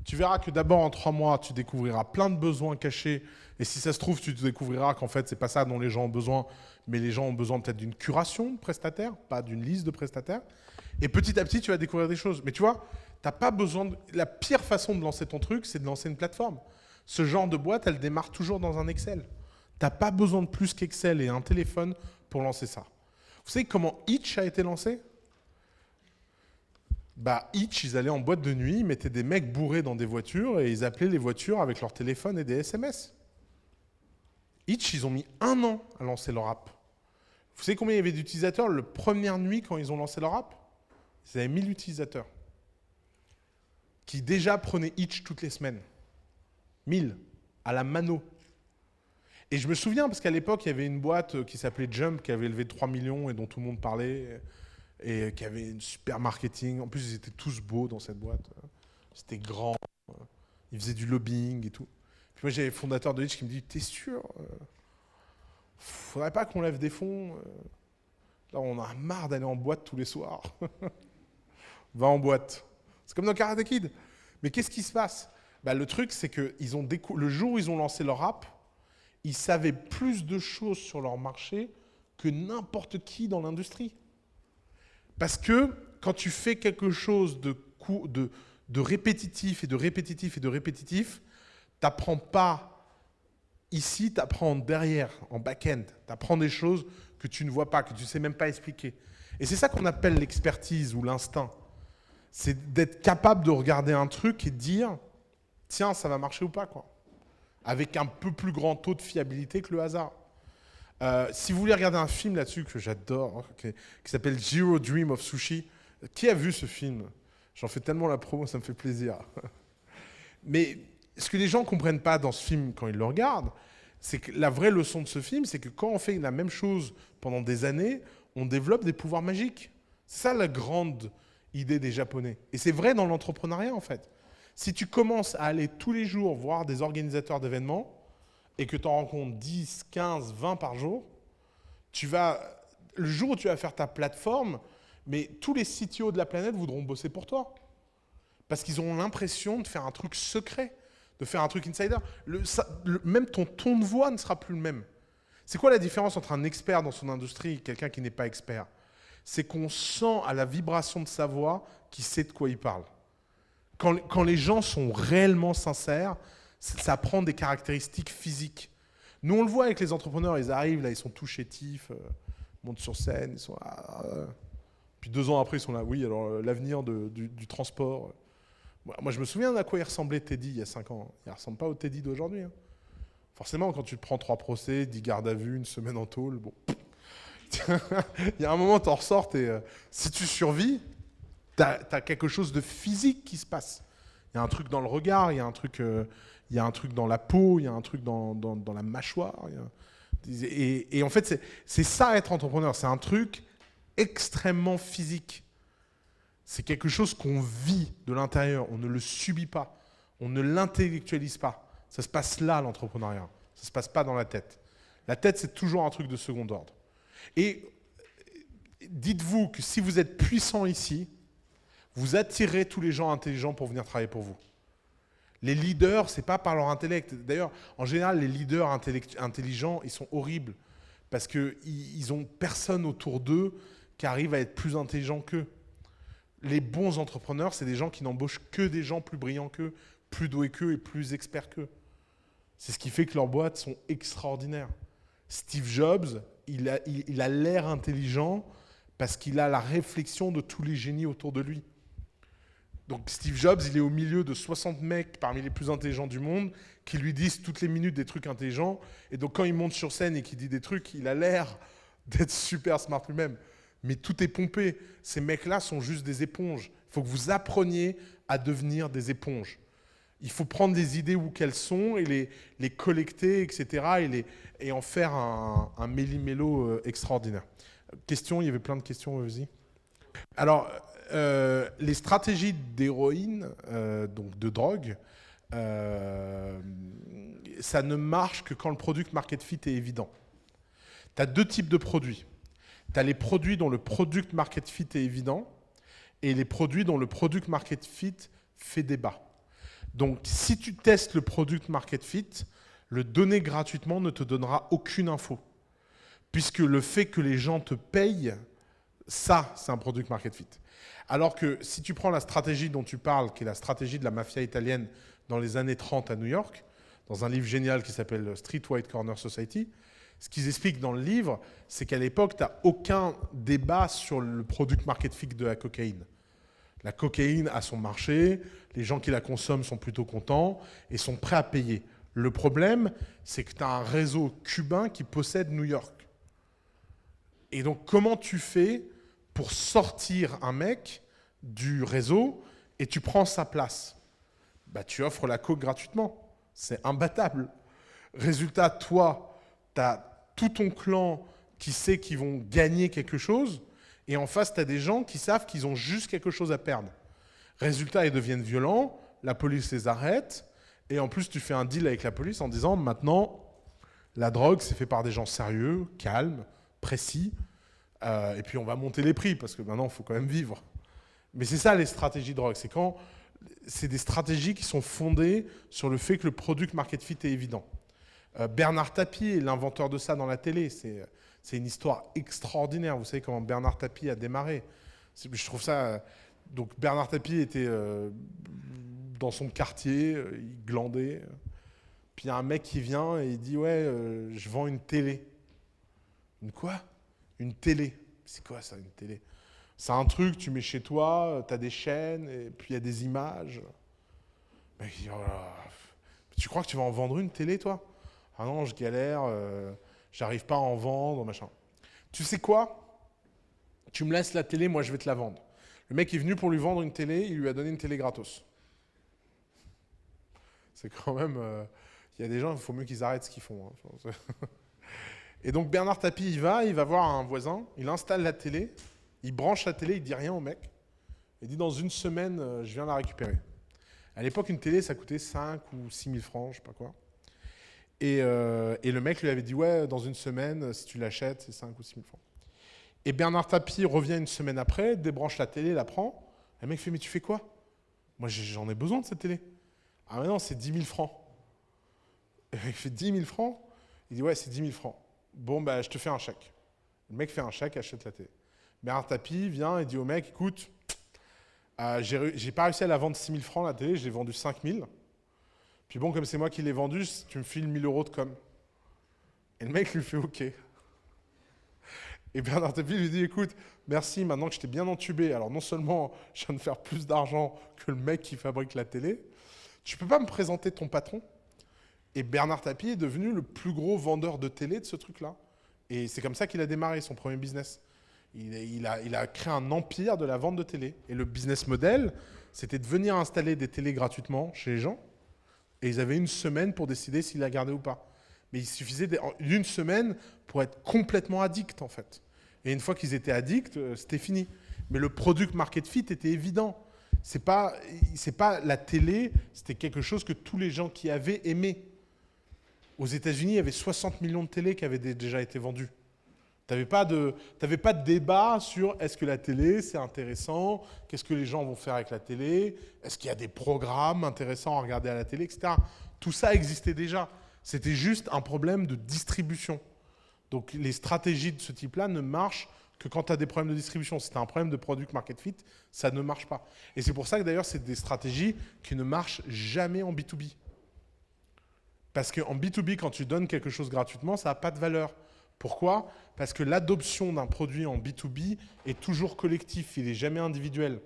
Tu verras que d'abord en 3 mois, tu découvriras plein de besoins cachés. Et si ça se trouve, tu te découvriras qu'en fait, c'est pas ça dont les gens ont besoin, mais les gens ont besoin peut-être d'une curation de prestataires, pas d'une liste de prestataires. Et petit à petit, tu vas découvrir des choses. Mais tu vois, t'as pas besoin de... La pire façon de lancer ton truc, c'est de lancer une plateforme. Ce genre de boîte, elle démarre toujours dans un Excel. T'as pas besoin de plus qu'Excel et un téléphone pour lancer ça. Vous savez comment Itch a été lancé ? Bah, Itch, ils allaient en boîte de nuit, ils mettaient des mecs bourrés dans des voitures et ils appelaient les voitures avec leur téléphone et des SMS. Itch, ils ont mis 1 an à lancer leur app. Vous savez combien il y avait d'utilisateurs la première nuit quand ils ont lancé leur app ? Ils avaient 1000 utilisateurs qui déjà prenaient Itch toutes les semaines. 1000, à la mano. Et je me souviens, parce qu'à l'époque, il y avait une boîte qui s'appelait Jump, qui avait levé 3 millions et dont tout le monde parlait, et qui avait une super marketing. En plus, ils étaient tous beaux dans cette boîte. C'était grand. Ils faisaient du lobbying et tout. Puis moi, j'avais le fondateur de Itch qui me dit « T'es sûr faudrait pas qu'on lève des fonds Là, on a marre d'aller en boîte tous les soirs. Va en boîte. » C'est comme dans Karate Kid. Mais qu'est-ce qui se passe ? Bah, le truc, c'est que le jour où ils ont lancé leur app, ils savaient plus de choses sur leur marché que n'importe qui dans l'industrie. Parce que quand tu fais quelque chose de répétitif et de répétitif et de répétitif, tu n'apprends pas ici, tu apprends derrière, en back-end. Tu apprends des choses que tu ne vois pas, que tu ne sais même pas expliquer. Et c'est ça qu'on appelle l'expertise ou l'instinct. C'est d'être capable de regarder un truc et de dire « Tiens, ça va marcher ou pas ?» quoi. Avec un peu plus grand taux de fiabilité que le hasard. Si vous voulez regarder un film là-dessus que j'adore, qui s'appelle Zero Dream of Sushi, qui a vu ce film ? J'en fais tellement la promo, ça me fait plaisir. Mais ce que les gens ne comprennent pas dans ce film quand ils le regardent, c'est que la vraie leçon de ce film, c'est que quand on fait la même chose pendant des années, on développe des pouvoirs magiques. C'est ça la grande idée des Japonais. Et c'est vrai dans l'entrepreneuriat en fait. Si tu commences à aller tous les jours voir des organisateurs d'événements et que tu en rencontres 10, 15, 20 par jour, le jour où tu vas faire ta plateforme, mais tous les CTO de la planète voudront bosser pour toi. Parce qu'ils auront l'impression de faire un truc secret, de faire un truc insider. Même ton ton de voix ne sera plus le même. C'est quoi la différence entre un expert dans son industrie et quelqu'un qui n'est pas expert ? C'est qu'on sent à la vibration de sa voix qu'il sait de quoi il parle. Quand les gens sont réellement sincères, ça prend des caractéristiques physiques. Nous, on le voit avec les entrepreneurs, ils arrivent, là, ils sont tout chétifs, montent sur scène, ils sont là. Puis 2 ans après, ils sont là, oui, alors l'avenir du transport. Moi, je me souviens à quoi il ressemblait Teddy il y a 5 ans. Il ne ressemble pas au Teddy d'aujourd'hui. Hein. Forcément, quand tu te prends 3 procès, 10 gardes à vue, une semaine en tôle, bon, Il y a un moment, t'en ressors et si tu survis, t'as quelque chose de physique qui se passe. Il y a un truc dans le regard, il y a un truc dans la peau, il y a un truc dans la mâchoire. Et en fait, c'est ça être entrepreneur. C'est un truc extrêmement physique. C'est quelque chose qu'on vit de l'intérieur. On ne le subit pas. On ne l'intellectualise pas. Ça se passe là, l'entrepreneuriat. Ça ne se passe pas dans la tête. La tête, c'est toujours un truc de second ordre. Et dites-vous que si vous êtes puissant ici, vous attirez tous les gens intelligents pour venir travailler pour vous. Les leaders, c'est pas par leur intellect. D'ailleurs, en général, les leaders intelligents, ils sont horribles parce qu'ils n'ont personne autour d'eux qui arrive à être plus intelligent qu'eux. Les bons entrepreneurs, c'est des gens qui n'embauchent que des gens plus brillants qu'eux, plus doués qu'eux et plus experts qu'eux. C'est ce qui fait que leurs boîtes sont extraordinaires. Steve Jobs, il a l'air intelligent parce qu'il a la réflexion de tous les génies autour de lui. Donc Steve Jobs, il est au milieu de 60 mecs parmi les plus intelligents du monde qui lui disent toutes les minutes des trucs intelligents. Et donc quand il monte sur scène et qu'il dit des trucs, il a l'air d'être super smart lui-même. Mais tout est pompé. Ces mecs-là sont juste des éponges. Il faut que vous appreniez à devenir des éponges. Il faut prendre des idées où qu'elles sont et les collecter, etc. et en faire un méli-mélo extraordinaire. Question, il y avait plein de questions, vas-y. Alors, les stratégies d'héroïne, donc de drogue, ça ne marche que quand le product market fit est évident. Tu as deux types de produits. Tu as les produits dont le product market fit est évident et les produits dont le product market fit fait débat. Donc, si tu testes le product market fit, le donner gratuitement ne te donnera aucune info. Puisque le fait que les gens te payent, ça, c'est un product market fit. Alors que si tu prends la stratégie dont tu parles, qui est la stratégie de la mafia italienne dans les années 30 à New York, dans un livre génial qui s'appelle Street White Corner Society, ce qu'ils expliquent dans le livre, c'est qu'à l'époque, tu n'as aucun débat sur le product market fit de la cocaïne. La cocaïne a son marché, les gens qui la consomment sont plutôt contents et sont prêts à payer. Le problème, c'est que tu as un réseau cubain qui possède New York. Et donc, comment tu fais pour sortir un mec du réseau et tu prends sa place? Bah, tu offres la coke gratuitement. C'est imbattable. Résultat, toi, tu as tout ton clan qui sait qu'ils vont gagner quelque chose et en face, tu as des gens qui savent qu'ils ont juste quelque chose à perdre. Résultat, ils deviennent violents, la police les arrête et en plus, tu fais un deal avec la police en disant maintenant, la drogue, c'est fait par des gens sérieux, calmes, précis. Et puis on va monter les prix parce que maintenant il faut quand même vivre. Mais c'est ça les stratégies de drogue, c'est des stratégies qui sont fondées sur le fait que le product market fit est évident. Bernard Tapie est l'inventeur de ça dans la télé. C'est une histoire extraordinaire. Vous savez comment Bernard Tapie a démarré. Je trouve ça. Donc Bernard Tapie était dans son quartier, il glandait. Puis il y a un mec qui vient et il dit ouais, je vends une télé. Une quoi? Une télé. C'est quoi ça, une télé? C'est un truc, tu mets chez toi, tu as des chaînes, et puis il y a des images. Mais il dit, oh là, tu crois que tu vas en vendre une télé, toi? Ah non, je galère, j'arrive pas à en vendre, machin. Tu sais quoi? Tu me laisses la télé, moi je vais te la vendre. Le mec est venu pour lui vendre une télé, il lui a donné une télé gratos. C'est quand même... Il y a des gens, il faut mieux qu'ils arrêtent ce qu'ils font. Hein. Et donc Bernard Tapie, il va voir un voisin, il installe la télé, il branche la télé, il dit rien au mec. Il dit dans une semaine, je viens la récupérer. À l'époque, une télé, ça coûtait 5 ou 6 000 francs, je sais pas quoi. Et le mec lui avait dit, ouais, dans une semaine, si tu l'achètes, c'est 5 ou 6 000 francs. Et Bernard Tapie revient une semaine après, débranche la télé, la prend. Le mec fait, mais tu fais quoi? Moi, j'en ai besoin de cette télé. Ah mais non, c'est 10 000 francs. Et il fait 10 000 francs? Il dit, ouais, c'est 10 000 francs. Bon, bah, je te fais un chèque. Le mec fait un chèque, achète la télé. Bernard Tapie vient et dit au mec, écoute, j'ai pas réussi à la vendre 6 000 francs la télé, je l'ai vendue 5 000. Puis bon, comme c'est moi qui l'ai vendue, tu me files 1 000 € de com. Et le mec lui fait OK. Et Bernard Tapie lui dit, écoute, merci, maintenant que je t'ai bien entubé, alors non seulement je viens de faire plus d'argent que le mec qui fabrique la télé, tu peux pas me présenter ton patron? Et Bernard Tapie est devenu le plus gros vendeur de télé de ce truc-là. Et c'est comme ça qu'il a démarré son premier business. Il a créé un empire de la vente de télé. Et le business model, c'était de venir installer des télés gratuitement chez les gens. Et ils avaient une semaine pour décider s'ils la gardaient ou pas. Mais il suffisait d'une semaine pour être complètement addict, en fait. Et une fois qu'ils étaient addicts, c'était fini. Mais le product market fit était évident. C'est pas la télé, c'était quelque chose que tous les gens qui avaient aimé. Aux États-Unis, il y avait 60 millions de télés qui avaient déjà été vendues. Tu n'avais pas de débat sur est-ce que la télé, c'est intéressant, qu'est-ce que les gens vont faire avec la télé, est-ce qu'il y a des programmes intéressants à regarder à la télé, etc. Tout ça existait déjà. C'était juste un problème de distribution. Donc les stratégies de ce type-là ne marchent que quand tu as des problèmes de distribution. Si tu as un problème de product market fit, ça ne marche pas. Et c'est pour ça que d'ailleurs, c'est des stratégies qui ne marchent jamais en B2B. Parce qu'en B2B, quand tu donnes quelque chose gratuitement, ça n'a pas de valeur. Pourquoi ? Parce que l'adoption d'un produit en B2B est toujours collectif, il n'est jamais individuel.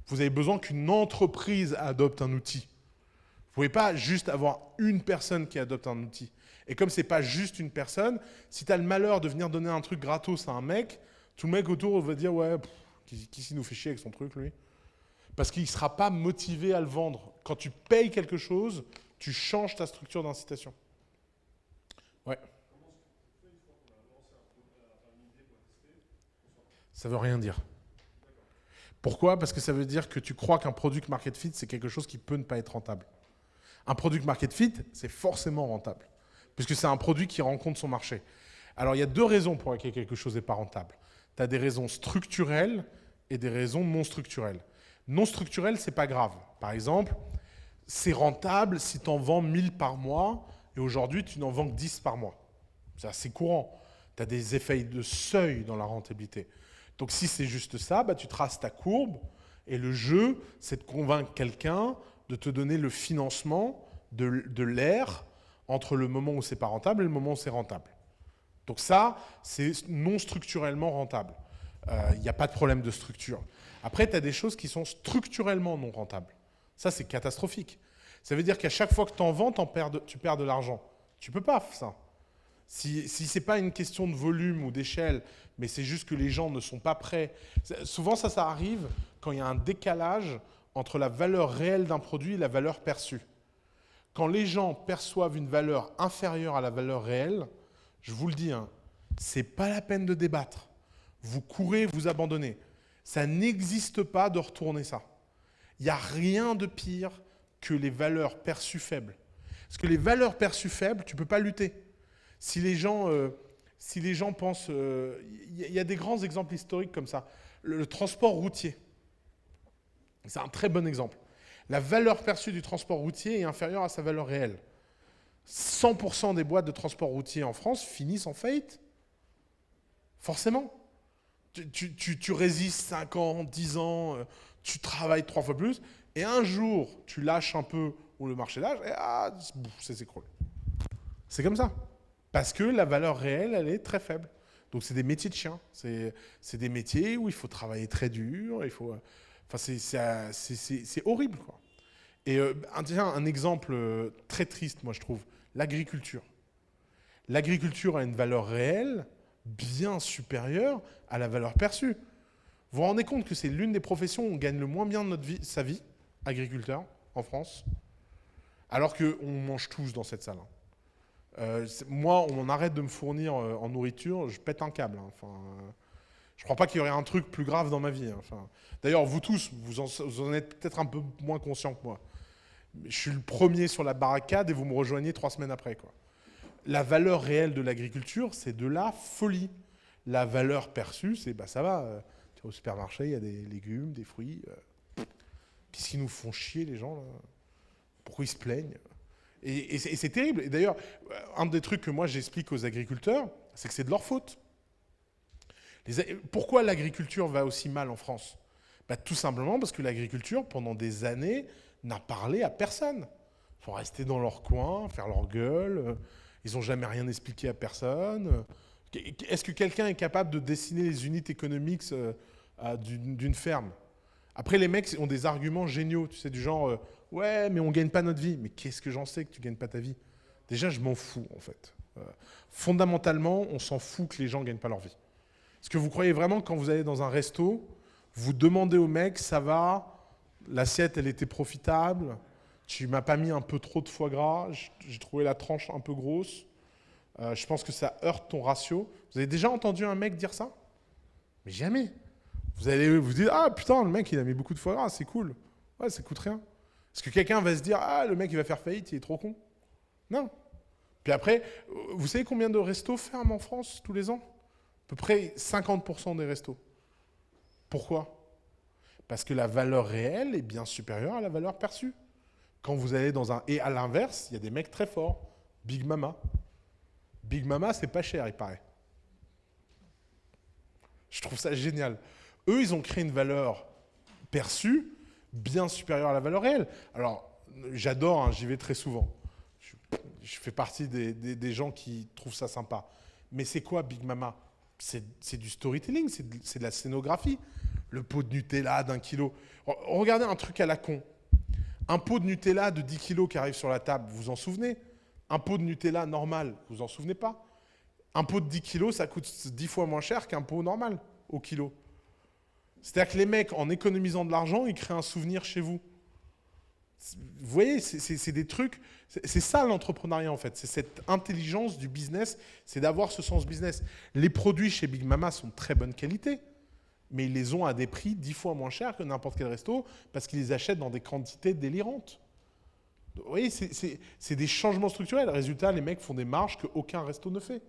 Vous avez besoin qu'une entreprise adopte un outil. Vous ne pouvez pas juste avoir une personne qui adopte un outil. Et comme ce n'est pas juste une personne, si tu as le malheur de venir donner un truc gratos à un mec, tout le mec autour va dire « Ouais, qui s'y nous fait chier avec son truc, lui ?» Parce qu'il ne sera pas motivé à le vendre. Quand tu payes quelque chose, tu changes ta structure d'incitation. Ouais. Ça ne veut rien dire. Pourquoi ? Parce que ça veut dire que tu crois qu'un product market fit, c'est quelque chose qui peut ne pas être rentable. Un product market fit, c'est forcément rentable, puisque c'est un produit qui rencontre son marché. Alors, il y a deux raisons pour lesquelles quelque chose n'est pas rentable. Tu as des raisons structurelles et des raisons non structurelles. Non structurelles, ce n'est pas grave. Par exemple, c'est rentable si tu en vends 1000 par mois et aujourd'hui, tu n'en vends que 10 par mois. C'est assez courant. Tu as des effets de seuil dans la rentabilité. Donc, si c'est juste ça, bah, tu traces ta courbe et le jeu, c'est de convaincre quelqu'un de te donner le financement de l'air entre le moment où c'est pas rentable et le moment où c'est rentable. Donc ça, c'est non structurellement rentable. Il n'y a pas de problème de structure. Après, tu as des choses qui sont structurellement non rentables. Ça, c'est catastrophique. Ça veut dire qu'à chaque fois que tu en vends, tu perds de l'argent. Tu peux pas ça. Si ce n'est pas une question de volume ou d'échelle, mais c'est juste que les gens ne sont pas prêts. Souvent, ça arrive quand il y a un décalage entre la valeur réelle d'un produit et la valeur perçue. Quand les gens perçoivent une valeur inférieure à la valeur réelle, je vous le dis, hein, ce n'est pas la peine de débattre. Vous courez, vous abandonnez. Ça n'existe pas de retourner ça. Il n'y a rien de pire que les valeurs perçues faibles. Parce que les valeurs perçues faibles, tu ne peux pas lutter. Si les gens pensent... Il y a des grands exemples historiques comme ça. Le transport routier. C'est un très bon exemple. La valeur perçue du transport routier est inférieure à sa valeur réelle. 100% des boîtes de transport routier en France finissent en faillite. Forcément. Tu résistes 5 ans, 10 ans, tu travailles 3 fois plus, et un jour, tu lâches un peu où le marché lâche, et ça s'écroule. C'est comme ça. Parce que la valeur réelle, elle est très faible. Donc c'est des métiers de chiens. C'est des métiers où il faut travailler très dur, il faut... c'est horrible, quoi. Et un exemple très triste, moi, je trouve, l'agriculture. L'agriculture a une valeur réelle bien supérieure à la valeur perçue. Vous vous rendez compte que c'est l'une des professions où on gagne le moins bien de sa vie, agriculteur, en France, alors qu'on mange tous dans cette salle. Moi, on arrête de me fournir en nourriture, je pète un câble. Je ne crois pas qu'il y aurait un truc plus grave dans ma vie. D'ailleurs, vous tous, vous en êtes peut-être un peu moins conscients que moi. Je suis le premier sur la barricade et vous me rejoignez 3 semaines après, quoi. La valeur réelle de l'agriculture, c'est de la folie. La valeur perçue, c'est ça va. Tu vas au supermarché, il y a des légumes, des fruits. Qu'est-ce qu'ils nous font chier, les gens, là ? Pourquoi ils se plaignent ? Et c'est terrible. Et d'ailleurs, un des trucs que moi j'explique aux agriculteurs, c'est que c'est de leur faute. Pourquoi l'agriculture va aussi mal en France ? Tout simplement parce que l'agriculture, pendant des années, n'a parlé à personne. Ils sont restés dans leur coin, faire leur gueule. Ils n'ont jamais rien expliqué à personne. Est-ce que quelqu'un est capable de dessiner les unités économiques d'une ferme ? Après, les mecs ont des arguments géniaux, tu sais, du genre « Ouais, mais on ne gagne pas notre vie. » Mais qu'est-ce que j'en sais que tu ne gagnes pas ta vie ? Déjà, je m'en fous, en fait. Fondamentalement, on s'en fout que les gens ne gagnent pas leur vie. Est-ce que vous croyez vraiment que quand vous allez dans un resto, vous demandez au mec, ça va, l'assiette, elle était profitable, tu m'as pas mis un peu trop de foie gras, j'ai trouvé la tranche un peu grosse, je pense que ça heurte ton ratio. Vous avez déjà entendu un mec dire ça? Mais jamais. Vous allez vous dire, ah putain, le mec, il a mis beaucoup de foie gras, c'est cool. Ouais, ça coûte rien. Est-ce que quelqu'un va se dire, ah, le mec, il va faire faillite, il est trop con? Non. Puis après, vous savez combien de restos ferment en France tous les ans? À peu près 50% des restos. Pourquoi? Parce que la valeur réelle est bien supérieure à la valeur perçue. Quand vous allez dans un... Et à l'inverse, il y a des mecs très forts. Big Mama. Big Mama, c'est pas cher, il paraît. Je trouve ça génial. Eux, ils ont créé une valeur perçue bien supérieure à la valeur réelle. Alors, j'adore, hein, j'y vais très souvent. Je fais partie des gens qui trouvent ça sympa. Mais c'est quoi Big Mama? C'est du storytelling, c'est de la scénographie. Le pot de Nutella d'1 kilo. Regardez un truc à la con. Un pot de Nutella de 10 kilos qui arrive sur la table, vous vous en souvenez? Un pot de Nutella normal, vous vous en souvenez pas? Un pot de 10 kilos, ça coûte 10 fois moins cher qu'un pot normal au kilo. C'est-à-dire que les mecs, en économisant de l'argent, ils créent un souvenir chez vous. Vous voyez, c'est des trucs... C'est ça l'entrepreneuriat en fait. C'est cette intelligence du business, c'est d'avoir ce sens business. Les produits chez Big Mama sont de très bonne qualité, mais ils les ont à des prix 10 fois moins chers que n'importe quel resto parce qu'ils les achètent dans des quantités délirantes. Vous voyez, c'est des changements structurels. Résultat, les mecs font des marges qu'aucun resto ne fait.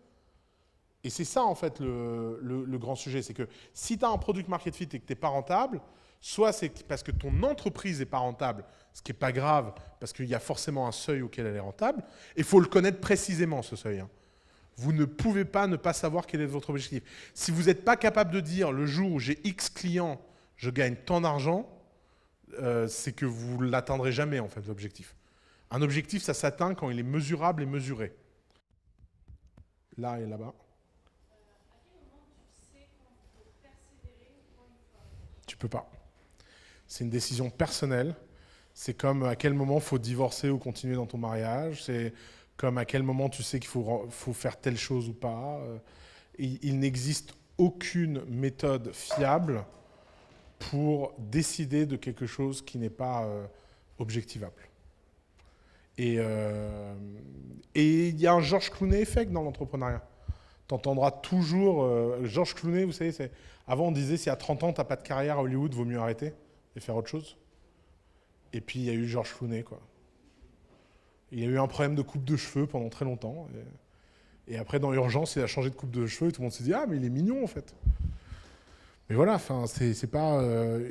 Et c'est ça, en fait, le grand sujet. C'est que si tu as un product market fit et que tu n'es pas rentable, soit c'est parce que ton entreprise n'est pas rentable, ce qui n'est pas grave, parce qu'il y a forcément un seuil auquel elle est rentable. Et il faut le connaître précisément, ce seuil. Vous ne pouvez pas ne pas savoir quel est votre objectif. Si vous n'êtes pas capable de dire, le jour où j'ai X clients, je gagne tant d'argent, c'est que vous ne l'atteindrez jamais, en fait, l'objectif. Un objectif, ça s'atteint quand il est mesurable et mesuré. Là et là-bas. Tu peux pas. C'est une décision personnelle. C'est comme à quel moment il faut divorcer ou continuer dans ton mariage. C'est comme à quel moment tu sais qu'il faut faire telle chose ou pas. Il n'existe aucune méthode fiable pour décider de quelque chose qui n'est pas objectivable. Et il y a un George Clooney effect dans l'entrepreneuriat. Tu entendras toujours... George Clooney, vous savez, avant on disait si à 30 ans tu n'as pas de carrière à Hollywood, vaut mieux arrêter et faire autre chose. Et puis il y a eu George Clooney, quoi. Il a eu un problème de coupe de cheveux pendant très longtemps. Et après, dans Urgence, il a changé de coupe de cheveux et tout le monde s'est dit « Ah, mais il est mignon, en fait ». Mais voilà, c'est pas...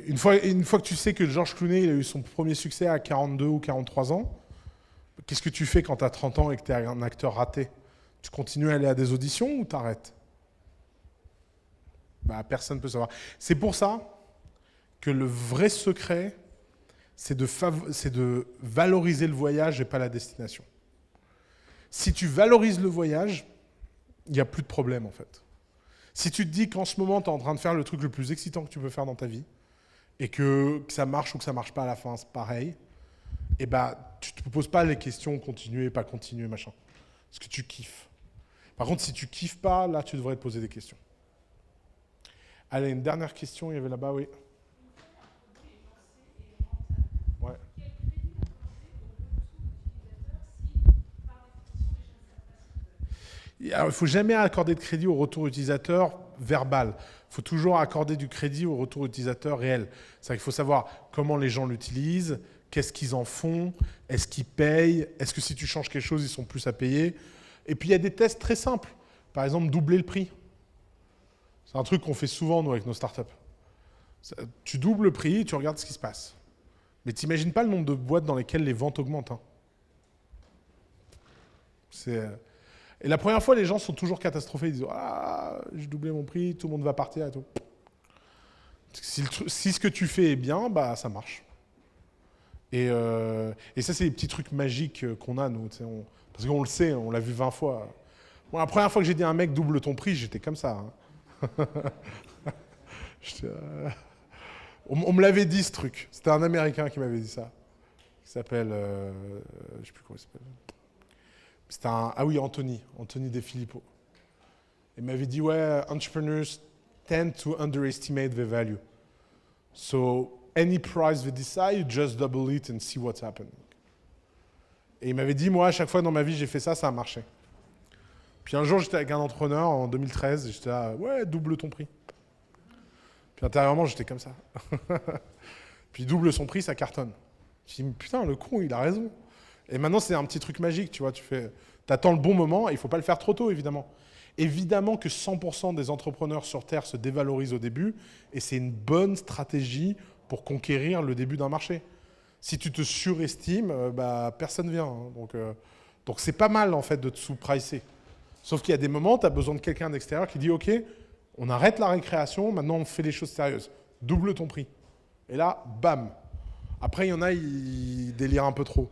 Une fois que tu sais que George Clooney il a eu son premier succès à 42 ou 43 ans, qu'est-ce que tu fais quand tu as 30 ans et que tu es un acteur raté? Tu continues à aller à des auditions ou t'arrêtes? Bah, personne ne peut savoir. C'est pour ça que le vrai secret, c'est de valoriser le voyage et pas la destination. Si tu valorises le voyage, il n'y a plus de problème en fait. Si tu te dis qu'en ce moment, tu es en train de faire le truc le plus excitant que tu peux faire dans ta vie, et que ça marche ou que ça marche pas à la fin, c'est pareil, et bah, tu ne te poses pas les questions continuer, pas continuer, machin. Parce que tu kiffes. Par contre, si tu kiffes pas, là, tu devrais te poser des questions. Allez, une dernière question, il y avait là-bas, oui. Ouais. Alors, il ne faut jamais accorder de crédit au retour utilisateur verbal. Il faut toujours accorder du crédit au retour utilisateur réel. C'est-à-dire qu'il faut savoir comment les gens l'utilisent, qu'est-ce qu'ils en font, est-ce qu'ils payent, est-ce que si tu changes quelque chose, ils sont plus à payer. Et puis il y a des tests très simples. Par exemple, doubler le prix. C'est un truc qu'on fait souvent, nous, avec nos startups. Tu doubles le prix et tu regardes ce qui se passe. Mais tu n'imagines pas le nombre de boîtes dans lesquelles les ventes augmentent. Hein. Et la première fois, les gens sont toujours catastrophés. Ils disent « Ah, j'ai doublé mon prix, tout le monde va partir et tout. » Si ce que tu fais est bien, bah, ça marche. Et ça, c'est des petits trucs magiques qu'on a, nous. Parce qu'on le sait, on l'a vu 20 fois. Bon, la première fois que j'ai dit à un mec « double ton prix », j'étais comme ça. Hein. On me l'avait dit, ce truc. C'était un Américain qui m'avait dit ça. Il s'appelle... je ne sais plus comment il s'appelle. C'était ah oui, Anthony De Filippo. Il m'avait dit, ouais, entrepreneurs tend to underestimate their value. So, any price they decide, just double it and see what's happening. Et il m'avait dit, moi, à chaque fois dans ma vie, j'ai fait ça, ça a marché. Puis un jour, j'étais avec un entrepreneur en 2013, et j'étais là, ouais, double ton prix. Puis intérieurement, j'étais comme ça. Puis double son prix, ça cartonne. Je me dis, putain, le con, il a raison. Et maintenant, c'est un petit truc magique, tu vois, t'attends le bon moment, et il ne faut pas le faire trop tôt, évidemment. Évidemment que 100% des entrepreneurs sur Terre se dévalorisent au début, et c'est une bonne stratégie pour conquérir le début d'un marché. Si tu te surestimes, bah, personne ne vient. Hein. Donc c'est pas mal, en fait, de te sous-pricer. Sauf qu'il y a des moments, tu as besoin de quelqu'un d'extérieur qui dit, OK, on arrête la récréation, maintenant on fait les choses sérieuses. Double ton prix. Et là, bam. Après, il y en a, ils délirent un peu trop.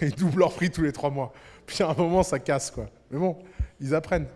Ils doublent leur prix tous les 3 mois. Puis à un moment, ça casse, quoi. Mais bon, ils apprennent.